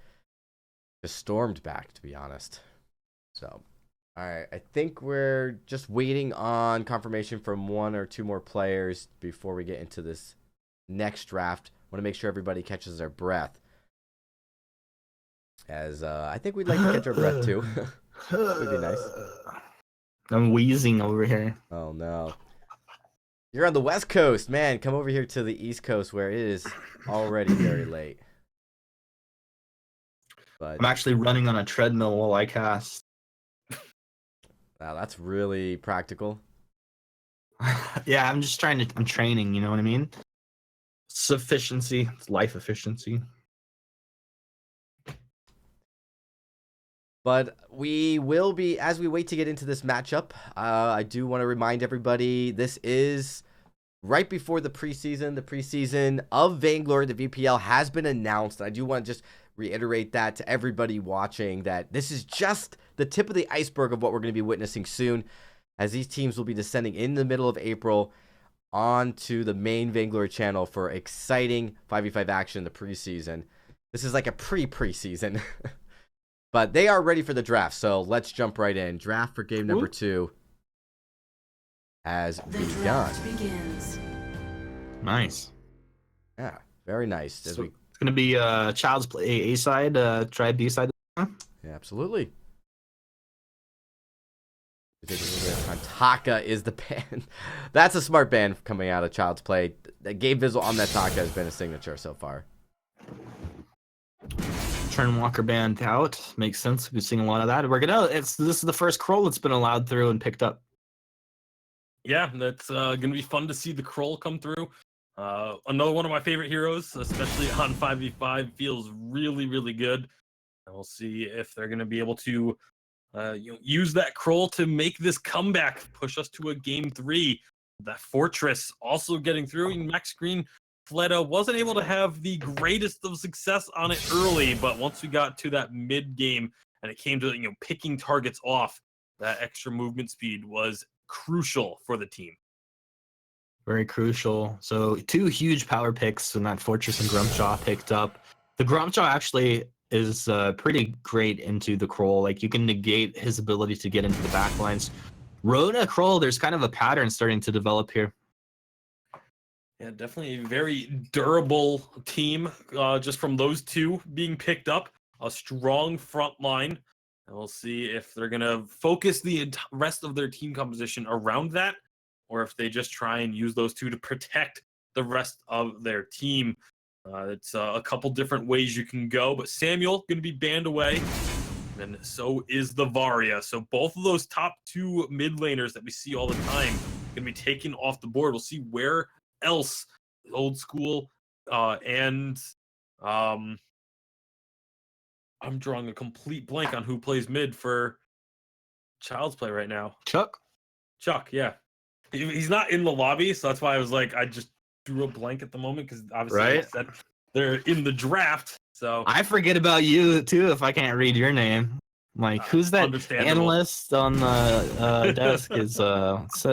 just stormed back, to be honest. So, all right, I think we're just waiting on confirmation from 1 or 2 more players before we get into this next draft. Want to make sure everybody catches their breath, as I think we'd like to catch our breath too. Would be nice. I'm wheezing over here. Oh no, you're on the West Coast, man. Come over here to the East Coast where it is already very late. But I'm actually running on a treadmill while I cast. Wow, that's really practical. Yeah, I'm training, you know what I mean? Sufficiency, it's life efficiency. But we will be, as we wait to get into this matchup, I do want to remind everybody, this is right before the preseason. The preseason of Vainglory, the VPL, has been announced. I do want to just reiterate that to everybody watching, that this is just the tip of the iceberg of what we're going to be witnessing soon, as these teams will be descending in the middle of April onto the main Vainglory channel for exciting 5v5 action in the preseason. This is like a preseason. But they are ready for the draft, so let's jump right in. Draft for game number 2 has begun. Begins. Nice. Yeah, very nice. So it's going to be Child's Play A side, Tribe B side. Yeah, absolutely. Taka is the ban. That's a smart ban coming out of Child's Play. The game visual on that Taka has been a signature so far. Turn Walker banned out. Makes sense. We've seen a lot of that. This is the first Kroll that's been allowed through and picked up. Yeah, that's gonna be fun to see the Kroll come through. Another one of my favorite heroes, especially on 5v5, feels really, really good. And we'll see if they're gonna be able to use that Kroll to make this comeback, push us to a game 3. That Fortress also getting through. Max Green Fleta wasn't able to have the greatest of success on it early, but once we got to that mid game and it came to picking targets off, that extra movement speed was crucial for the team. Very crucial. So 2 huge power picks when that Fortress and Grumpjaw picked up. The Grumpjaw actually is pretty great into the Kroll. Like, you can negate his ability to get into the backlines. Rona Kroll, there's kind of a pattern starting to develop here. Yeah, definitely a very durable team just from those 2 being picked up. A strong front line. And we'll see if they're going to focus the rest of their team composition around that, or if they just try and use those 2 to protect the rest of their team. It's a couple different ways you can go, but Samuel going to be banned away, and so is the Varia. So both of those top 2 mid laners that we see all the time going to be taken off the board. We'll see where else old school and I'm drawing a complete blank on who plays mid for Child's Play right now. Chuck, yeah. He's not in the lobby, so that's why I was like, I just drew a blank at the moment because obviously right? I said they're in the draft. So I forget about you too if I can't read your name. Like, who's that analyst on the desk? Is it's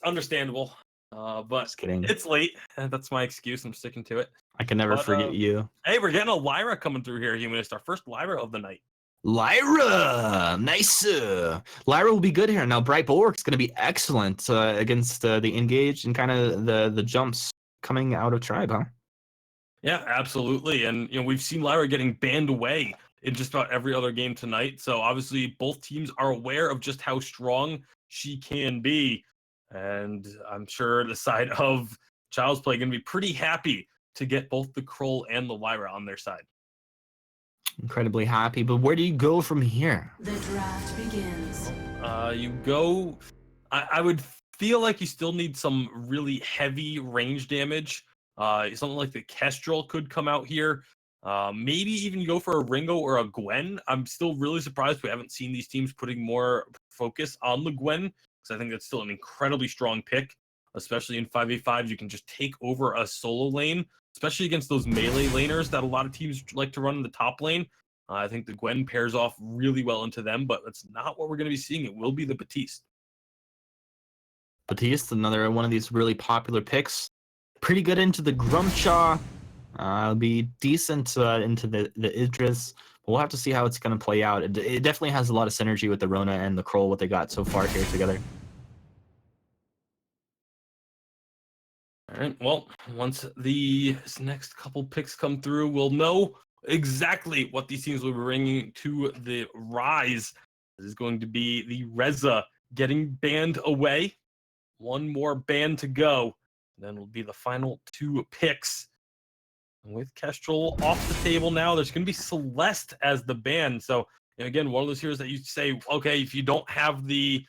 understandable. But just kidding. It's late. That's my excuse. I'm sticking to it. I can never forget you. Hey, we're getting a Lyra coming through here, Humanist. Our first Lyra of the night. Lyra, nice. Lyra will be good here. Now, Bright Bulwark's going to be excellent against the engage and kind of the jumps coming out of Tribe, huh? Yeah, absolutely. And we've seen Lyra getting banned away in just about every other game tonight. So obviously both teams are aware of just how strong she can be. And I'm sure the side of Child's Play going to be pretty happy to get both the Kroll and the Lyra on their side. Incredibly happy, but where do you go from here? The draft begins. You go. I would feel like you still need some really heavy range damage. Something like the Kestrel could come out here. Maybe even go for a Ringo or a Gwen. I'm still really surprised we haven't seen these teams putting more focus on the Gwen, because I think that's still an incredibly strong pick, especially in 5v5. You can just take over a solo lane, especially against those melee laners that a lot of teams like to run in the top lane. I think the Gwen pairs off really well into them, but that's not what we're going to be seeing. It will be the Batiste. Batiste, another one of these really popular picks. Pretty good into the Grumpjaw. It'll be decent into the Idris. We'll have to see how it's going to play out. It definitely has a lot of synergy with the Rona and the Kroll, what they got so far here together. All right, well, once the next couple picks come through, we'll know exactly what these teams will be bringing to the Rise. This is going to be the Reza getting banned away. One more ban to go. Then will be the final 2 picks. With Kestrel off the table now, there's going to be Celeste as the ban. So, again, one of those heroes that you say, okay, if you don't have the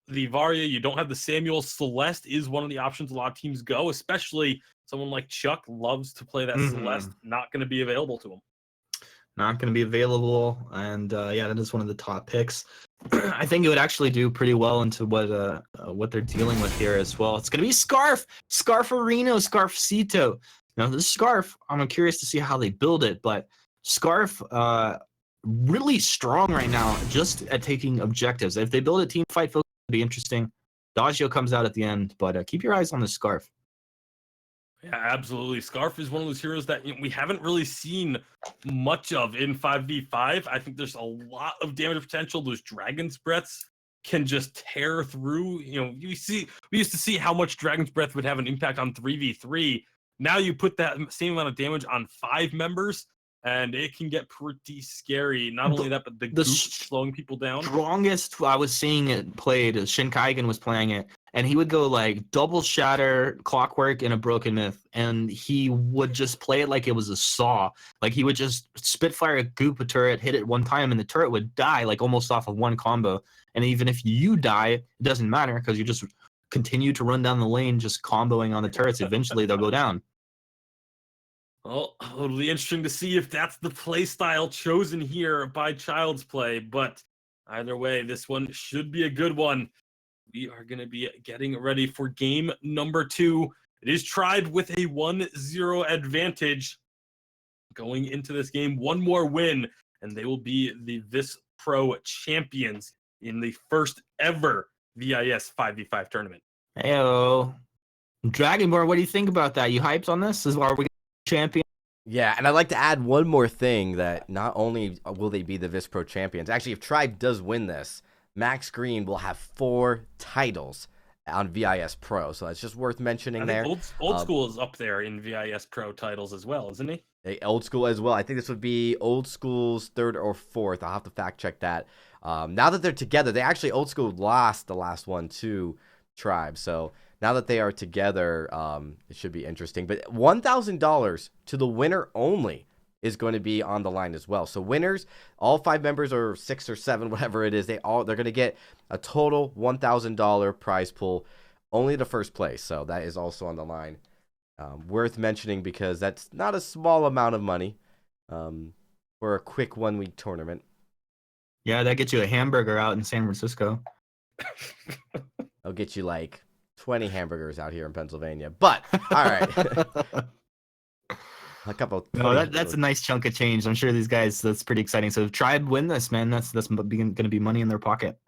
Varia, you don't have the Samuel, Celeste is one of the options a lot of teams go, especially someone like Chuck loves to play that Celeste, not going to be available to him. Not going to be available, and yeah, that is one of the top picks. I think it would actually do pretty well into what they're dealing with here as well. It's going to be Scarf, Scarfarino, Scarfcito. Now, this Scarf, I'm curious to see how they build it, but Scarf, really strong right now, just at taking objectives. If they build a team fight, it'll be interesting. Daggio comes out at the end, but keep your eyes on the Scarf. Yeah, absolutely. Scarf is one of those heroes that we haven't really seen much of in 5v5. I think there's a lot of damage potential. Those Dragon's Breaths can just tear through. We used to see how much Dragon's Breath would have an impact on 3v3. Now you put that same amount of damage on 5 members, and it can get pretty scary. Not only that, but the goop slowing people down. Strongest I was seeing it played, Shinkaigen was playing it, and he would go like double shatter, clockwork, and a broken myth, and he would just play it like it was a saw. Like he would just spitfire a goop a turret, hit it one time, and the turret would die like almost off of one combo. And even if you die, it doesn't matter because you just continue to run down the lane, just comboing on the turrets. Eventually they'll go down. Well, it'll be interesting to see if that's the play style chosen here by Child's Play. But either way, this one should be a good one. We are going to be getting ready for game number 2. It is Tribe with a 1-0 advantage going into this game. One more win, and they will be the VISPRO champions in the first ever VIS 5v5 tournament. Heyo. Dragonborn, what do you think about that? You hyped on this? Are we champion? Yeah, and I'd like to add one more thing, that not only will they be the VISPRO champions, actually, if Tribe does win this, Max Green will have 4 titles on VIS Pro, so that's just worth mentioning there. Old School is up there in VIS Pro titles as well, isn't he? Old School as well. I think this would be Old School's 3rd or 4th. I'll have to fact check that. Now that they're together, Old School lost the last one to Tribe, so now that they are together, it should be interesting. But $1,000 to the winner only is going to be on the line as well. So winners, all 5 members, or 6 or 7, whatever it is, they're going to get a total $1,000 prize pool, only to first place. So that is also on the line. Worth mentioning, because that's not a small amount of money for a quick 1-week tournament. Yeah, that gets you a hamburger out in San Francisco. I'll get you like 20 hamburgers out here in Pennsylvania. But all right. A couple. No, that's a nice chunk of change. I'm sure these guys, that's pretty exciting. So if Tribe win this, man, that's going to be money in their pocket.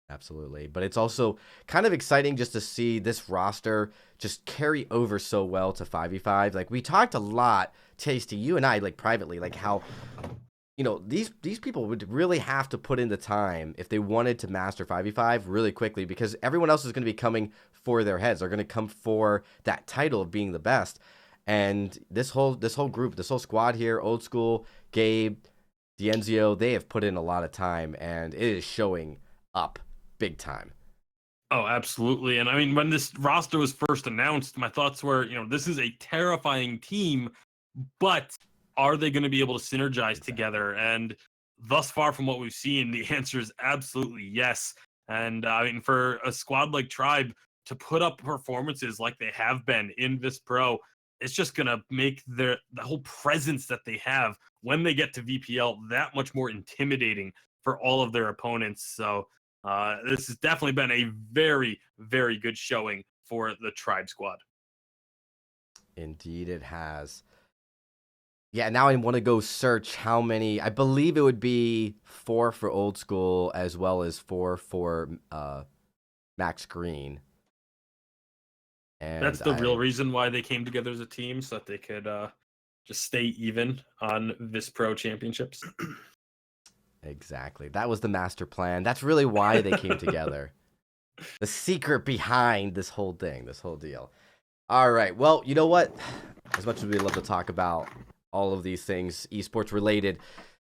Absolutely. But it's also kind of exciting just to see this roster just carry over so well to 5v5. Like, we talked a lot, Tasty, you and I, like, privately, like how, you know, these people would really have to put in the time if they wanted to master 5v5 really quickly, because everyone else is going to be coming for their heads. They're going to come for that title of being the best. And this whole group, this whole squad here, Old School, Gabe, Dienzio, they have put in a lot of time, and it is showing up big time. Oh, absolutely. And I mean, when this roster was first announced, my thoughts were, you know, this is a terrifying team, but are they going to be able to synergize together? And thus far from what we've seen, the answer is absolutely yes. And I mean, for a squad like Tribe to put up performances like they have been in VISPRO, it's just going to make the whole presence that they have when they get to VPL that much more intimidating for all of their opponents. So this has definitely been a very, very good showing for the Tribe squad. Indeed it has. Yeah, now I want to go search how many. I believe it would be 4 for Old School as well as 4 for Max Green. And that's the real reason why they came together as a team, so that they could just stay even on VISPRO championships. Exactly. That was the master plan. That's really why they came together. The secret behind this whole thing, this whole deal. All right. Well, you know what? As much as we love to talk about all of these things esports related,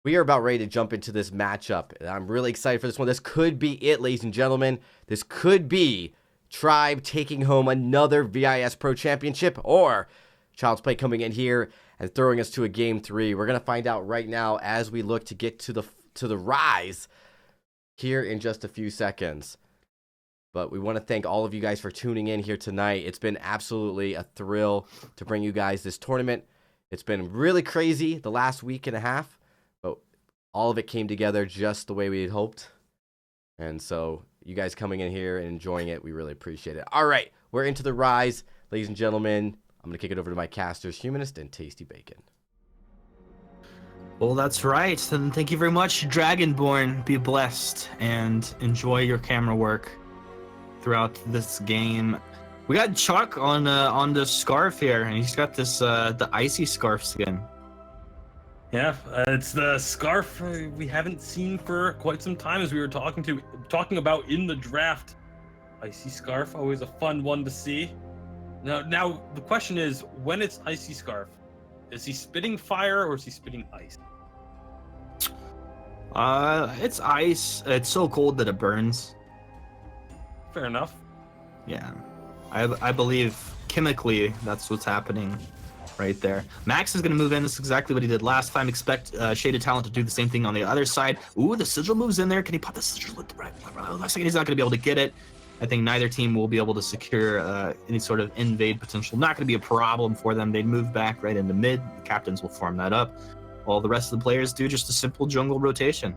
we are about ready to jump into this matchup. I'm really excited for this one. This could be it, ladies and gentlemen. This could be Tribe taking home another VIS Pro Championship, or Child's Play coming in here and throwing us to a game 3. We're going to find out right now as we look to get to the rise here in just a few seconds. But we want to thank all of you guys for tuning in here tonight. It's been absolutely a thrill to bring you guys this tournament. It's been really crazy the last week and a half, but all of it came together just the way we had hoped. And so you guys coming in here and enjoying it, we really appreciate it. All right, we're into the rise. Ladies and gentlemen, I'm going to kick it over to my casters, Humanist and Tasty Bacon. Well, that's right. And thank you very much, Dragonborn. Be blessed and enjoy your camera work throughout this game. We got Chuck on the scarf here, and he's got this the icy scarf skin. Yeah, it's the scarf we haven't seen for quite some time, as we were talking about in the draft. Icy scarf, always a fun one to see. Now the question is, when it's icy scarf, is he spitting fire or is he spitting ice? It's ice. It's so cold that it burns. Fair enough. Yeah, I believe chemically that's what's happening right there. Max is going to move in. This is exactly what he did last time. Expect Shaded Talent to do the same thing on the other side. Ooh, the Sigil moves in there. Can he put the Sigil at the right? Looks like he's not going to be able to get it. I think neither team will be able to secure any sort of invade potential. Not going to be a problem for them. They move back right into mid. The captains will farm that up. While the rest of the players do just a simple jungle rotation.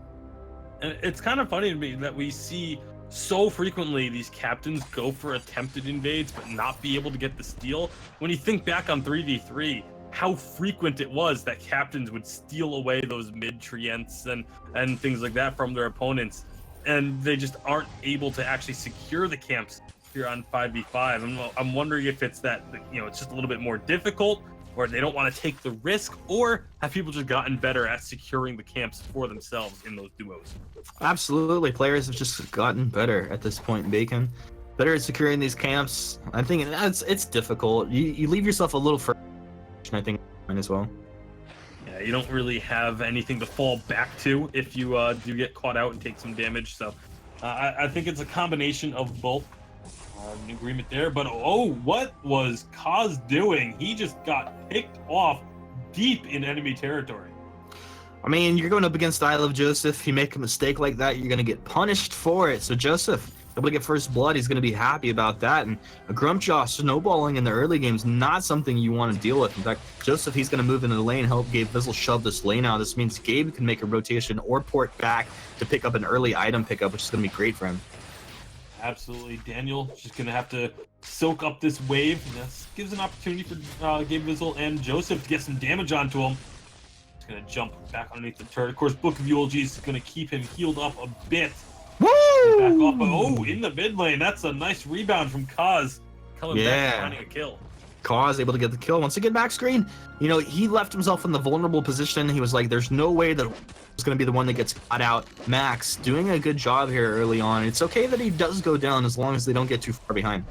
And it's kind of funny to me that we see so frequently these captains go for attempted invades but not be able to get the steal. When you think back on 3v3, how frequent it was that captains would steal away those mid treants and things like that from their opponents, and they just aren't able to actually secure the camps here on 5v5. I'm wondering if it's that, you know, it's just a little bit more difficult, or they don't want to take the risk, or have people just gotten better at securing the camps for themselves in those duos? Absolutely, players have just gotten better at this point in Bacon. Better at securing these camps. I think it's difficult. You leave yourself a little further, I think, as well. Yeah, you don't really have anything to fall back to if you do get caught out and take some damage. So I think it's a combination of both. An agreement there, but oh, what was Kaz doing? He just got picked off deep in enemy territory. I mean, you're going up against I Love Joseph. You make a mistake like that, you're going to get punished for it. So Joseph, able to get first blood, he's going to be happy about that. And a Grumpjaw snowballing in the early games, not something you want to deal with. In fact, Joseph, he's going to move into the lane, help Gabe Vizzle shove this lane out. This means Gabe can make a rotation or port back to pick up an early item pickup, which is going to be great for him. Absolutely. Daniel just going to have to soak up this wave. And this gives an opportunity for Gabe Vizzle and Joseph to get some damage onto him. He's going to jump back underneath the turret. Of course, Book of Eulogies is going to keep him healed up a bit. Woo! Back off. Oh, in the mid lane. That's a nice rebound from Kaz. Coming back and finding a kill. Kaz able to get the kill. Once again, back screen. You know, he left himself in the vulnerable position. He was like, there's no way that was going to be the one that gets caught out. Max doing a good job here early on. It's okay that he does go down as long as they don't get too far behind.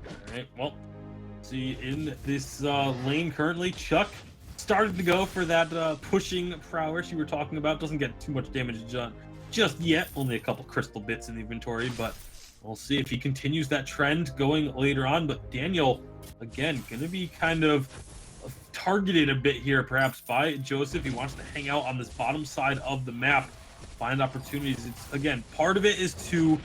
All right, well, see in this lane currently, Chuck started to go for that pushing prowess you were talking about. Doesn't get too much damage done just yet. Only a couple crystal bits in the inventory, but we'll see if he continues that trend going later on. But Daniel, again, going to be kind of targeted a bit here, perhaps by Joseph. He wants to hang out on this bottom side of the map, find opportunities. It's, again, part of it is to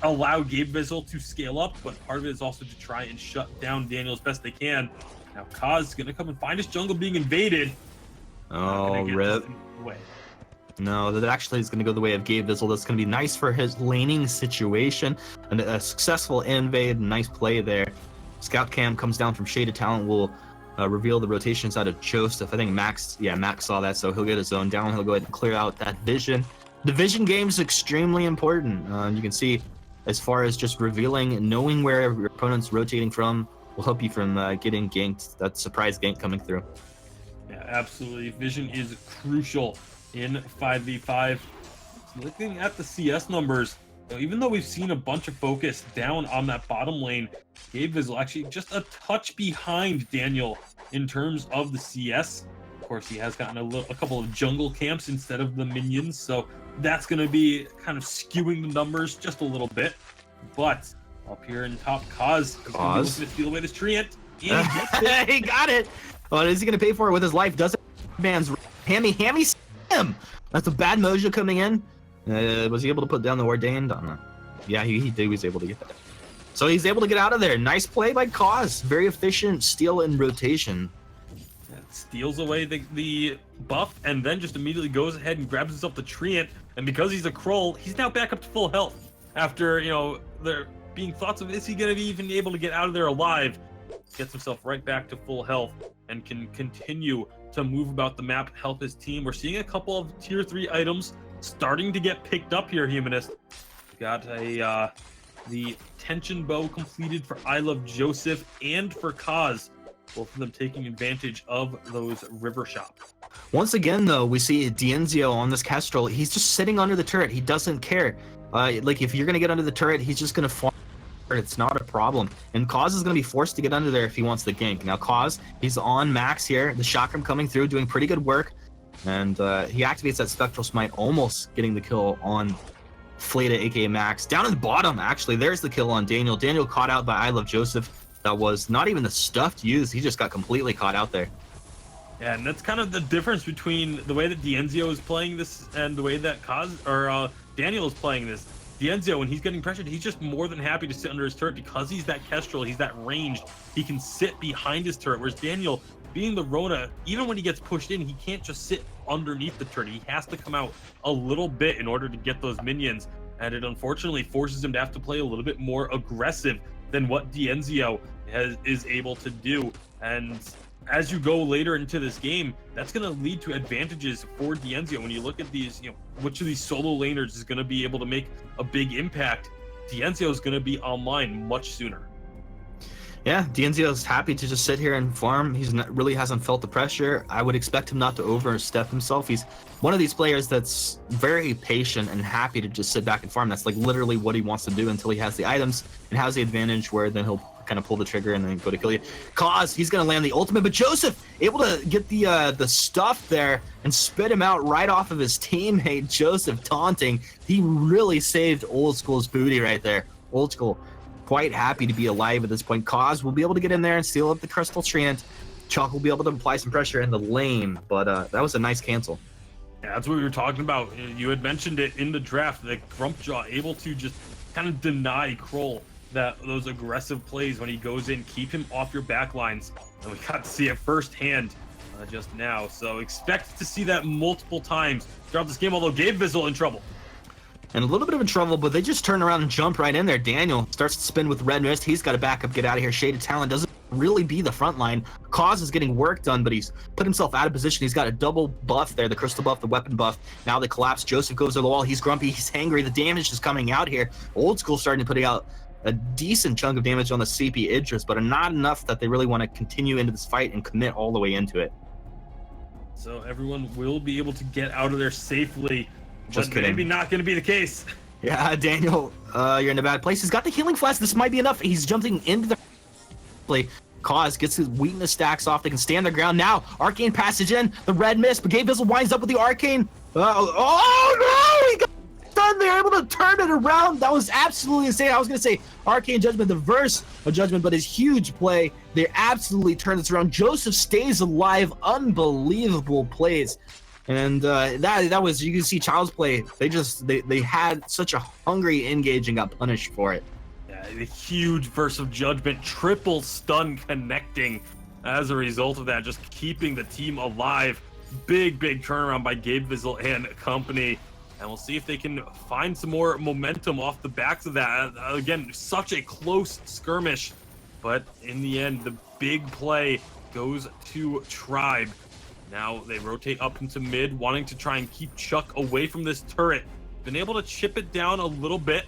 allow Gabe Vizzle to scale up, but part of it is also to try and shut down Daniel as best they can. Now Kaz is going to come and find his jungle being invaded. Oh, rip. No, that actually is going to go the way of Gabe Vizzle. That's going to be nice for his laning situation. And a successful invade, nice play there. Scout cam comes down from Shaded Talent, will reveal the rotations out of Joseph. I think Max saw that, so he'll get his zone down. He'll go ahead and clear out that vision. The vision game is extremely important. You can see, as far as just revealing and knowing where your opponent's rotating from will help you from getting ganked. That surprise gank coming through. Yeah, absolutely. Vision is crucial in 5v5. Looking at the CS numbers, even though we've seen a bunch of focus down on that bottom lane, Gabe Vizzle actually just a touch behind Daniel in terms of the CS. Of course, he has gotten a couple of jungle camps instead of the minions, so that's going to be kind of skewing the numbers just a little bit. But up here in top, Kaz is going to be looking to steal away this treant. He got it. Well, is he going to pay for it with his life? Doesn't man's hammy him. That's a bad mojo coming in. Was he able to put down the Ordained? I don't know. Yeah, he did. He was able to get that. So he's able to get out of there. Nice play by Kaz. Very efficient steal and rotation. Steals away the buff and then just immediately goes ahead and grabs himself the treant. And because he's a Kroll, he's now back up to full health. After, you know, there being thoughts of, is he going to be even able to get out of there alive? Gets himself right back to full health and can continue to move about the map, help his team. We're seeing a couple of tier 3 items starting to get picked up here, Humanist. Got the tension bow completed for I Love Joseph and for Kaz. Both of them taking advantage of those river shop. Once again, though, we see Dienzio on this Kestrel. He's just sitting under the turret. He doesn't care. Like, if you're going to get under the turret, he's just going to fall. It's not a problem. And Kaz is going to be forced to get under there if he wants the gank. Now, Kaz, he's on Max here. The chakram coming through, doing pretty good work. And he activates that Spectral Smite, almost getting the kill on Fleta, aka Max. Down in the bottom, actually, there's the kill on Daniel. Daniel caught out by I Love Joseph. That was not even the stuff to use. He just got completely caught out there. Yeah, and that's kind of the difference between the way that Dienzio is playing this and the way that Daniel is playing this. D'Enzio, when he's getting pressured, he's just more than happy to sit under his turret because he's that Kestrel, he's that ranged. He can sit behind his turret, whereas Daniel, being the Rona, even when he gets pushed in, he can't just sit underneath the turret. He has to come out a little bit in order to get those minions, and it unfortunately forces him to have to play a little bit more aggressive than what D'Enzio is able to do. And as you go later into this game, that's going to lead to advantages for D'Enzio. When you look at these, which of these solo laners is going to be able to make a big impact, D'Enzio is going to be online much sooner. Yeah, D'Enzio's happy to just sit here and farm. He's not, really hasn't felt the pressure. I would expect him not to overstep himself. He's one of these players that's very patient and happy to just sit back and farm. That's like literally what he wants to do until he has the items and has the advantage where then he'll kind of pull the trigger and then go to kill you. Cause he's gonna land the ultimate, but Joseph able to get the stuff there and spit him out right off of his teammate Joseph taunting. He really saved Old School's booty right there. Old School quite happy to be alive at this point. Cause will be able to get in there and steal up the Crystal Strand. Chalk will be able to apply some pressure in the lane, but that was a nice cancel. Yeah, that's what we were talking about. You had mentioned it in the draft, that Grumpjaw able to just kind of deny Kroll those aggressive plays when he goes in, keep him off your back lines, and we got to see it firsthand just now. So expect to see that multiple times throughout this game, although Gabe Bizzle in trouble. And a little bit of in trouble, but they just turn around and jump right in there. Daniel starts to spin with Red Mist. He's got to back up, get out of here. Shaded Talon doesn't really be the front line. Cause is getting work done, but he's put himself out of position. He's got a double buff there, the crystal buff, the weapon buff. Now they collapse. Joseph goes to the wall. He's grumpy. He's angry. The damage is coming out here. Old School starting to put out a decent chunk of damage on the CP Idris, but not enough that they really want to continue into this fight and commit all the way into it. So everyone will be able to get out of there safely. Just but kidding. Maybe not going to be the case. Yeah, Daniel, you're in a bad place. He's got the healing flask. This might be enough. He's jumping into the play. Cause gets his weakness stacks off. They can stand their ground now. Arcane passage in. The Red Mist. But Gabe Bizzle winds up with the Arcane. Oh no! He got done. They're able to turn it around. That was absolutely insane. I was going to say Arcane Judgment, the verse of Judgment, but his huge play. They absolutely turned this around. Joseph stays alive. Unbelievable plays. And that was, you can see Child's Play. They had such a hungry engage and got punished for it. Yeah, the huge verse of Judgment, triple stun connecting as a result of that, just keeping the team alive. Big turnaround by Gabe Bizzle and company. And we'll see if they can find some more momentum off the backs of that. Again, such a close skirmish. But in the end, the big play goes to Tribe. Now they rotate up into mid, wanting to try and keep Chuck away from this turret. Been able to chip it down a little bit.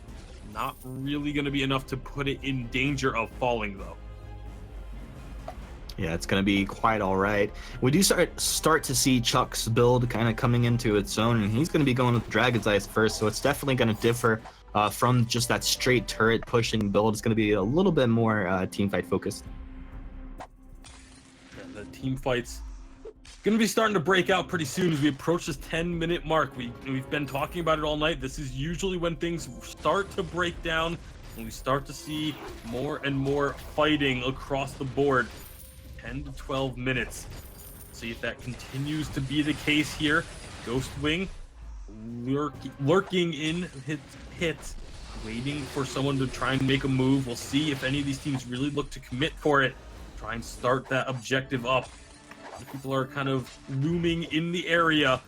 Not really going to be enough to put it in danger of falling, though. Yeah, it's going to be quite all right. We do start to see Chuck's build kind of coming into its own, and he's going to be going with Dragon's Eyes first, so it's definitely going to differ from just that straight turret pushing build. It's going to be a little bit more team fight focused. Yeah, the team fights going to be starting to break out pretty soon as we approach this 10-minute mark. We've been talking about it all night. This is usually when things start to break down and we start to see more and more fighting across the board. 10 to 12 minutes. See if that continues to be the case here. Ghostwing lurking in hits, waiting for someone to try and make a move. We'll see if any of these teams really look to commit for it. Try and start that objective up. People are kind of looming in the area.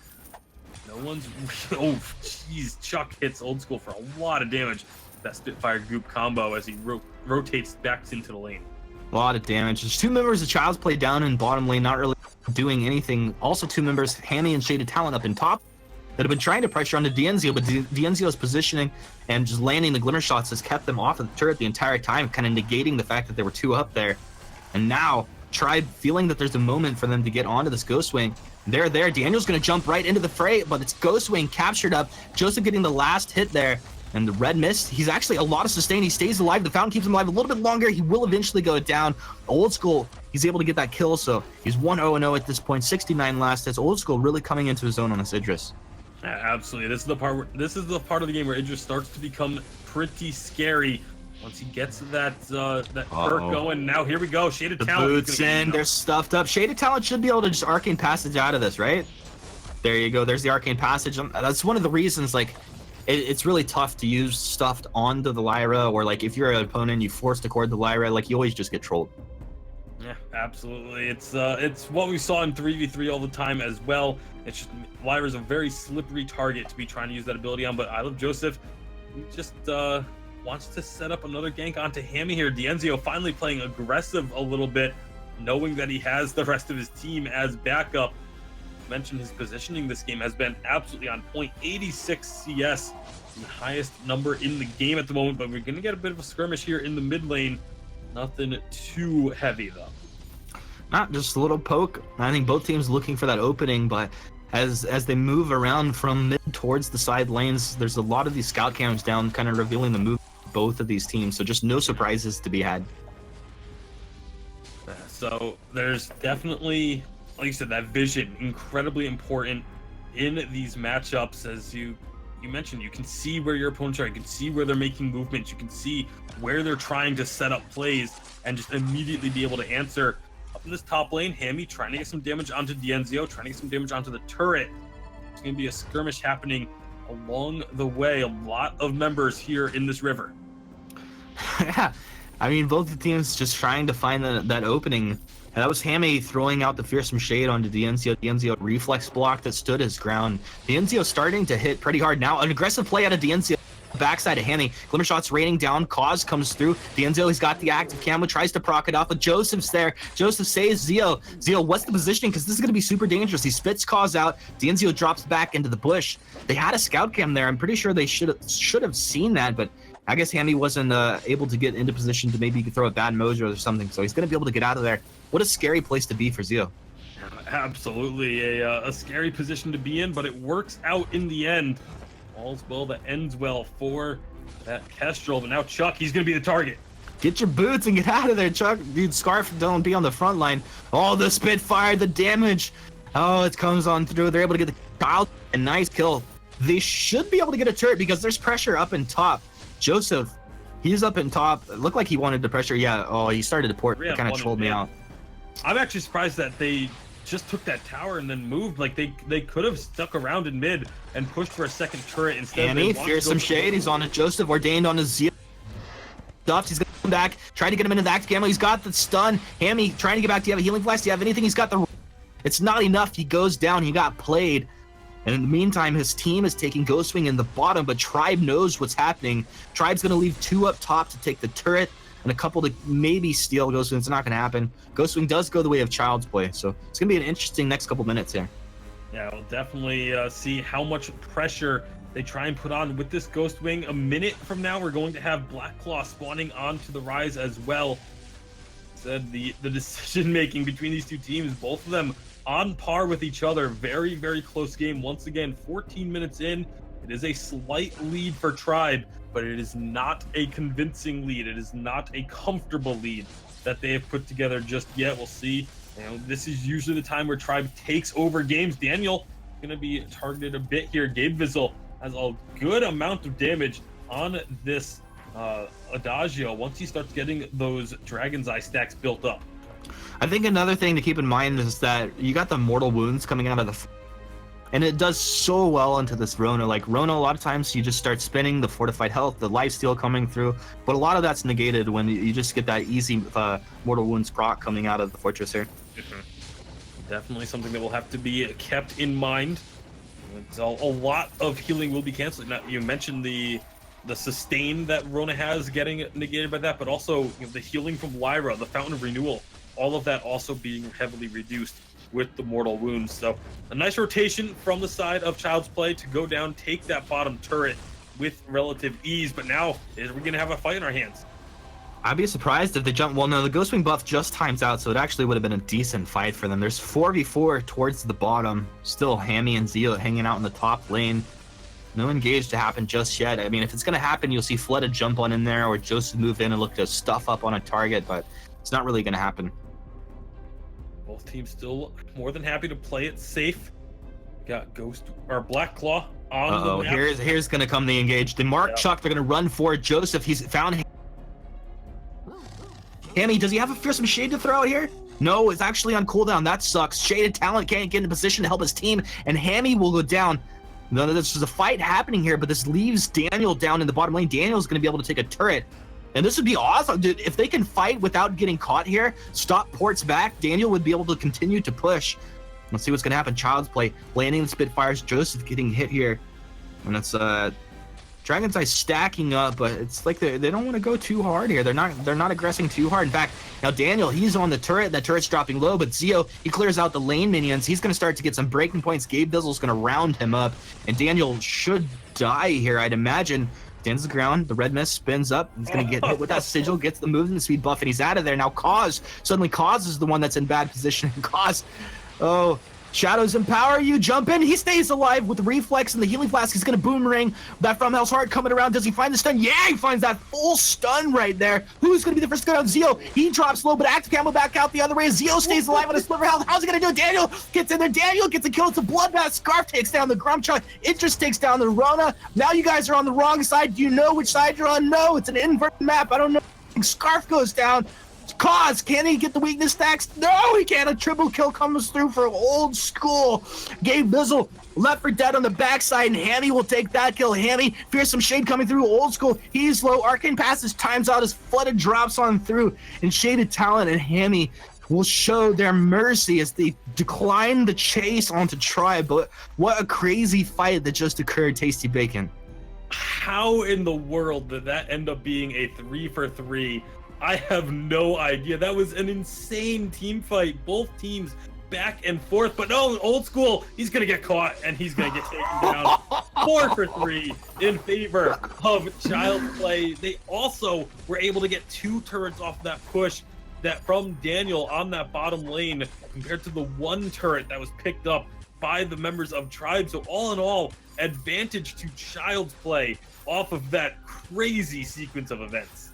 No one's... Oh, jeez. Chuck hits Old School for a lot of damage. That Spitfire Goop combo as he rotates back into the lane. A lot of damage. There's two members of Child's Play down in bottom lane, not really doing anything. Also two members, Hammy and Shaded Talon, up in top that have been trying to pressure onto D'Enzio, but D'Enzio's positioning and just landing the glimmer shots has kept them off of the turret the entire time, kind of negating the fact that there were two up there. And now Tribe feeling that there's a moment for them to get onto this Ghostwing. They're there. Daniel's going to jump right into the fray, but it's Ghostwing captured up. Joseph getting the last hit there. And the Red Mist, he's actually a lot of sustain. He stays alive. The Fountain keeps him alive a little bit longer. He will eventually go down. Old School, he's able to get that kill, so he's 1-0-0 at this point. 69 last hits. Old School really coming into his own on this Idris. Absolutely. This is the part of the game where Idris starts to become pretty scary. Once he gets that perk going, now here we go. Shaded Talent. Boots in, they're stuffed up. Shaded Talent should be able to just Arcane Passage out of this, right? There you go. There's the Arcane Passage. That's one of the reasons, like, it's really tough to use stuff onto the Lyra, or like if you're an opponent, you force to cord the Lyra, like you always just get trolled. Yeah, absolutely. It's what we saw in 3v3 all the time as well. It's just Lyra's a very slippery target to be trying to use that ability on, but I Love Joseph just wants to set up another gank onto Hammy here. D'Enzio finally playing aggressive a little bit, knowing that he has the rest of his team as backup. Mentioned his positioning this game has been absolutely on point. 86 CS, the highest number in the game at the moment, but we're gonna get a bit of a skirmish here in the mid lane. Nothing too heavy though. Not just a little poke. I think both teams looking for that opening, but as they move around from mid towards the side lanes, there's a lot of these scout cams down, kind of revealing the move of both of these teams. So just no surprises to be had. So there's definitely, like you said, that vision incredibly important in these matchups. As you mentioned, you can see where your opponents are, you can see where they're making movements, you can see where they're trying to set up plays, and just immediately be able to answer. Up in this top lane, Hammy trying to get some damage onto D'Enzio, trying to get some damage onto the turret. It's going to be a skirmish happening along the way. A lot of members here in this river. Yeah, I mean, both the teams just trying to find that opening. And that was Hammy throwing out the fearsome shade onto D'Enzio. D'Enzio reflex block that stood his ground. D'Enzio starting to hit pretty hard now. An aggressive play out of D'Enzio. Backside of Hammy. Glimmer shots raining down. Cause comes through. D'Enzio, he's got the active camo, tries to proc it off, but Joseph's there. Joseph saves Zio. Zio, what's the positioning? Because this is going to be super dangerous. He spits Cause out. D'Enzio drops back into the bush. They had a scout cam there. I'm pretty sure they should have seen that, but I guess Hammy wasn't able to get into position to maybe throw a bad mojo or something, so he's going to be able to get out of there. What a scary place to be for Zio. Absolutely a scary position to be in, but it works out in the end. All's well that ends well for that Kestrel, but now Chuck, he's going to be the target. Get your boots and get out of there, Chuck. Dude, Scarf don't be on the front line. Oh, the Spitfire, the damage. Oh, it comes on through. They're able to get the child. A nice kill. They should be able to get a turret because there's pressure up in top. Joseph, he's up in top. It looked like he wanted to pressure. Yeah, oh, he started to port. It kind of trolled me out. I'm actually surprised that they just took that tower and then moved. Like they could have stuck around in mid and pushed for a second turret instead. Hammy, fearsome shade. He's on a Joseph, ordained on a Zio. He's gonna come back, try to get him into the active camo. He's got the stun. Hammy trying to get back. Do you have a healing flash? Do you have anything? He's got the. It's not enough. He goes down. He got played. And in the meantime, his team is taking Ghostwing in the bottom, but Tribe knows what's happening. Tribe's going to leave 2 up top to take the turret and a couple to maybe steal Ghostwing. It's not going to happen. Ghostwing does go the way of Child's Play, so it's going to be an interesting next couple minutes here. Yeah, we'll definitely see how much pressure they try and put on with this Ghostwing. A minute from now, we're going to have Blackclaw spawning onto the Rise as well. Said the decision-making between these two teams, both of them on par with each other. Very, very close game. Once again, 14 minutes in. It is a slight lead for Tribe, but it is not a convincing lead. It is not a comfortable lead that they have put together just yet. We'll see. You know, this is usually the time where Tribe takes over games. Daniel going to be targeted a bit here. Gabe Vizzle has a good amount of damage on this Adagio once he starts getting those Dragon's Eye stacks built up. I think another thing to keep in mind is that you got the mortal wounds coming out of the and it does so well into this Rona. Like Rona, a lot of times you just start spinning the fortified health, the lifesteal coming through, but a lot of that's negated when you just get that easy mortal wounds proc coming out of the fortress here. Definitely something that will have to be kept in mind. It's a lot of healing will be canceled. Now, you mentioned the sustain that Rona has getting negated by that, but also the healing from Lyra, the Fountain of Renewal, all of that also being heavily reduced with the mortal wounds. So a nice rotation from the side of Child's Play to go down, take that bottom turret with relative ease. But now, is we going to have a fight in our hands? I'd be surprised if they jump. Well, no, the Ghostwing buff just times out, so it actually would have been a decent fight for them. There's 4v4 towards the bottom. Still Hammy and Zio hanging out in the top lane. No engage to happen just yet. I mean, if it's going to happen, you'll see Fleta jump on in there or Joseph move in and look to stuff up on a target, but it's not really going to happen. Both teams still more than happy to play it safe. Got Blackclaw on the map. Here's going to come the engage. The Mark Chuck, they're going to run for Joseph. He's found Hammy, does he have a fearsome shade to throw out here? No, it's actually on cooldown. That sucks. Shaded Talent can't get in position to help his team, and Hammy will go down. No, there's a fight happening here, but this leaves Daniel down in the bottom lane. Daniel's going to be able to take a turret. And this would be awesome, dude. If they can fight without getting caught here, stop ports back, Daniel would be able to continue to push. Let's see what's going to happen. Child's Play, landing the Spitfires, Joseph getting hit here. And it's Dragon's Eye stacking up, but it's like they don't want to go too hard here. They're not aggressing too hard. In fact, now Daniel, he's on the turret. That turret's dropping low, but Zio, he clears out the lane minions. He's going to start to get some breaking points. Gabe Bizzle's going to round him up, and Daniel should die here, I'd imagine. Stands the ground, the red mist spins up. He's going to get hit with that sigil, gets the movement speed buff, and he's out of there. Now Cause, suddenly Cause is the one that's in bad position. Cause, oh, Shadows empower you, jump in, he stays alive with the reflex and the healing flask. He's gonna boomerang that from Hell's Heart coming around. Does he find the stun? Yeah, he finds that full stun right there. Who's gonna be the first to go down? Zio, he drops low, but active camo back out the other way. Zio stays alive on a sliver health. How's he gonna do it? Daniel gets in there, Daniel gets a kill. It's a bloodbath. Scarf takes down the Grumchuck. Interest takes down the Rona. Now you guys are on the wrong side. Do you know which side you're on? No, it's an inverted map. I don't know. Scarf goes down. Cause, can he get the weakness stacks? No, he can't. A triple kill comes through for old school. Gabe Bizzle left for dead on the backside, and Hammy will take that kill. Hammy, fearsome shade coming through. Old school, he's low. Arcane passes, times out, his flooded drops on through, and Shaded Talent and Hammy will show their mercy as they decline the chase onto Tribe. But what a crazy fight that just occurred, Tasty Bacon. How in the world did that end up being a 3-for-3? I have no idea. That was an insane team fight. Both teams back and forth. But no, old school, he's going to get caught and he's going to get taken down. 4-for-3 in favor of Child's Play. They also were able to get 2 turrets off that push that from Daniel on that bottom lane compared to the 1 turret that was picked up by the members of Tribe. So all in all, advantage to Child's Play off of that crazy sequence of events.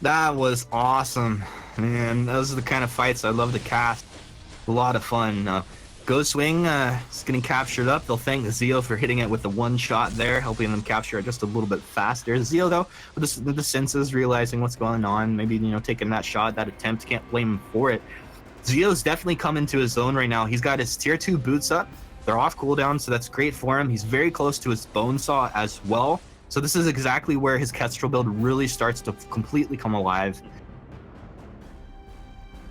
That was awesome, man. Those are the kind of fights I love to cast. A lot of fun. Ghostwing is getting captured up. They'll thank Zio for hitting it with the 1 shot there, helping them capture it just a little bit faster. Zio, though, with the senses, realizing what's going on, maybe, taking that shot, that attempt, can't blame him for it. Zio's definitely come into his zone right now. He's got his tier 2 boots up. They're off cooldown, so that's great for him. He's very close to his bone saw as well. So this is exactly where his Kestrel build really starts to completely come alive.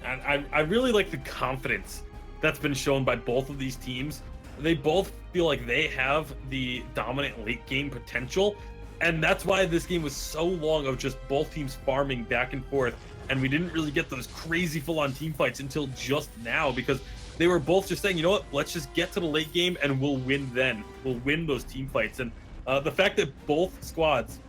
And I really like the confidence that's been shown by both of these teams. They both feel like they have the dominant late game potential. And that's why this game was so long of just both teams farming back and forth. And we didn't really get those crazy full-on team fights until just now, because they were both just saying, you know what, let's just get to the late game and we'll win then. We'll win those team fights. And the fact that both squads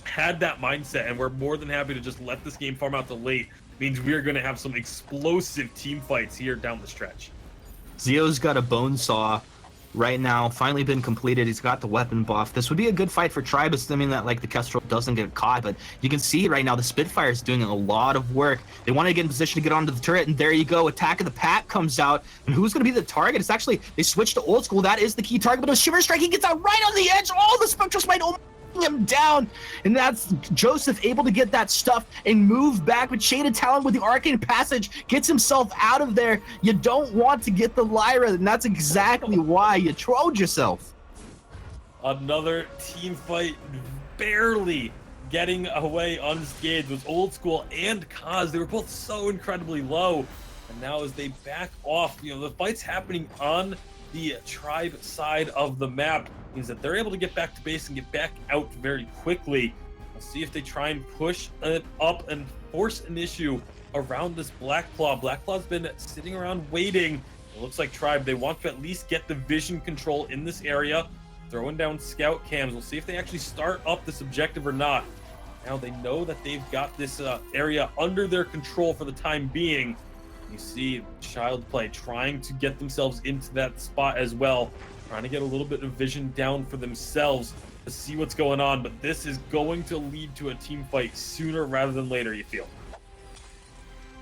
had that mindset and we're more than happy to just let this game farm out to late means we're going to have some explosive team fights here down the stretch. Zio's got a bone saw right now, finally been completed. He's got the weapon buff. This would be a good fight for Tribe, assuming that the Kestrel doesn't get caught. But you can see right now the Spitfire is doing a lot of work. They want to get in position to get onto the turret, and there you go. Attack of the Pack comes out, and who's going to be the target? It's actually, they switched to old school. That is the key target, but a Shiver Strike, he gets out right on the edge. Oh, the Spectral Smite him down, and that's Joseph able to get that stuff and move back with Shaded Talent with the Arcane Passage, gets himself out of there. You don't want to get the Lyra, and that's exactly why you trolled yourself. Another team fight, barely getting away unscathed, was old school and Kaz. They were both so incredibly low, and now as they back off, the fight's happening on the Tribe side of the map means that they're able to get back to base and get back out very quickly. We'll see if they try and push it up and force an issue around this Black Claw. Black Claw's been sitting around waiting. It looks like Tribe, they want to at least get the vision control in this area, throwing down scout cams. We'll see if they actually start up this objective or not. Now they know that they've got this area under their control for the time being. You see Child Play trying to get themselves into that spot as well, trying to get a little bit of vision down for themselves to see what's going on, but this is going to lead to a team fight sooner rather than later, you feel?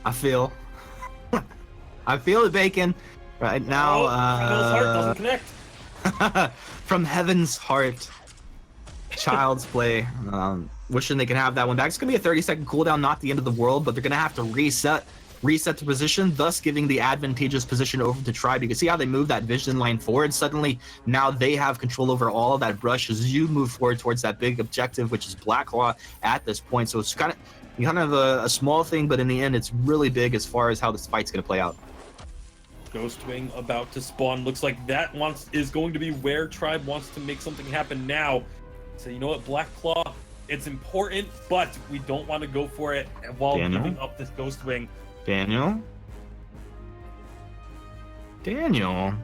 I feel it, Bacon. Right now, Heart doesn't connect. From Heaven's Heart, Child's Play. Wishing they could have that one back. It's going to be a 30-second cooldown, not the end of the world, but they're going to have to reset reset the position, thus giving the advantageous position over to Tribe. You can see how they move that vision line forward. Suddenly, now they have control over all of that brush as you move forward towards that big objective, which is Blacklaw at this point. So it's kind of a small thing, but in the end, it's really big as far as how this fight's going to play out. Ghostwing about to spawn. Looks like that is going to be where Tribe wants to make something happen now. So you know what, Blacklaw, it's important, but we don't want to go for it while giving up this Ghostwing. Daniel? Damn,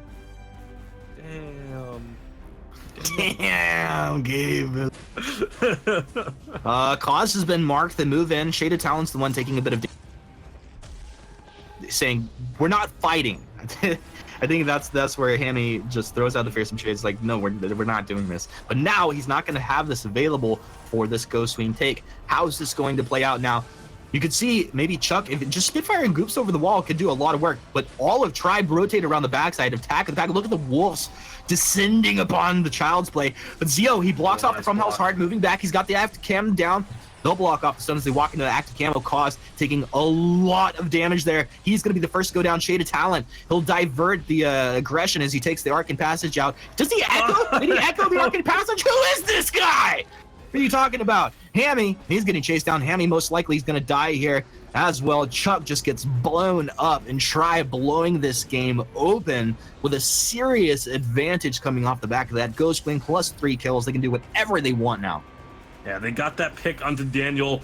Gabe. Cause has been marked. The move in. Shaded Talon's the one taking a bit of saying we're not fighting. I think that's where Hammy just throws out the fearsome shades, like, no, we're not doing this. But now he's not going to have this available for this Ghostwing take. How is this going to play out now? You could see maybe Chuck, if it just Spitfire and Goops over the wall, could do a lot of work. But all of Tribe rotate around the backside, attack the back. Look at the Wolves descending upon the Child's Play. But Zio, he blocks off the From Hell's Heart, moving back. He's got the active cam down. They'll block off the stun as they walk into the active camo. Cause taking a lot of damage there. He's going to be the first to go down. Shaded Talon. He'll divert the aggression as he takes the Arcane Passage out. Does he echo? Did he echo the Arcane Passage? Who is this guy? What are you talking about? Hammy, he's getting chased down. Hammy most likely is going to die here as well. Chuck just gets blown up, and Tribe blowing this game open with a serious advantage coming off the back of that. Ghostwing plus 3 kills. They can do whatever they want now. Yeah, they got that pick onto Daniel,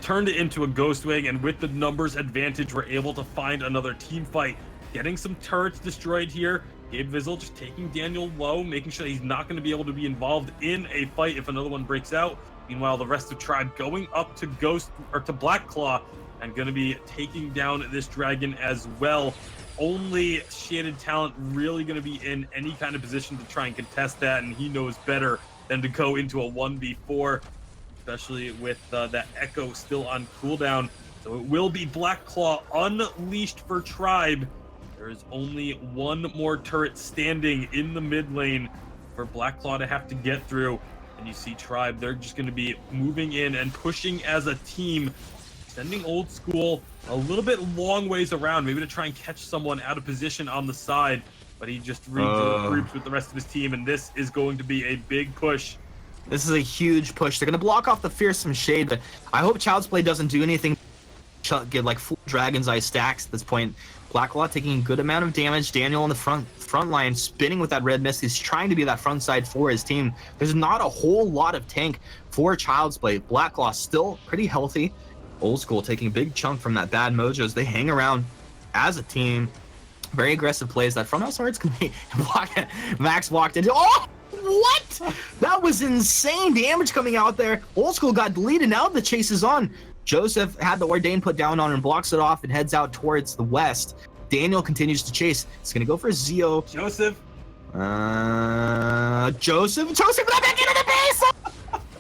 turned it into a Ghostwing, and with the numbers advantage, we're able to find another team fight. Getting some turrets destroyed here. Gabe Vizzle just taking Daniel low, making sure he's not going to be able to be involved in a fight if another one breaks out. Meanwhile, the rest of Tribe going up to Blacklaw and going to be taking down this dragon as well. Only Shaded Talent really going to be in any kind of position to try and contest that, and he knows better than to go into a 1v4, especially with that Echo still on cooldown. So it will be Blacklaw unleashed for Tribe. There is only one more turret standing in the mid lane for Blacklaw to have to get through. And you see Tribe, they're just going to be moving in and pushing as a team, sending Old School a little bit long ways around, maybe to try and catch someone out of position on the side. But he just regroups with the rest of his team, and this is going to be a big push. This is a huge push. They're going to block off the Fearsome Shade, but I hope Child's Play doesn't do anything. Get like full Dragon's Eye stacks at this point. Blacklaw taking a good amount of damage. Daniel on the front line spinning with that red mist. He's trying to be that front side for his team. There's not a whole lot of tank for Child's Play. Blacklaw still pretty healthy. Old School taking a big chunk from that bad mojo as they hang around as a team. Very aggressive plays. That front house hearts can be blocked. Max walked into. Oh! What? That was insane damage coming out there. Old School got deleted. Now the chase is on. Joseph had the Ordain put down on and blocks it off and heads out towards the west. Daniel continues to chase. He's going to go for Zio. Joseph, let back into the base!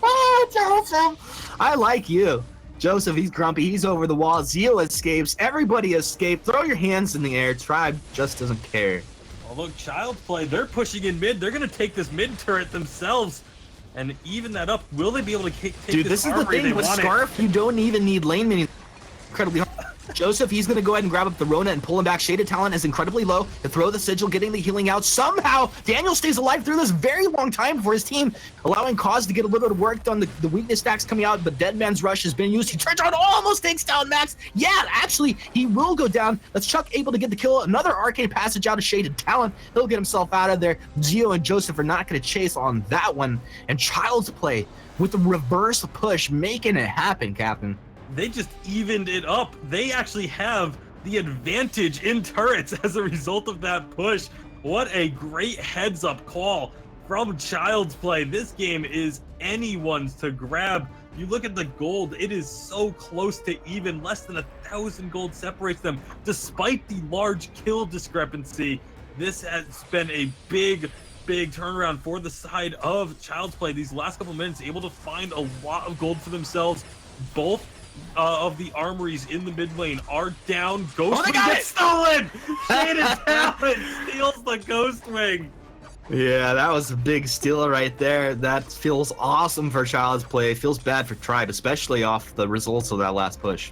Oh, Joseph! I like you. Joseph, he's grumpy. He's over the wall. Zio escapes. Everybody escaped. Throw your hands in the air. Tribe just doesn't care. Although Child's Play, they're pushing in mid. They're going to take this mid turret themselves and even that up. Will they be able to take Dude, this is the thing with Scarf. You don't even need lane minions. Incredibly hard. Joseph, he's going to go ahead and grab up the Rona and pull him back. Shaded Talent is incredibly low to throw the Sigil, getting the healing out. Somehow, Daniel stays alive through this very long time for his team, allowing Cause to get a little bit of work done. The weakness stacks coming out, but Dead Man's Rush has been used. He turns around, almost takes down Max. Yeah, actually, he will go down. That's Chuck able to get the kill. Another Arcane Passage out of Shaded Talent. He'll get himself out of there. Gio and Joseph are not going to chase on that one. And Child's Play with the reverse push, making it happen, Captain. They just evened it up. They actually have the advantage in turrets as a result of that push. What a great heads up call from Child's Play. This game is anyone's to grab. You look at the gold, it is so close to even. Less than 1,000 gold separates them. Despite the large kill discrepancy, this has been a big turnaround for the side of Child's Play. These last couple minutes, able to find a lot of gold for themselves. Both of the armories in the mid lane are down. Ghostwing gets stolen! Shaded Talent steals the Ghostwing. Yeah, that was a big steal right there. That feels awesome for Child's Play. It feels bad for Tribe, especially off the results of that last push.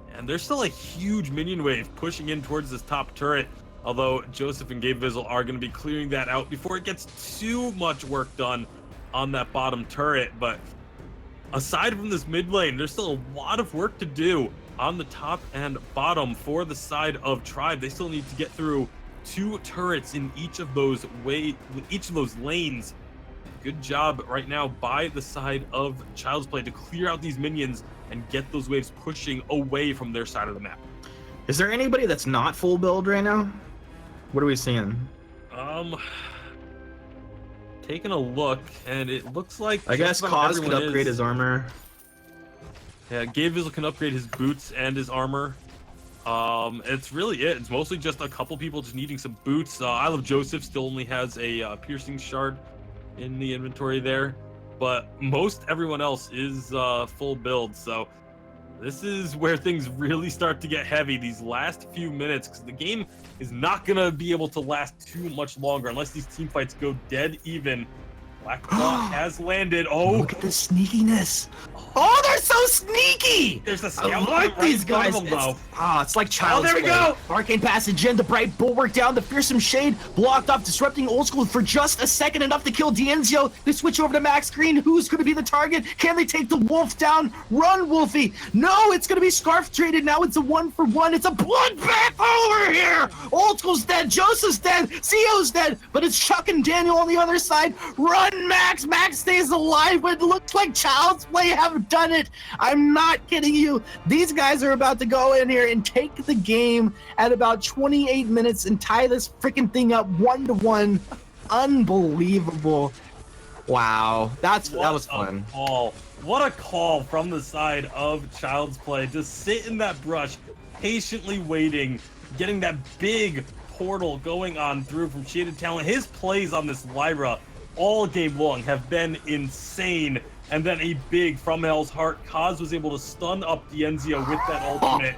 Yeah, And there's still a huge minion wave pushing in towards this top turret, although Joseph and Gabe Vizzle are going to be clearing that out before it gets too much work done on that bottom turret. But aside from this mid lane, there's still a lot of work to do on the top and bottom for the side of Tribe. They still need to get through 2 turrets in each of those lanes. Good job right now by the side of Child's Play to clear out these minions and get those waves pushing away from their side of the map. Is there anybody that's not full build right now? What are we seeing? Taking a look, and it looks like I guess just about Cause could everyone upgrade is. his armor. Yeah, Gabe Vizzle can upgrade his boots and his armor. It's really it. It's mostly just a couple people just needing some boots. I Love Joseph still only has a piercing shard in the inventory there, but most everyone else is full build. So this is where things really start to get heavy these last few minutes, because the game is not gonna be able to last too much longer unless these team fights go dead even. Black Claw has landed. Oh, Look at the sneakiness. Oh, they're so sneaky. there's a I scout like right these in front guys. of them, though. It's like Child's there we Play. go. Arcane Passage in, the Bright Bulwark down, the Fearsome Shade blocked off, disrupting Old School for just a second, enough to kill D'Enzio. They switch over to Max Green. Who's going to be the target? Can they take the Wolf down? Run, Wolfie. No, it's going to be Scarf traded. Now it's a 1-for-1. It's a bloodbath over here. Old School's dead. Joseph's dead. Co's dead. But it's Chuck and Daniel on the other side. Run, Max. Max stays alive, but it looks like Child's Play have done it. I'm not kidding you. These guys are about to go in here and take the game at about 28 minutes and tie this freaking thing up 1-1. Unbelievable. Wow. That was fun. What a call from the side of Child's Play. Just sit in that brush, patiently waiting, getting that big portal going on through from Shaded Talent. His plays on this Lyra all game long have been insane. And then a big from Hell's Heart. Kaz was able to stun up D'Enzio with that ultimate.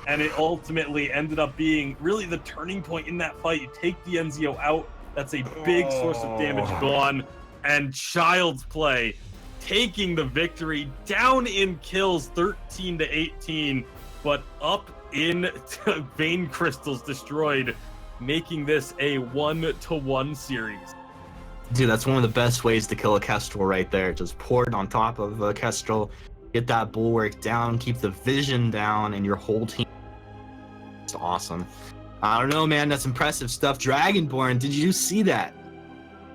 And it ultimately ended up being really the turning point in that fight. You take D'Enzio out. That's a big source of damage gone. And Child's Play taking the victory, down in kills 13-18, but up in Vein Crystals destroyed, making this a 1-1 series. Dude, that's one of the best ways to kill a Kestrel right there. Just pour it on top of a Kestrel, get that Bulwark down, keep the vision down, and your whole team. It's awesome. I don't know, man. That's impressive stuff. Dragonborn, did you see that?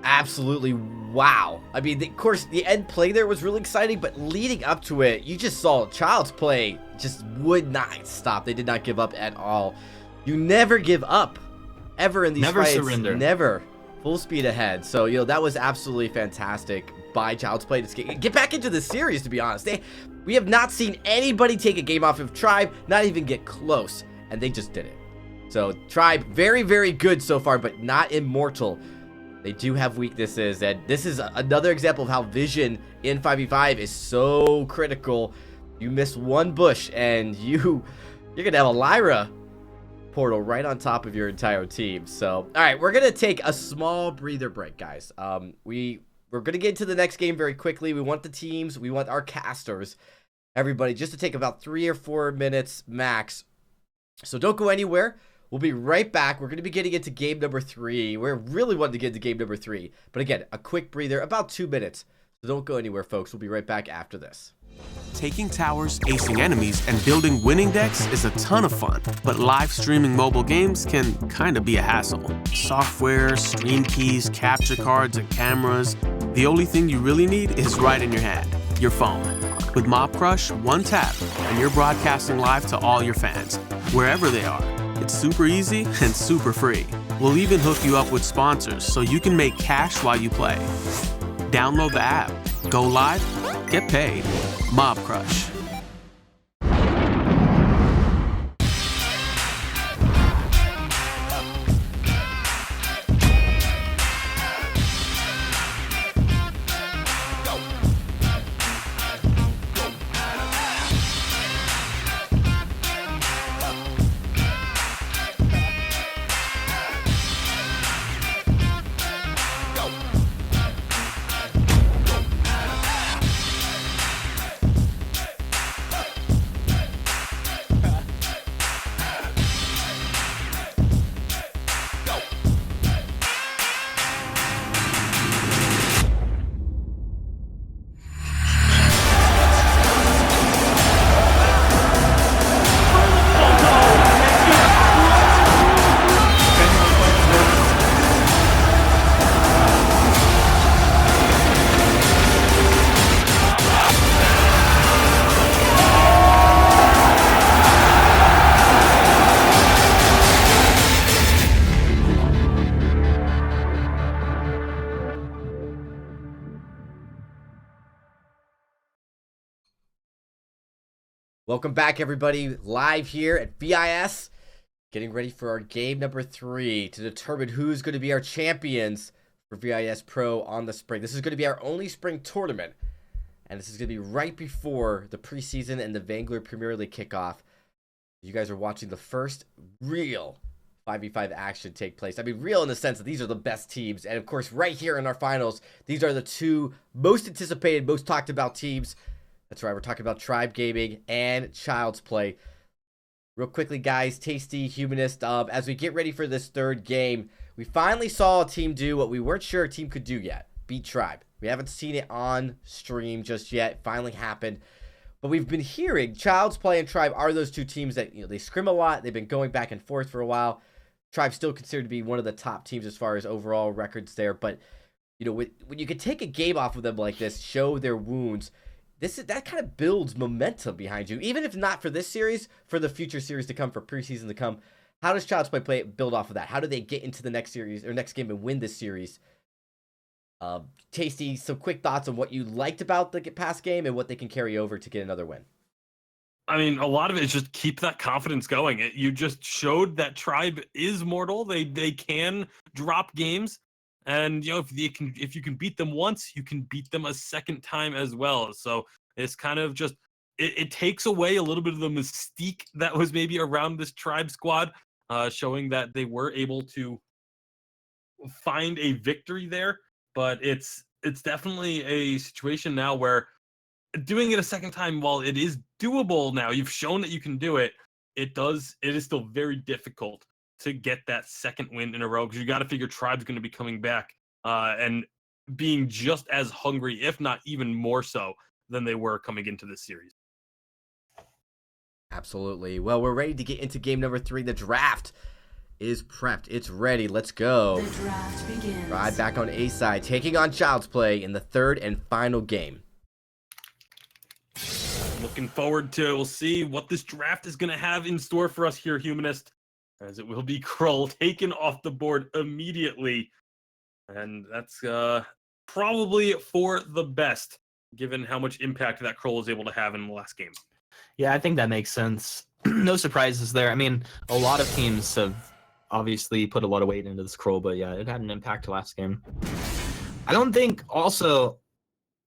Absolutely, wow. I mean, of course, the end play there was really exciting, but leading up to it, you just saw Child's Play just would not stop. They did not give up at all. You never give up, ever in these fights. Never surrender. Never. Full speed ahead. So, that was absolutely fantastic by Child's Play to get back into the series, to be honest. We have not seen anybody take a game off of Tribe, not even get close, and they just did it. So, Tribe, very, very good so far, but not immortal. They do have weaknesses, and this is another example of how vision in 5v5 is so critical. You miss one bush, and you're going to have a Lyra portal right on top of your entire team. So, all right, we're gonna take a small breather break, guys. We're gonna get into the next game very quickly. We want the teams, we want our casters, everybody, just to take about 3 or 4 minutes max. So don't go anywhere. We'll be right back. We're gonna be getting into game number 3. We're really wanting to get into game number 3, but again, a quick breather, about 2 minutes. So don't go anywhere, folks. We'll be right back after this. Taking towers, acing enemies, and building winning decks is a ton of fun, but live streaming mobile games can kinda be a hassle. Software, stream keys, capture cards, and cameras. The only thing you really need is right in your hand, your phone. With Mobcrush, one tap, and you're broadcasting live to all your fans, wherever they are. It's super easy and super free. We'll even hook you up with sponsors so you can make cash while you play. Download the app, go live, get paid. Mobcrush. Welcome back, everybody, live here at VIS, getting ready for our game number 3 to determine who's going to be our champions for VIS Pro on the spring. This is going to be our only spring tournament, and this is going to be right before the preseason and the Vainglory Premier League kickoff. You guys are watching the first real 5v5 action take place. I mean, real in the sense that these are the best teams, and of course, right here in our finals, these are the two most anticipated, most talked about teams. That's right, we're talking about Tribe Gaming and Child's Play. Real quickly, guys, Tasty, Humanist, as we get ready for this third game, we finally saw a team do what we weren't sure a team could do yet, beat Tribe. We haven't seen it on stream just yet. It finally happened. But we've been hearing Child's Play and Tribe are those two teams that, they scrim a lot. They've been going back and forth for a while. Tribe's still considered to be one of the top teams as far as overall records there. But, when you can take a game off of them like this, show their wounds, that kind of builds momentum behind you, even if not for this series, for the future series to come, for preseason to come. How does Child's Play build off of that? How do they get into the next series or next game and win this series? Tasty, some quick thoughts on what you liked about the past game and what they can carry over to get another win. I mean, a lot of it is just keep that confidence going. You just showed that Tribe is mortal. They can drop games. And if you can beat them once, you can beat them a second time as well. So it's kind of just it takes away a little bit of the mystique that was maybe around this Tribe squad, showing that they were able to find a victory there. But it's definitely a situation now where doing it a second time, while it is doable now, you've shown that you can do it. It is still very difficult to get that second win in a row, because you got to figure Tribe's going to be coming back and being just as hungry, if not even more so, than they were coming into this series. Absolutely. Well, we're ready to get into game number 3. The draft is prepped. It's ready. Let's go. The draft begins. Tribe back on A side, taking on Child's Play in the third and final game. Looking forward to, we'll see what this draft is going to have in store for us here, Humanist, as it will be Krull taken off the board immediately. And that's probably for the best, given how much impact that Krull was able to have in the last game. Yeah, I think that makes sense. No surprises there. I mean, a lot of teams have obviously put a lot of weight into this Krull, but yeah, it had an impact last game. I don't think also...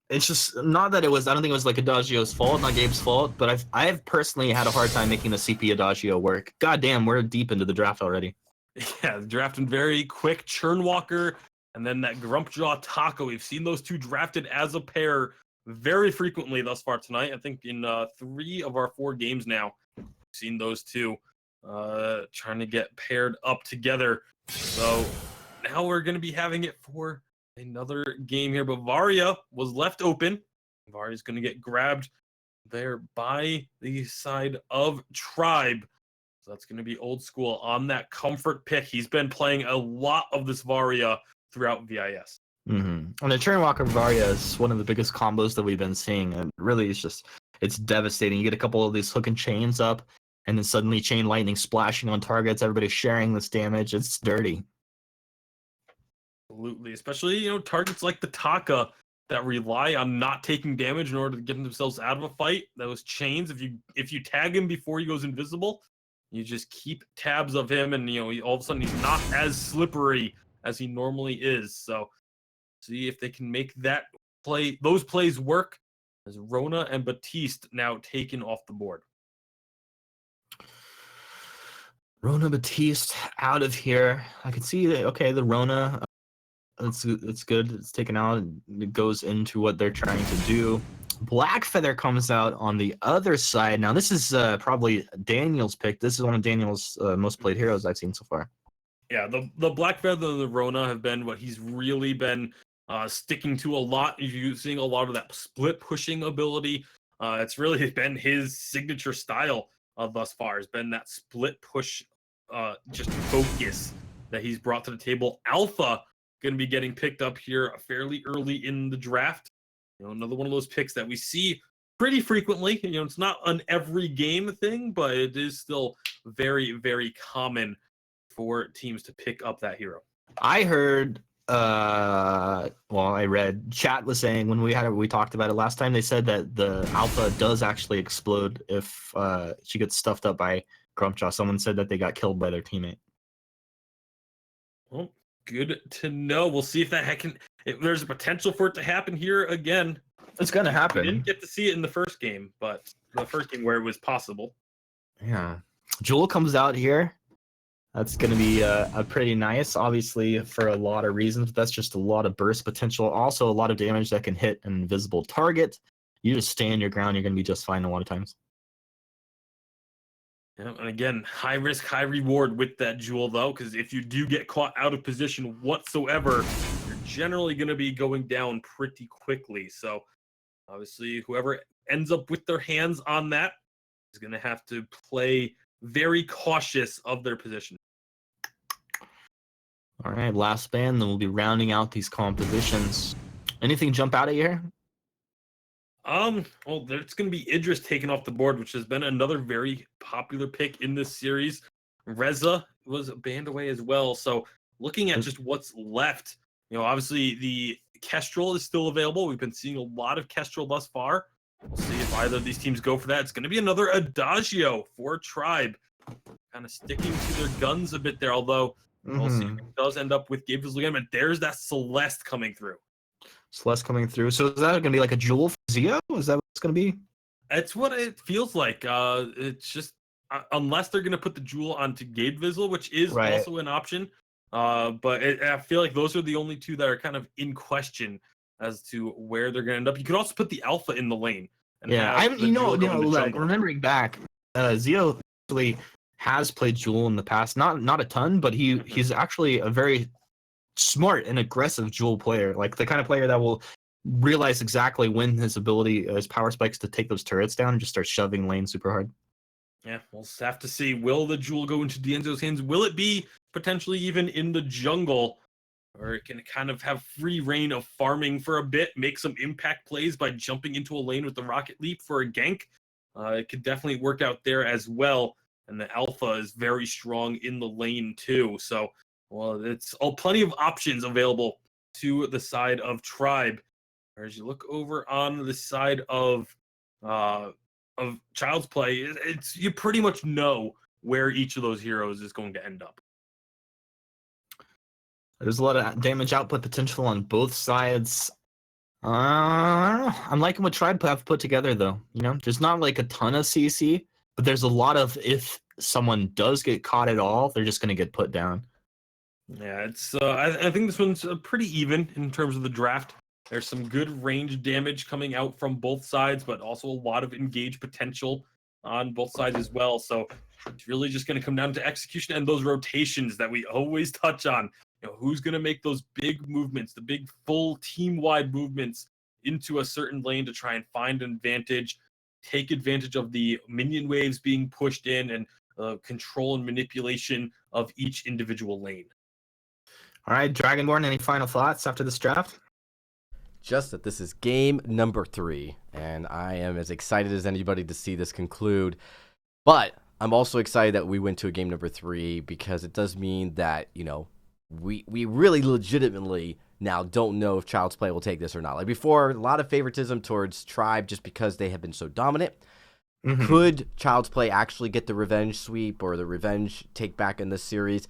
It's just not that I don't think it was like Adagio's fault, not Gabe's fault, but I've personally had a hard time making the CP Adagio work. God damn, we're deep into the draft already. Yeah, the drafting very quick. Churnwalker and then that Grumpjaw Taco. We've seen those two drafted as a pair very frequently thus far tonight. I think in 3 of our 4 games now, we've seen those two trying to get paired up together. So now we're going to be having it for another game here, but Varia was left open. Varia's going to get grabbed there by the side of Tribe. So that's going to be Old School on that comfort pick. He's been playing a lot of this Varia throughout VIS. And the Turnwalker Varia is one of the biggest combos that we've been seeing. And really, it's devastating. You get a couple of these hook and chains up, and then suddenly Chain Lightning splashing on targets. Everybody's sharing this damage. It's dirty. Absolutely, especially targets like the Taka that rely on not taking damage in order to get themselves out of a fight. Those chains, if you tag him before he goes invisible, you just keep tabs of him, and all of a sudden he's not as slippery as he normally is. So see if they can make those plays work, as Rona and Batiste now taken off the board. Rona Batiste out of here. I can see the Rona. It's good. It's taken out. It goes into what they're trying to do. Black Feather comes out on the other side. Now, this is probably Daniel's pick. This is one of Daniel's most played heroes I've seen so far. Yeah, the Black Feather and the Rona have been what he's really been sticking to a lot, using a lot of that split pushing ability. It's really been his signature style thus far. Has been that split push, just focus that he's brought to the table. Alpha going to be getting picked up here fairly early in the draft. Another one of those picks that we see pretty frequently. It's not an every game thing, but it is still very, very common for teams to pick up that hero. I heard, I I read. Chat was saying when we talked about it last time, they said that the alpha does actually explode if she gets stuffed up by Grumpjaw. Someone said that they got killed by their teammate. Well, good to know. We'll see if if there's a potential for it to happen here again. It's gonna We happen. didn't get to see it in the first game, but the first game where it was possible. Yeah. Jewel comes out here. That's going to be a pretty nice, obviously, for a lot of reasons. But that's just a lot of burst potential. Also, a lot of damage that can hit an invisible target. You just stand your ground, you're going to be just fine a lot of times. Yeah, and again, high risk, high reward with that Jewel, though, because if you do get caught out of position whatsoever, you're generally going to be going down pretty quickly. So, obviously, whoever ends up with their hands on that is going to have to play very cautious of their position. All right, last span, then we'll be rounding out these compositions. Anything jump out at you here? Well, there's going to be Idris taken off the board, which has been another very popular pick in this series. Reza was banned away as well. So looking at just what's left, obviously the Kestrel is still available. We've been seeing a lot of Kestrel thus far. We'll see if either of these teams go for that. It's going to be another Adagio for Tribe. Kind of sticking to their guns a bit there, although we'll see if it does end up with Gabe Vizzle again. But there's that Celeste coming through. Celeste coming through. So is that going to be like a Jewel for Zio? Is that what it's going to be? That's what it feels like. It's just unless they're going to put the Jewel onto Gabe Vizzle, which is also an option. But I feel like those are the only two that are kind of in question as to where they're going to end up. You could also put the Alpha in the lane. And remembering back, Zio actually has played Jewel in the past. Not a ton, but he's actually a very smart and aggressive Jewel player, like the kind of player that will realize exactly when his power spikes to take those turrets down and just start shoving lane super hard. Yeah, we'll have to see. Will the Jewel go into Dienzo's hands? Will it be potentially even in the jungle? Or it can kind of have free reign of farming for a bit, make some impact plays by jumping into a lane with the Rocket Leap for a gank. It could definitely work out there as well. And the Alpha is very strong in the lane too. So, well, it's plenty of options available to the side of Tribe. As you look over on the side of Child's Play, you pretty much know where each of those heroes is going to end up. There's a lot of damage output potential on both sides. I don't know. I'm liking what Tribe have put together, though. There's not like a ton of CC, but there's a lot of if someone does get caught at all, they're just going to get put down. Yeah, it's. I think this one's pretty even in terms of the draft. There's some good range damage coming out from both sides, but also a lot of engage potential on both sides as well. So it's really just going to come down to execution and those rotations that we always touch on. Who's going to make those big movements, the big full team-wide movements into a certain lane to try and find an advantage, take advantage of the minion waves being pushed in, and control and manipulation of each individual lane. All right, Dragonborn, any final thoughts after this draft? Just that this is game number 3, and I am as excited as anybody to see this conclude. But I'm also excited that we went to a game number 3 because it does mean that, we really legitimately now don't know if Child's Play will take this or not. Like before, a lot of favoritism towards Tribe just because they have been so dominant. Mm-hmm. Could Child's Play actually get the revenge sweep or the revenge take back in this series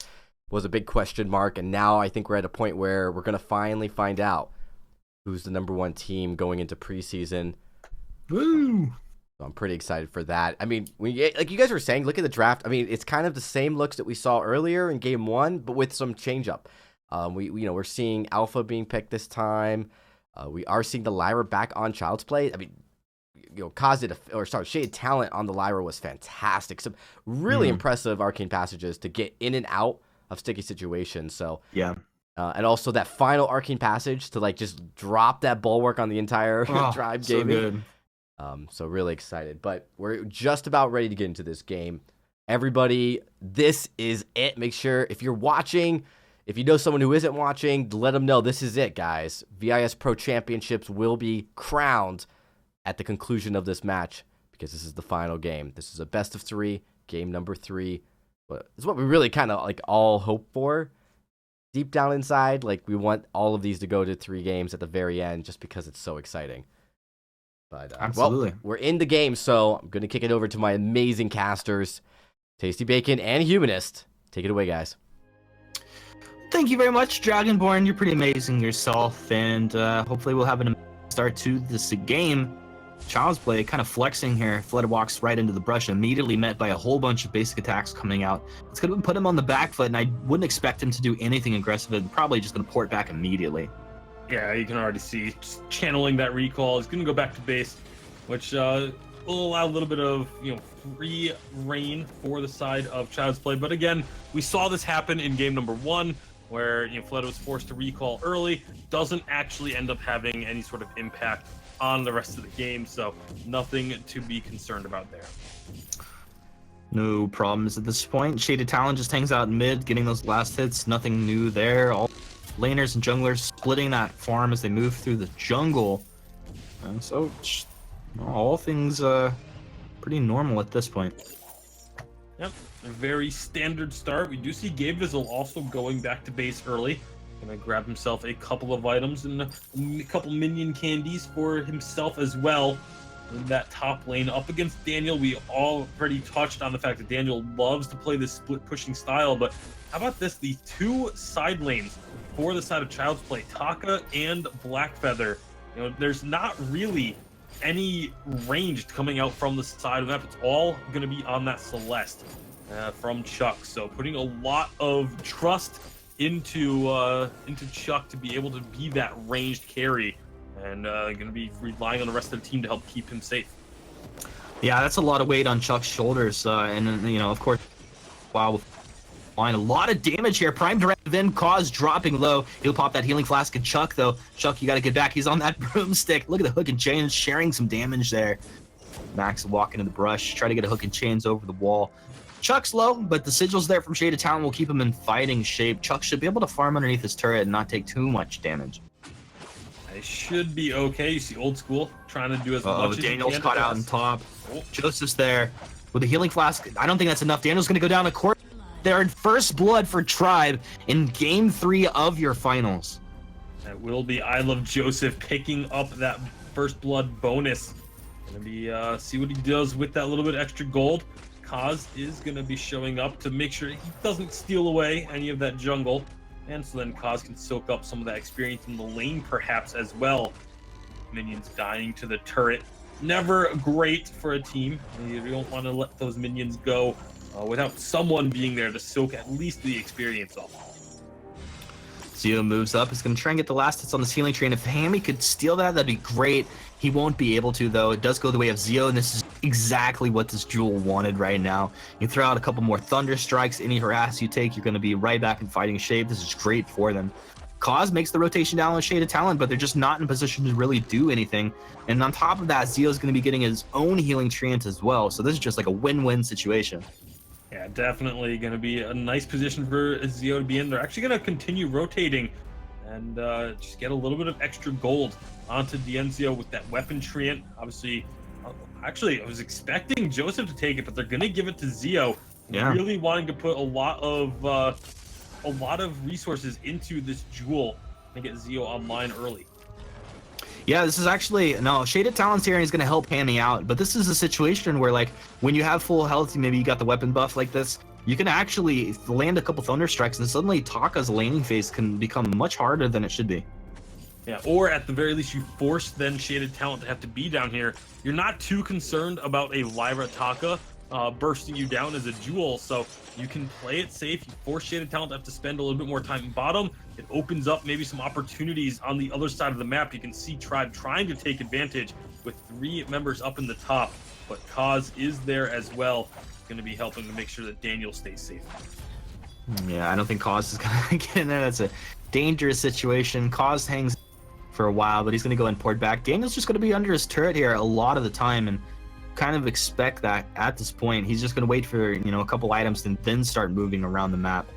was a big question mark. And now I think we're at a point where we're going to finally find out who's the number 1 team going into preseason. Woo! So I'm pretty excited for that. I mean, like you guys were saying, look at the draft. I mean, it's kind of the same looks that we saw earlier in game 1, but with some change up. We're seeing Alpha being picked this time. We are seeing the Lyra back on Child's Play. I mean, Shade Talent on the Lyra was fantastic. Some really impressive arcane passages to get in and out of sticky situations. So yeah. And also that final arcane passage to like just drop that bulwark on the entire Tribe so gaming. Good. So really excited, but we're just about ready to get into this game. Everybody, this is it. Make sure if you're watching, if you know someone who isn't watching, let them know this is it, guys. VISPRO Championships will be crowned at the conclusion of this match because this is the final game. This is a best of 3, game number 3. It's what we really kind of like all hope for. deep down inside, like, we want all of these to go to 3 games at the very end just because it's so exciting. But Absolutely. well, we're in the game, so I'm going to kick it over to my amazing casters, Tasty Bacon and Humanist. Take it away, guys. Thank you very much, Dragonborn. You're pretty amazing yourself, and hopefully we'll have an amazing start to this game. Child's Play kind of flexing here. Flood walks right into the brush, immediately met by a whole bunch of basic attacks coming out. It's going to put him on the back foot, and I wouldn't expect him to do anything aggressive, and probably just going to port back immediately. Yeah, you can already see just channeling that recall. He's going to go back to base, which will allow a little bit of free reign for the side of Child's Play. But again, we saw this happen in game number 1, where Flood was forced to recall early. Doesn't actually end up having any sort of impact on the rest of the game, so nothing to be concerned about there. No problems at this point. Shaded Talon just hangs out in mid, getting those last hits. Nothing new there. All laners and junglers splitting that farm as they move through the jungle. And so all things pretty normal at this point. Yep, a very standard start. We do see Gabe Vizzle also going back to base early. Gonna grab himself a couple of items and a couple minion candies for himself as well. In that top lane up against Daniel, we already touched on the fact that Daniel loves to play this split pushing style, but how about this? The 2 side lanes for the side of Child's Play, Taka and Blackfeather. There's not really any range coming out from the side of the map. It's all going to be on that Celeste from Chuck. So putting a lot of trust into Chuck to be able to be that ranged carry, and going to be relying on the rest of the team to help keep him safe. Yeah, that's a lot of weight on Chuck's shoulders, and of course, wow, line a lot of damage here. Prime Direct, then Cause dropping low. He'll pop that healing flask, and Chuck, though, you got to get back. He's on that broomstick. Look at the hook and chains, sharing some damage there. Max walking in the brush, try to get a hook and chains over the wall. Chuck's low, but the sigils there from Shaded Talon will keep him in fighting shape. Chuck should be able to farm underneath his turret and not take too much damage. I should be okay. You see Old School trying to do as much as Daniel's caught out on top. Oh. Joseph's there with a healing flask. I don't think that's enough. Daniel's going to go down the court. They're in first blood for Tribe in game 3 of your finals. That will be I Love Joseph picking up that first blood bonus. Gonna be see what he does with that little bit extra gold. Kaz is gonna be showing up to make sure he doesn't steal away any of that jungle, and so then Kaz can soak up some of that experience in the lane perhaps as well. Minions dying to the turret, never great for a team. You don't want to let those minions go without someone being there to soak at least the experience off. Zio moves up. He's going to try and get the last hits on this healing tree, and if Hammy could steal that, that'd be great. He won't be able to, though. It does go the way of Zio, and this is exactly what this Jewel wanted right now. You throw out a couple more Thunder Strikes, any harass you take, you're going to be right back in fighting shape. This is great for them. Cause makes the rotation down with Shaded Talon, but they're just not in a position to really do anything. And on top of that, Zio's going to be getting his own healing treant as well, so this is just like a win-win situation. Yeah, definitely going to be a nice position for Zio to be in. They're actually going to continue rotating and just get a little bit of extra gold onto Dienzio with that weapon treant. Obviously, actually, I was expecting Joseph to take it, but they're going to give it to Zio. Yeah. Really wanting to put a lot of resources into this Jewel and get Zio online early. Yeah, this is actually, no, Shaded Talon's here and he's going to help Hammy out, but this is a situation where, like, when you have full health, maybe you got the weapon buff like this, you can actually land a couple Thunder Strikes and suddenly Taka's laning phase can become much harder than it should be. Yeah, or at the very least, you force then Shaded Talon to have to be down here. You're not too concerned about a Lyra Taka bursting you down as a Jewel, so you can play it safe. You force Shaded Talon to have to spend a little bit more time in bottom. It opens up maybe some opportunities on the other side of the map. You can see Tribe trying to take advantage with 3 members up in the top, but Kaz is there as well, going to be helping to make sure that Daniel stays safe. Yeah, I don't think Kaz is going to get in there. That's a dangerous situation. Kaz hangs for a while, but he's going to go and port back. Daniel's just going to be under his turret here a lot of the time, and kind of expect that at this point. He's just going to wait for, a couple items and then start moving around the map.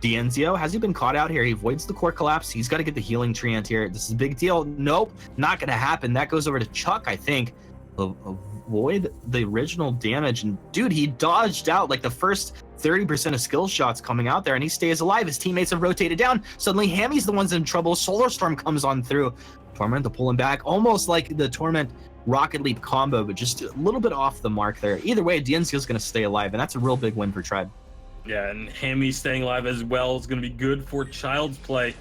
Dienzio, has he been caught out here? He avoids the core collapse. He's got to get the healing treant here. This is a big deal. Nope, not going to happen. That goes over to Chuck, I think. Avoid the original damage. And dude, he dodged out like the first 30% of skill shots coming out there, and he stays alive. His teammates have rotated down. Suddenly, Hammy's the one's in trouble. Solar Storm comes on through. Torment to pull him back, almost like the Torment Rocket Leap combo, but just a little bit off the mark there. Either way, Dienzio's going to stay alive, and that's a real big win for Tribe. Yeah, and Hammy staying alive as well is going to be good for Child's Play.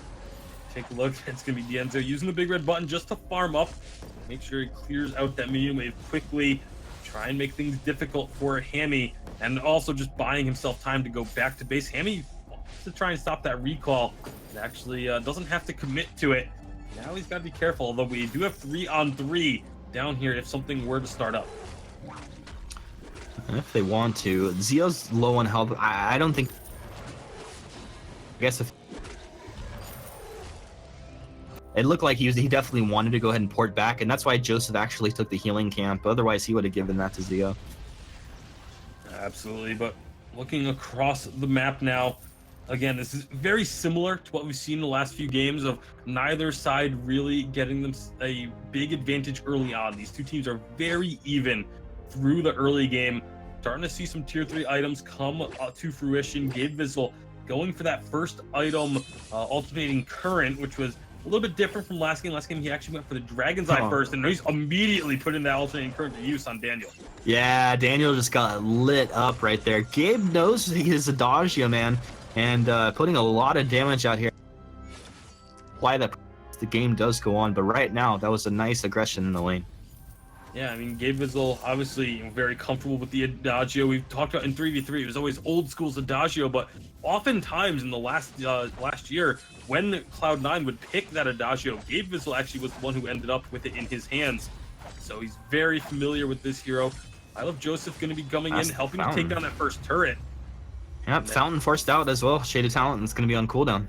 Take a look. It's going to be Dienzio using the big red button just to farm up. Make sure he clears out that minion wave quickly. Try and make things difficult for Hammy. And also just buying himself time to go back to base. Hammy wants to try and stop that recall. It actually doesn't have to commit to it. Now he's got to be careful, although we do have 3-on-3 down here if something were to start up. If they want to. Zio's low on health. I don't think... I guess if... It looked like he definitely wanted to go ahead and port back, and that's why Joseph actually took the healing camp. Otherwise, he would have given that to Zio. Absolutely, but looking across the map now, again, this is very similar to what we've seen in the last few games of neither side really getting them a big advantage early on. These two teams are very even through the early game. Starting to see some tier 3 items come to fruition. Gabe Vissel going for that first item, alternating current, which was a little bit different from last game. Last game, he actually went for the Dragon's Eye first, and he's immediately putting that alternating current to use on Daniel. Yeah, Daniel just got lit up right there. Gabe knows his Adagio, man, and putting a lot of damage out here. Why the game does go on, but right now, that was a nice aggression in the lane. Yeah, I mean, Gabe Vissel, obviously very comfortable with the Adagio. We've talked about in 3v3, it was always old school's Adagio, but oftentimes in the last year, when Cloud9 would pick that Adagio, Gabe Vissel actually was the one who ended up with it in his hands. So he's very familiar with this hero. I love Joseph going to be coming in, helping to take down that first turret. Yep, Fountain forced out as well. Shaded Talent is going to be on cooldown.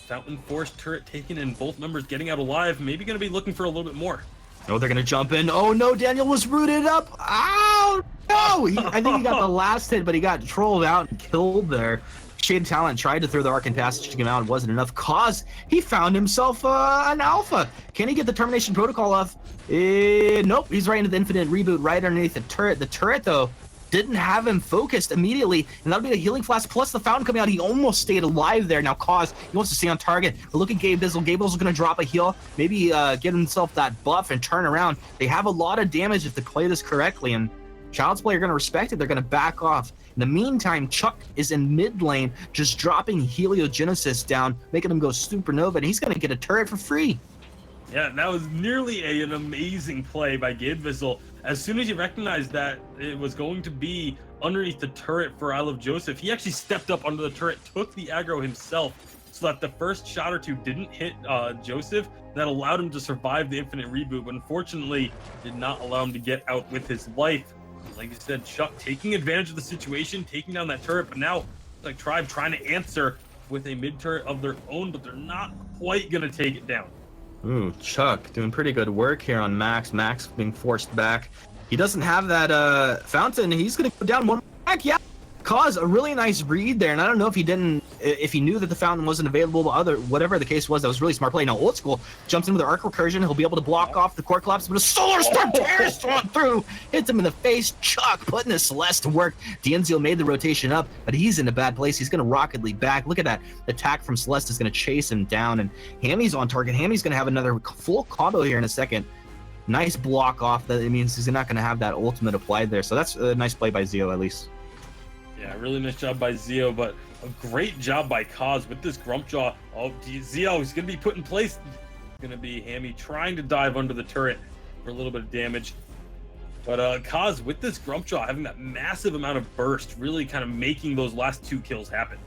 Fountain forced turret taken, and both members getting out alive. Maybe going to be looking for a little bit more. Oh, they're going to jump in. Oh, no, Daniel was rooted up. Ow, no. I think he got the last hit, but he got trolled out and killed there. Shade Talent tried to throw the Arcane Passage to him out. It wasn't enough. Cause he found himself an alpha. Can he get the Termination Protocol off? Nope. He's right into the Infinite Reboot right underneath the turret. The turret, though, didn't have him focused immediately, and that'll be the Healing Flask plus the Fountain coming out. He almost stayed alive there. Now, Cause, he wants to stay on target. But look at Gabe Vissel. Gabe Vissel's going to drop a heal, maybe get himself that buff and turn around. They have a lot of damage if they play this correctly, and Child's Play are going to respect it. They're going to back off. In the meantime, Chuck is in mid lane, just dropping Heliogenesis down, making him go supernova, and he's going to get a turret for free. Yeah, that was nearly an amazing play by Gabe Vissel. As soon as he recognized that it was going to be underneath the turret for I Love Joseph, he actually stepped up under the turret, took the aggro himself, so that the first shot or two didn't hit Joseph. That allowed him to survive the Infinite Reboot, but unfortunately did not allow him to get out with his life. Like you said, Chuck taking advantage of the situation, taking down that turret, but now like Tribe trying to answer with a mid turret of their own, but they're not quite going to take it down. Ooh, Chuck doing pretty good work here on Max. Max being forced back. He doesn't have that Fountain. He's going to go down one back. Yeah. Cause a really nice read there, and I don't know if he knew that the Fountain wasn't available, whatever the case was, that was really smart play. Now Old School jumps in with the Arc Recursion. He'll be able to block off the Core Collapse, but a Solar Storm tears through, hits him in the face. Chuck putting his Celeste to work. Dienzio made the rotation up, but he's in a bad place. He's going to Rocket League back. Look at that. The attack from Celeste is going to chase him down, and Hammy's on target. Hammy's going to have another full combo here in a second. Nice block off. That it means he's not going to have that ultimate applied there, so that's a nice play by Zio at least. Yeah, really nice job by Zio, but a great job by Kaz with this Grumpjaw. Oh, Zio is going to be put in place. It's going to be Hammy trying to dive under the turret for a little bit of damage. But Kaz with this Grumpjaw having that massive amount of burst, really kind of making those last two kills happen.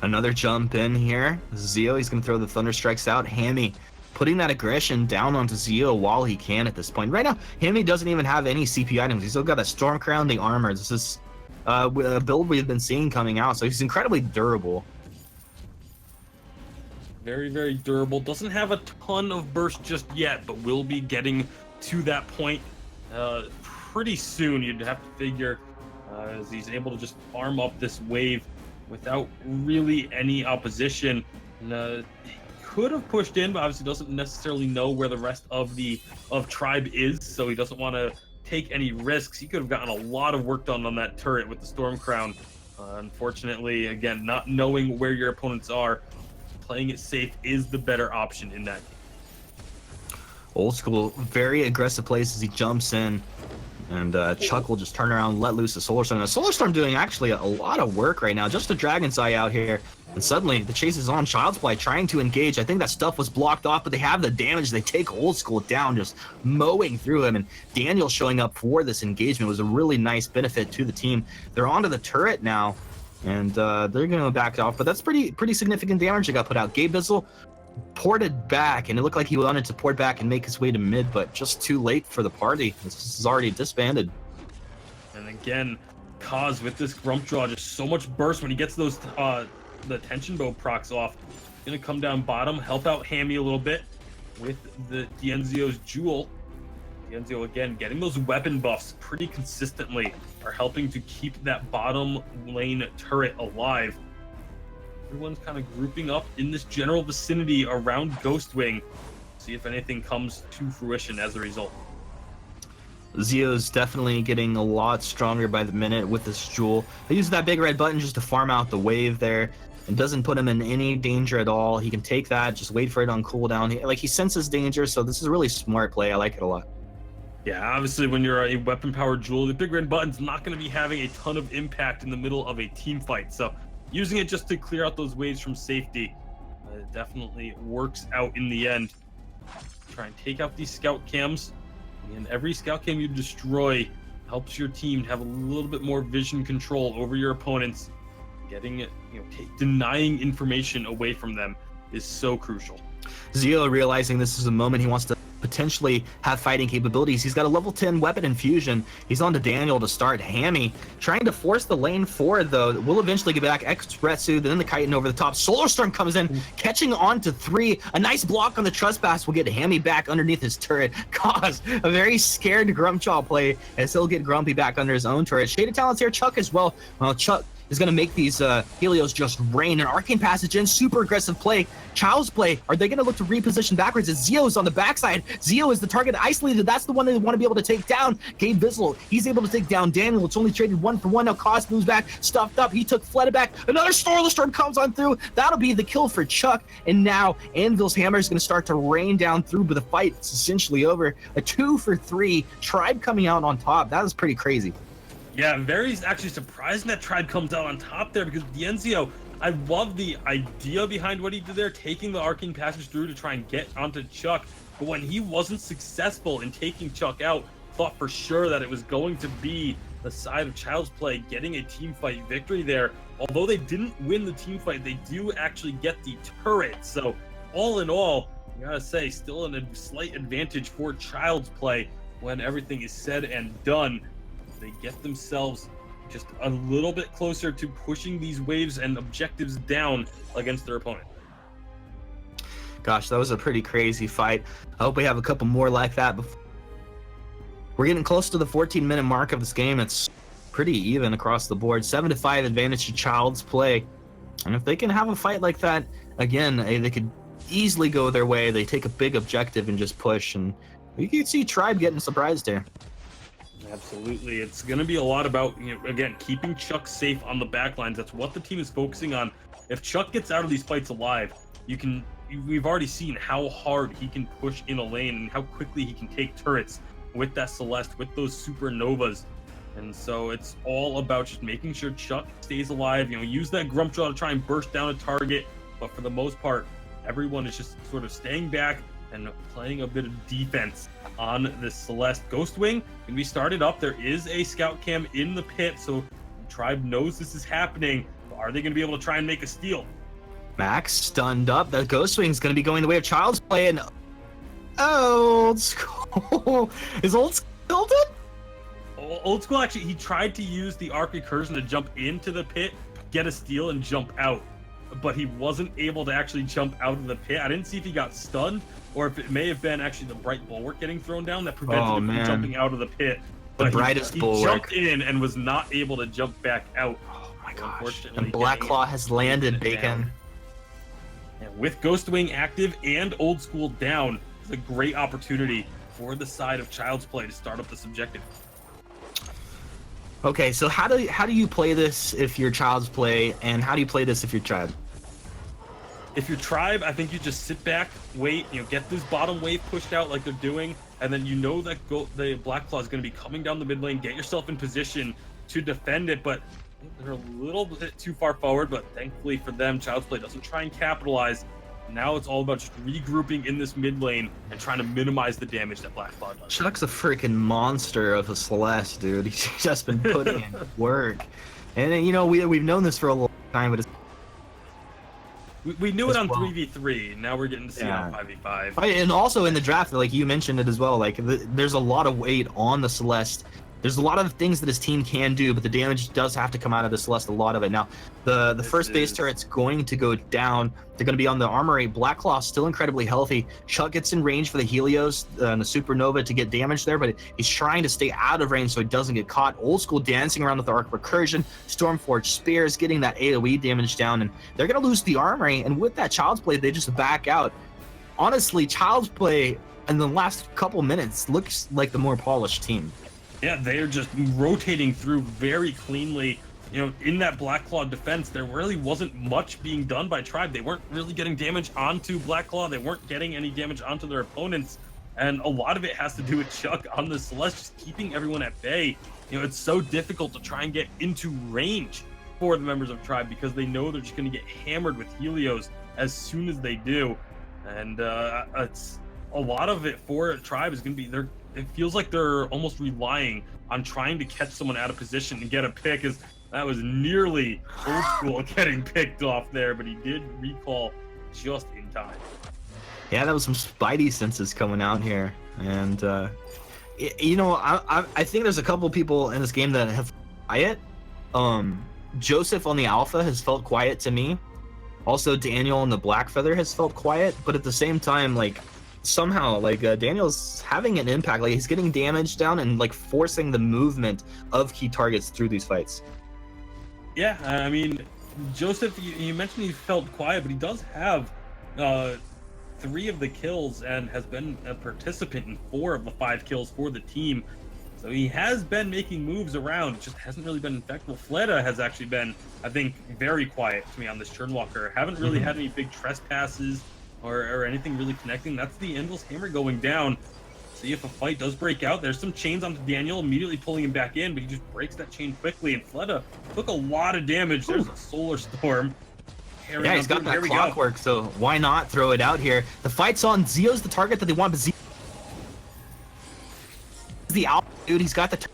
Another jump in here. Zio, he's going to throw the Thunder Strikes out. Hammy putting that aggression down onto Zio while he can at this point. Right now, Hammy doesn't even have any CP items. He's still got that Storm Crown, the armor. This is a build we've been seeing coming out, so he's incredibly durable. Very, very durable. Doesn't have a ton of burst just yet, but will be getting to that point pretty soon, you'd have to figure, as he's able to just farm up this wave without really any opposition. And, could have pushed in, but obviously doesn't necessarily know where the rest of Tribe is, so he doesn't want to take any risks. He could have gotten a lot of work done on that turret with the Storm Crown. Unfortunately, again, not knowing where your opponents are, playing it safe is the better option in that game. Old School, very aggressive plays as he jumps in. And Chuck will just turn around and let loose the Solar Storm. The Solar Storm doing actually a lot of work right now. Just a Dragon's Eye out here. And suddenly, the chase is on. Child's Play trying to engage. I think that stuff was blocked off, but they have the damage. They take Old School down, just mowing through him. And Daniel showing up for this engagement was a really nice benefit to the team. They're onto the turret now, and they're going to back off. But that's pretty significant damage that got put out. Gabe Bizzle ported back, and it looked like he wanted to port back and make his way to mid, but just too late for the party. This is already disbanded. And again, Kaz with this Grump Draw, just so much burst when he gets those the tension bow procs off. Gonna come down bottom, help out Hammy a little bit with the Dienzio's Jewel. Dienzio again getting those weapon buffs pretty consistently are helping to keep that bottom lane turret alive. Everyone's kind of grouping up in this general vicinity around Ghostwing. See if anything comes to fruition as a result. Zio's definitely getting a lot stronger by the minute with this Jewel. He uses that big red button just to farm out the wave there. It doesn't put him in any danger at all. He can take that, just wait for it on cooldown. He senses danger, so this is a really smart play. I like it a lot. Yeah, obviously when you're a weapon-powered Jewel, the big red button's not going to be having a ton of impact in the middle of a team fight. So using it just to clear out those waves from safety definitely works out in the end. Try and take out these scout cams, and every scout cam you destroy helps your team have a little bit more vision control over your opponents. Getting it, denying information away from them is so crucial. Zio realizing this is a moment he wants to potentially have fighting capabilities. He's got a level 10 weapon infusion. He's on to Daniel to start. Hammy trying to force the lane forward, though. We'll eventually get back Expressu, then the Chitin over the top. Solar Storm comes in, catching on to 3. A nice block on the Trespass will get Hammy back underneath his turret. Cause a very scared Grumpjaw play as he'll get Grumpy back under his own turret. Shaded Talents here, Chuck as well. Well, Chuck is going to make these Helios just rain. An Arcane Passage in, super aggressive play. Child's Play, are they going to look to reposition backwards as Zio's on the backside? Zio is the target isolated. That's the one they want to be able to take down. Gabe Bizzle, he's able to take down Daniel. It's only traded 1-for-1. Now Cost moves back, stuffed up. He took Fleta back. Another Solar Storm comes on through. That'll be the kill for Chuck. And now Anvil's Hammer is going to start to rain down through, but the fight is essentially over. A 2-for-3. Tribe coming out on top. That was pretty crazy. Yeah, very actually surprising that Tribe comes out on top there, because Dienzio, I love the idea behind what he did there, taking the Arcane Passage through to try and get onto Chuck. But when he wasn't successful in taking Chuck out, thought for sure that it was going to be the side of Child's Play getting a team fight victory there. Although they didn't win the team fight, they do actually get the turret. So all in all, I gotta say, still a slight advantage for Child's Play when everything is said and done. They get themselves just a little bit closer to pushing these waves and objectives down against their opponent. Gosh, that was a pretty crazy fight. I hope we have a couple more like that. We're getting close to the 14-minute mark of this game. It's pretty even across the board. 7-5 advantage to Child's Play. And if they can have a fight like that, again, they could easily go their way. They take a big objective and just push. And you can see Tribe getting surprised here. Absolutely. It's going to be a lot about, again, keeping Chuck safe on the backlines. That's what the team is focusing on. If Chuck gets out of these fights alive, we've already seen how hard he can push in a lane and how quickly he can take turrets with that Celeste, with those supernovas. And so it's all about just making sure Chuck stays alive, use that Grump Draw to try and burst down a target. But for the most part, everyone is just sort of staying back and playing a bit of defense on this Celeste. Ghostwing can be started up. There is a scout cam in the pit, so the Tribe knows this is happening. Are they going to be able to try and make a steal? Max stunned up. The Ghostwing's going to be going the way of Child's Play, and Old School is Old School tilted? Old School actually, he tried to use the arc recursion to jump into the pit, get a steal, and jump out. But he wasn't able to actually jump out of the pit. I didn't see if he got stunned or if it may have been actually the bright bulwark getting thrown down that prevented him from jumping out of the pit. But brightest bulwark. He jumped in and was not able to jump back out. Oh my gosh. And Black Claw has landed, Bacon. And with Ghostwing active and Old School down, it's a great opportunity for the side of Child's Play to start up this objective. Okay, so how do you play this if you're Child's Play, and how do you play this if you're Tribe? If you're Tribe, I think you just sit back, wait, get this bottom wave pushed out like they're doing, and then that the Black Claw is going to be coming down the mid lane. Get yourself in position to defend it, but they're a little bit too far forward. But thankfully for them, Child's Play doesn't try and capitalize. Now it's all about just regrouping in this mid lane and trying to minimize the damage that Black Claw does. Chuck's a freaking monster of a Celeste, dude. He's just been putting in work, and we've known this for a long time, but it's we knew it on 3v3. Now we're getting to see it on 5v5. And also in the draft, like you mentioned it as well, like there's a lot of weight on the Celeste. There's a lot of things that his team can do, but the damage does have to come out of the Celeste, a lot of it. Now, the first base turret's going to go down. They're going to be on the armory. Black Claw still incredibly healthy. Chuck gets in range for the Helios and the Supernova to get damage there, but he's trying to stay out of range so he doesn't get caught. Old School dancing around with the Arc Recursion. Stormforge Spears getting that AoE damage down, and they're going to lose the armory. And with that Child's Play, they just back out. Honestly, Child's Play in the last couple minutes looks like the more polished team. Yeah, they are just rotating through very cleanly. In that Black Claw defense, there really wasn't much being done by Tribe. They weren't really getting damage onto Black Claw. They weren't getting any damage onto their opponents. And a lot of it has to do with Chuck on the Celeste, just keeping everyone at bay. It's so difficult to try and get into range for the members of Tribe because they know they're just going to get hammered with Helios as soon as they do. And it's a lot of it for Tribe is going to be it feels like they're almost relying on trying to catch someone out of position and get a pick. That was nearly Old School getting picked off there, but he did recall just in time. Yeah, that was some spidey senses coming out here. And, I think there's a couple people in this game that have quiet. Joseph on the Alpha has felt quiet to me. Also, Daniel on the Black Feather has felt quiet, but at the same time, somehow Daniel's having an impact. He's getting damage down and forcing the movement of key targets through these fights. Yeah, I mean, Joseph, you mentioned he felt quiet, but he does have 3 of the kills and has been a participant in 4 of the 5 kills for the team. So he has been making moves around. It just hasn't really been effective. Fleta has actually been, I think, very quiet to me on this Churnwalker. Haven't really had any big trespasses or anything really connecting. That's the Endless Hammer going down. See if a fight does break out. There's some chains onto Daniel, immediately pulling him back in, but he just breaks that chain quickly, and Fleta took a lot of damage. There's a Solar Storm. Yeah, he's got that clockwork, so why not throw it out here? The fight's on. Zio's the target that they want, but Zio is the out, dude. He's got the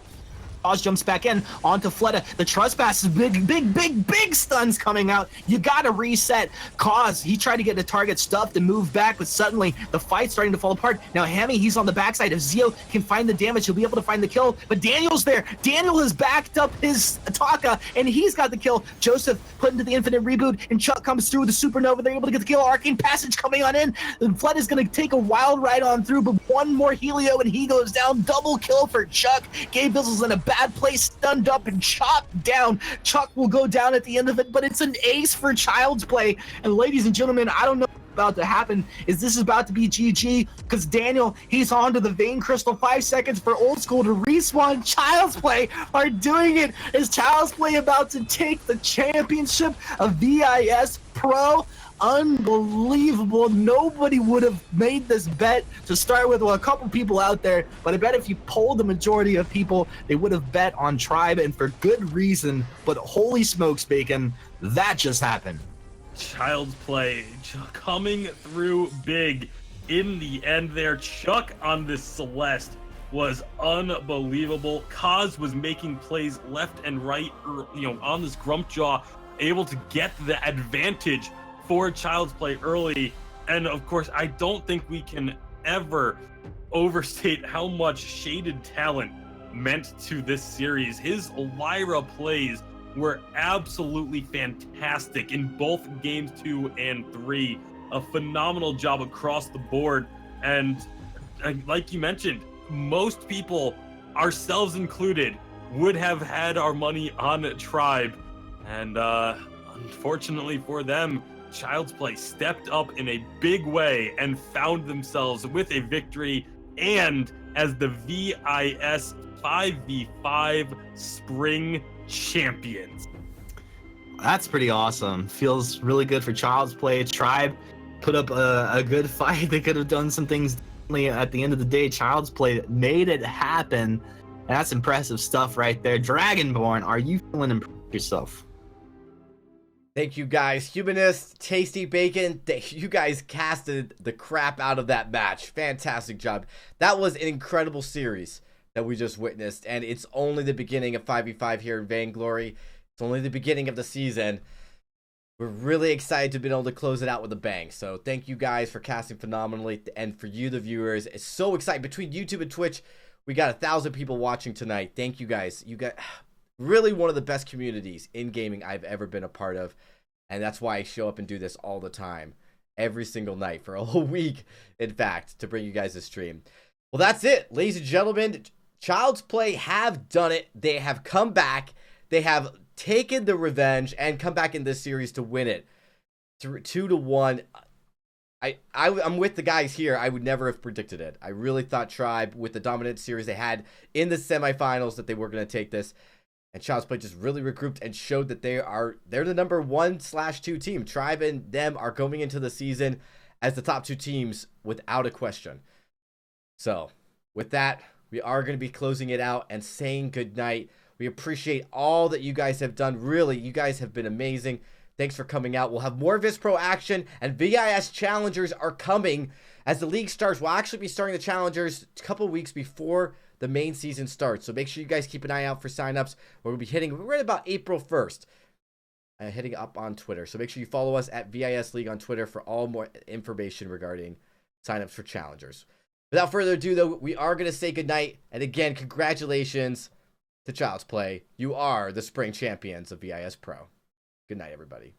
Oz jumps back in onto Fleta. The trespass is big stuns coming out. You gotta reset. Cause he tried to get the target stuffed and move back, but suddenly the fight's starting to fall apart. Now Hammy, he's on the backside. If Zio can find the damage, he'll be able to find the kill. But Daniel's there. Daniel has backed up his Taka, and he's got the kill. Joseph put into the infinite reboot, and Chuck comes through with the supernova. They're able to get the kill. Arcane Passage coming on in. And Fleta's gonna take a wild ride on through, but one more Helio, and he goes down. Double kill for Chuck. Gabe Bizzle's in a bad place, stunned up and chopped down. Chuck will go down at the end of it, but it's an ace for Child's Play. And ladies and gentlemen, I don't know what's about to happen. Is this about to be GG? Because Daniel, he's on to the Vein Crystal. 5 seconds for Old School to respawn. Child's Play are doing it. Is Child's Play about to take the championship of VISPRO? Unbelievable. Nobody would have made this bet to start with. Well, a couple people out there, but I bet if you polled the majority of people, they would have bet on Tribe, and for good reason. But holy smokes, Bacon, that just happened. Child's Play coming through big in the end there. Chuck on this Celeste was unbelievable. Kaz was making plays left and right, on this Grumpjaw, able to get the advantage for Child's Play early. And of course, I don't think we can ever overstate how much shaded talent meant to this series. His Lyra plays were absolutely fantastic in both games 2 and 3. A phenomenal job across the board. And like you mentioned, most people, ourselves included, would have had our money on Tribe. And unfortunately for them, Child's Play stepped up in a big way and found themselves with a victory and as the VIS 5v5 Spring Champions. That's pretty awesome. Feels really good for Child's Play. Tribe put up a good fight. They could have done some things differently. At the end of the day, Child's Play made it happen. And that's impressive stuff right there. Dragonborn, are you feeling impressed yourself? Thank you guys. Humanist, Tasty Bacon, you guys casted the crap out of that match. Fantastic job. That was an incredible series that we just witnessed, and it's only the beginning of 5v5 here in Vainglory. It's only the beginning of the season. We're really excited to be able to close it out with a bang. So thank you guys for casting phenomenally, and for you, the viewers. It's so exciting. Between YouTube and Twitch, we got 1,000 people watching tonight. Thank you guys. You got really one of the best communities in gaming I've ever been a part of, and that's why I show up and do this all the time, every single night for a whole week, in fact, to bring you guys a stream. Well, that's it, ladies and gentlemen. Child's Play have done it. They have come back. They have taken the revenge and come back in this series to win it 2-1. I'm with the guys here. I would never have predicted it. I really thought Tribe, with the dominant series they had in the semifinals, that they were going to take this. And Child's Play just really regrouped and showed that they're the number 1/2 team. Tribe and them are going into the season as the top 2 teams without a question. So with that, we are going to be closing it out and saying goodnight. We appreciate all that you guys have done. Really, you guys have been amazing. Thanks for coming out. We'll have more VISPRO action, and VIS Challengers are coming as the league starts. We'll actually be starting the Challengers a couple weeks before the main season starts. So make sure you guys keep an eye out for signups. We'll be hitting right about April 1st. Hitting up on Twitter. So make sure you follow us at VIS League on Twitter for all more information regarding signups for Challengers. Without further ado, though, we are going to say goodnight. And again, congratulations to Child's Play. You are the spring champions of VIS Pro. Good night, everybody.